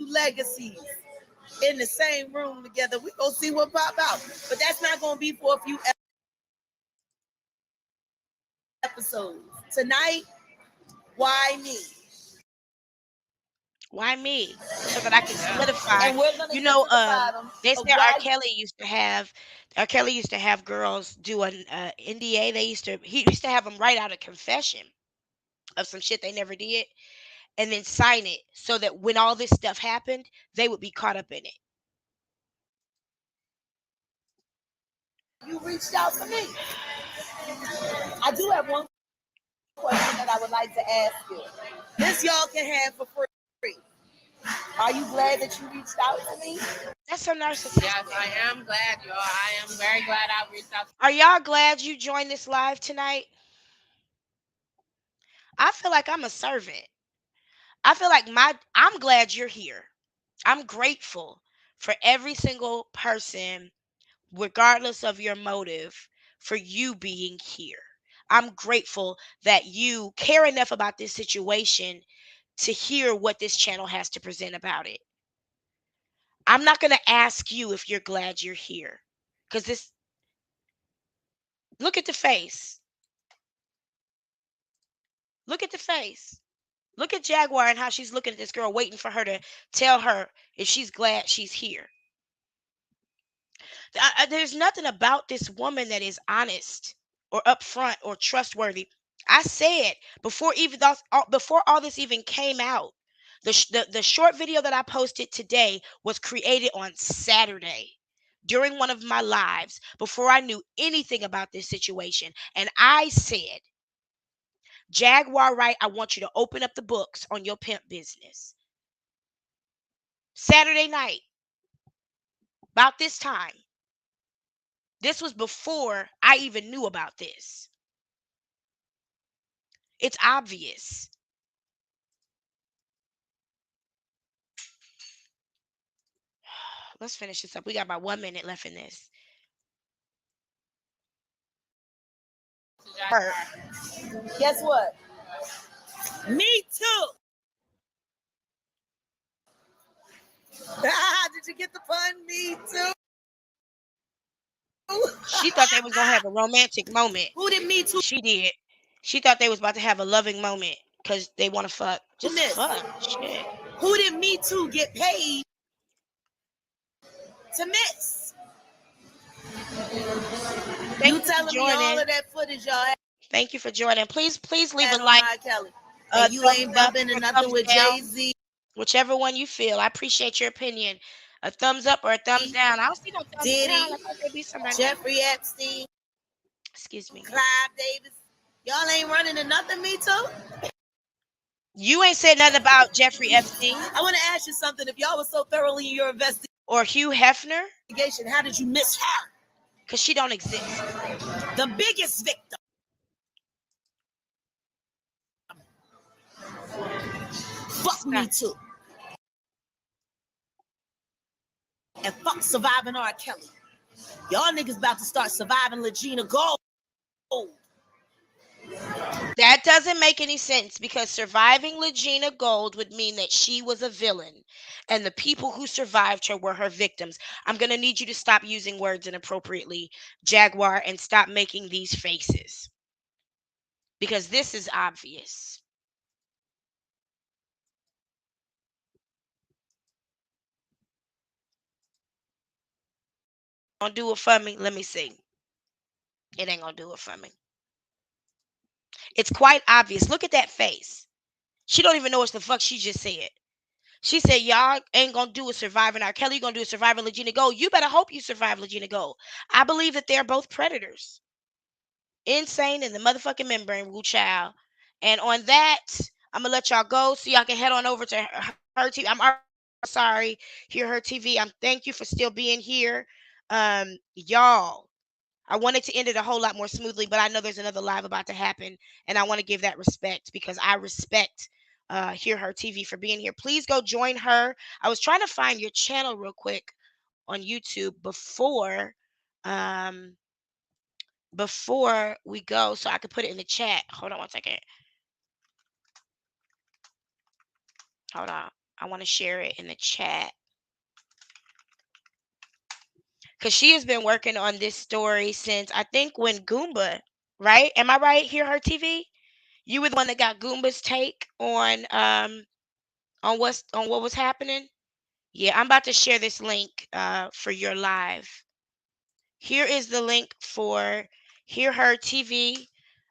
legacies in the same room together. We're gonna see what pop out. But that's not gonna be for a few episodes. Tonight, why me? Why me? So that I can solidify. And we're gonna You get know, to the bottom they of said why R. Kelly used to have girls do an NDA. He used to have them write out a confession of some shit they never did, and then sign it so that when all this stuff happened, they would be caught up in it. you reached out to me. I do have one question that I would like to ask you. This y'all can have for free. Are you glad that you reached out to me? That's so narcissistic. Yes, I am glad, y'all. I am very glad I reached out. Are y'all glad you joined this live tonight? I feel like I'm a servant. I feel like I'm glad you're here. I'm grateful for every single person, regardless of your motive, for you being here. I'm grateful that you care enough about this situation to hear what this channel has to present about it. I'm not going to ask you if you're glad you're here, because this, look at the face. Look at the face. Look at Jaguar and how she's looking at this girl, waiting for her to tell her if she's glad she's here. There's nothing about this woman that is honest or upfront or trustworthy. I said before all this even came out, the short video that I posted today was created on Saturday during one of my lives before I knew anything about this situation, and I said, Jaguar Wright, I want you to open up the books on your pimp business. Saturday night, about this time. This was before I even knew about this. It's obvious. Let's finish this up. We got about 1 minute left in this. Her. Guess what? Me too. Did you get the pun? Me too. She thought they was gonna have a romantic moment. Who did me too? She did. She thought they was about to have a loving moment because they want to fuck. Just fuck. Shit. Who did me too get paid to miss? You telling me all of that footage y'all had? Thank you for joining. Please leave a like. You ain't bumping or nothing with Jay-Z. Whichever one you feel. I appreciate your opinion. A thumbs up or a thumbs down. I don't see no thumbs down. I thought there'd be somebody. Jeffrey Epstein. Excuse me. Clive Davis. Y'all ain't running to nothing, me too? You ain't said nothing about Jeffrey Epstein. I want to ask you something. If y'all was so thoroughly in your investigation. Or Hugh Hefner. How did you miss her? Because she don't exist. The biggest victim. Fuck me too. And fuck surviving R. Kelly. Y'all niggas about to start surviving Legina Gold. That doesn't make any sense because surviving Legina Gold would mean that she was a villain and the people who survived her were her victims. I'm going to need you to stop using words inappropriately, Jaguar, and stop making these faces because this is obvious. Gonna do it for me? Let me see. It ain't gonna do it for me. It's quite obvious. Look at that face. She don't even know what the fuck she just said. She said, y'all ain't gonna do a surviving R. Kelly, you're gonna do a surviving Legina Gold. You better hope you survive Legina Gold. I believe that they're both predators. Insane in the motherfucking membrane, woo child. And on that, I'm gonna let y'all go so y'all can head on over to her TV. I'm sorry, Hear Her TV. Thank you for still being here. Y'all, I wanted to end it a whole lot more smoothly, but I know there's another live about to happen, and I want to give that respect because I respect Hear Her TV for being here. Please go join her. I was trying to find your channel real quick on YouTube before we go so I could put it in the chat. Hold on one second. Hold on. I want to share it in the chat. Because she has been working on this story since I think when Goomba, right? Am I right? Hear Her TV? You were the one that got Goomba's take on what was happening. Yeah, I'm about to share this link for your live. Here is the link for Hear Her TV.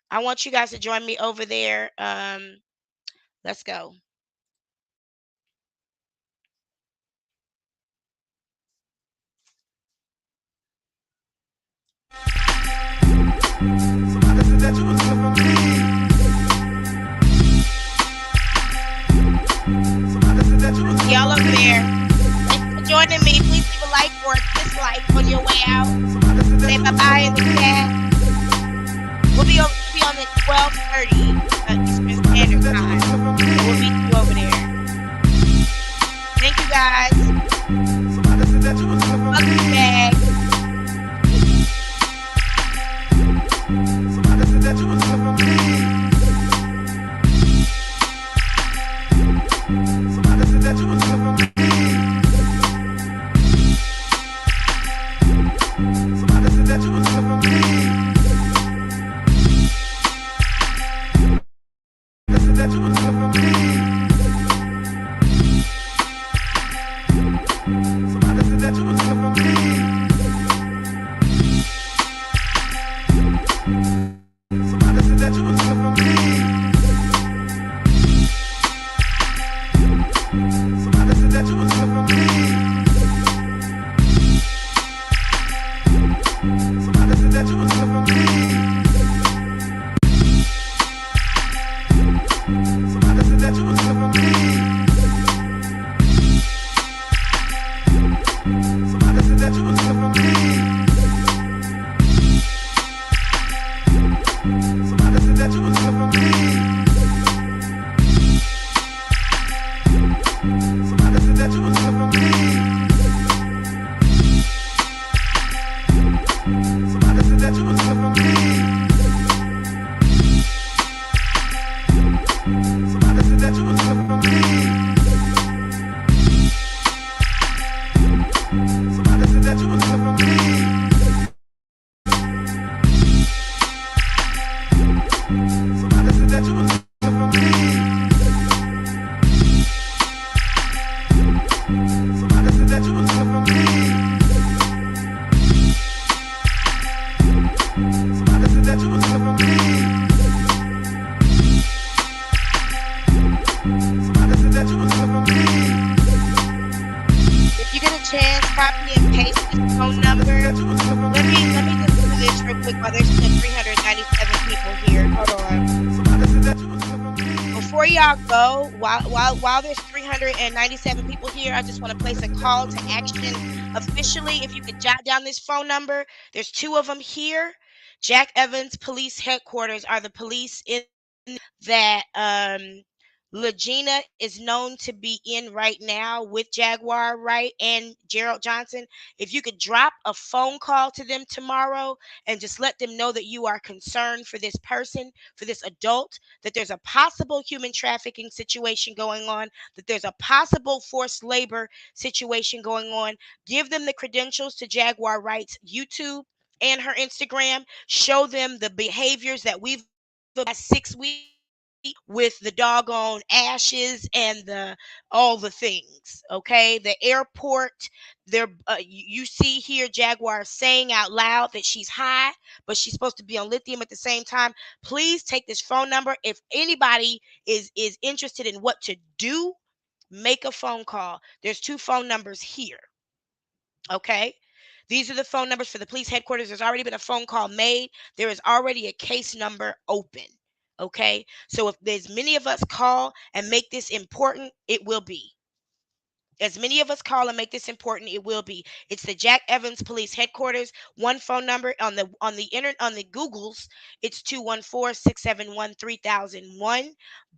I want you guys to join me over there. Let's go. Y'all over there, thanks for joining me. Please leave a like or a dislike on your way out. Say bye-bye in the chat. We'll be on at 12:30 Eastern Standard Time. We'll meet you over there. guys. Welcome back. If you get a chance, copy and paste this phone number. Let me just do this real quick while there's still 397 people here. Hold on. Before y'all go, while there's 397 people here, I just want to place a call to action officially. If you could jot down this phone number, there's two of them here. Jack Evans Police Headquarters are the police in that Legina is known to be in right now with Jaguar, Wright, and Gerald Johnson. If you could drop a phone call to them tomorrow and just let them know that you are concerned for this person, for this adult, that there's a possible human trafficking situation going on, that there's a possible forced labor situation going on. Give them the credentials to Jaguar Wright's YouTube and her Instagram. Show them the behaviors that we've the last 6 weeks with the doggone ashes and the all the things. Okay, the airport. There, you see here Jaguar saying out loud that she's high, but she's supposed to be on lithium at the same time. Please take this phone number. If anybody is interested in what to do, make a phone call. There's two phone numbers here. Okay. These are the phone numbers for the police headquarters. There's already been a phone call made. There is already a case number open. Okay. So if there's many of us call and make this important, it will be. As many of us call and make this important, it will be. It's the Jack Evans Police Headquarters. One phone number on the internet, on the Googles, it's 214-671-3001.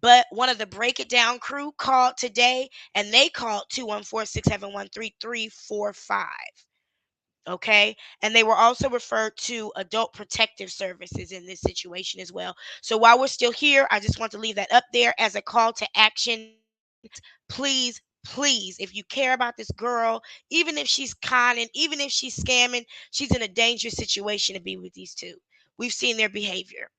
But one of the Break It Down crew called today, and they called 214-671-3345. Okay. And they were also referred to Adult Protective Services in this situation as well. So while we're still here, I just want to leave that up there as a call to action. Please, please, if you care about this girl, even if she's conning, even if she's scamming, she's in a dangerous situation to be with these two. We've seen their behavior.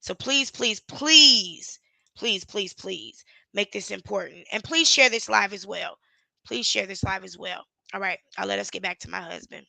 So please, please, please, please, please, please make this important. And please share this live as well. Please share this live as well. All right. I'll let us get back to my husband.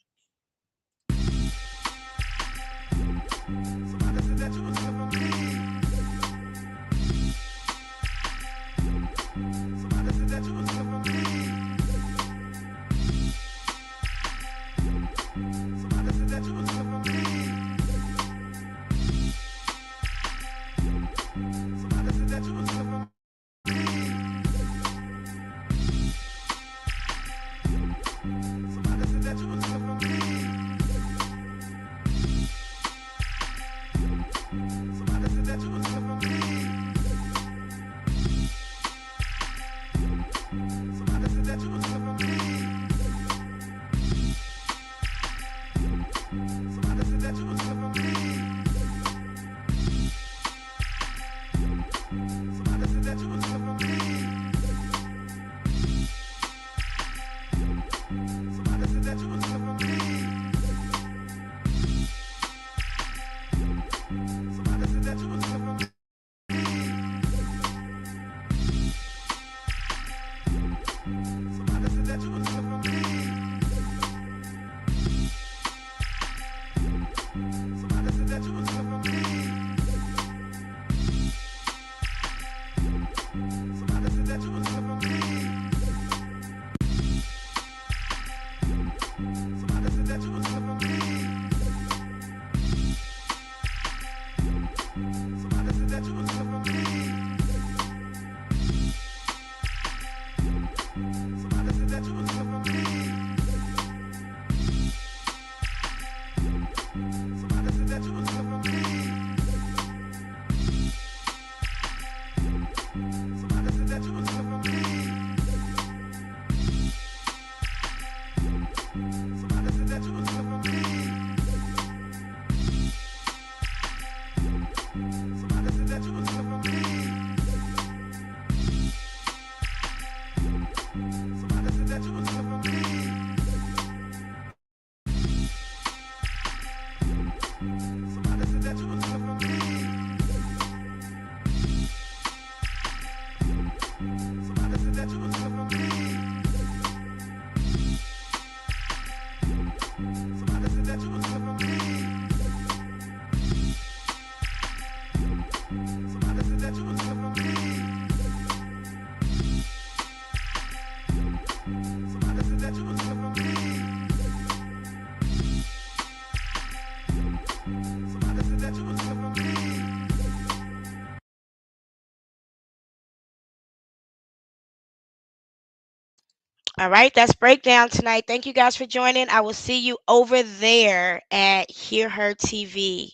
All right, that's breakdown tonight. Thank you guys for joining. I will see you over there at Hear Her TV.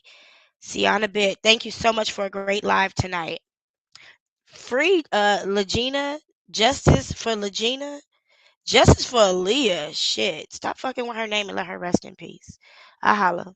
See you on a bit. Thank you so much for a great live tonight. Free Legina, justice for Legina, justice for Aaliyah. Shit, stop fucking with her name and let her rest in peace. I holla.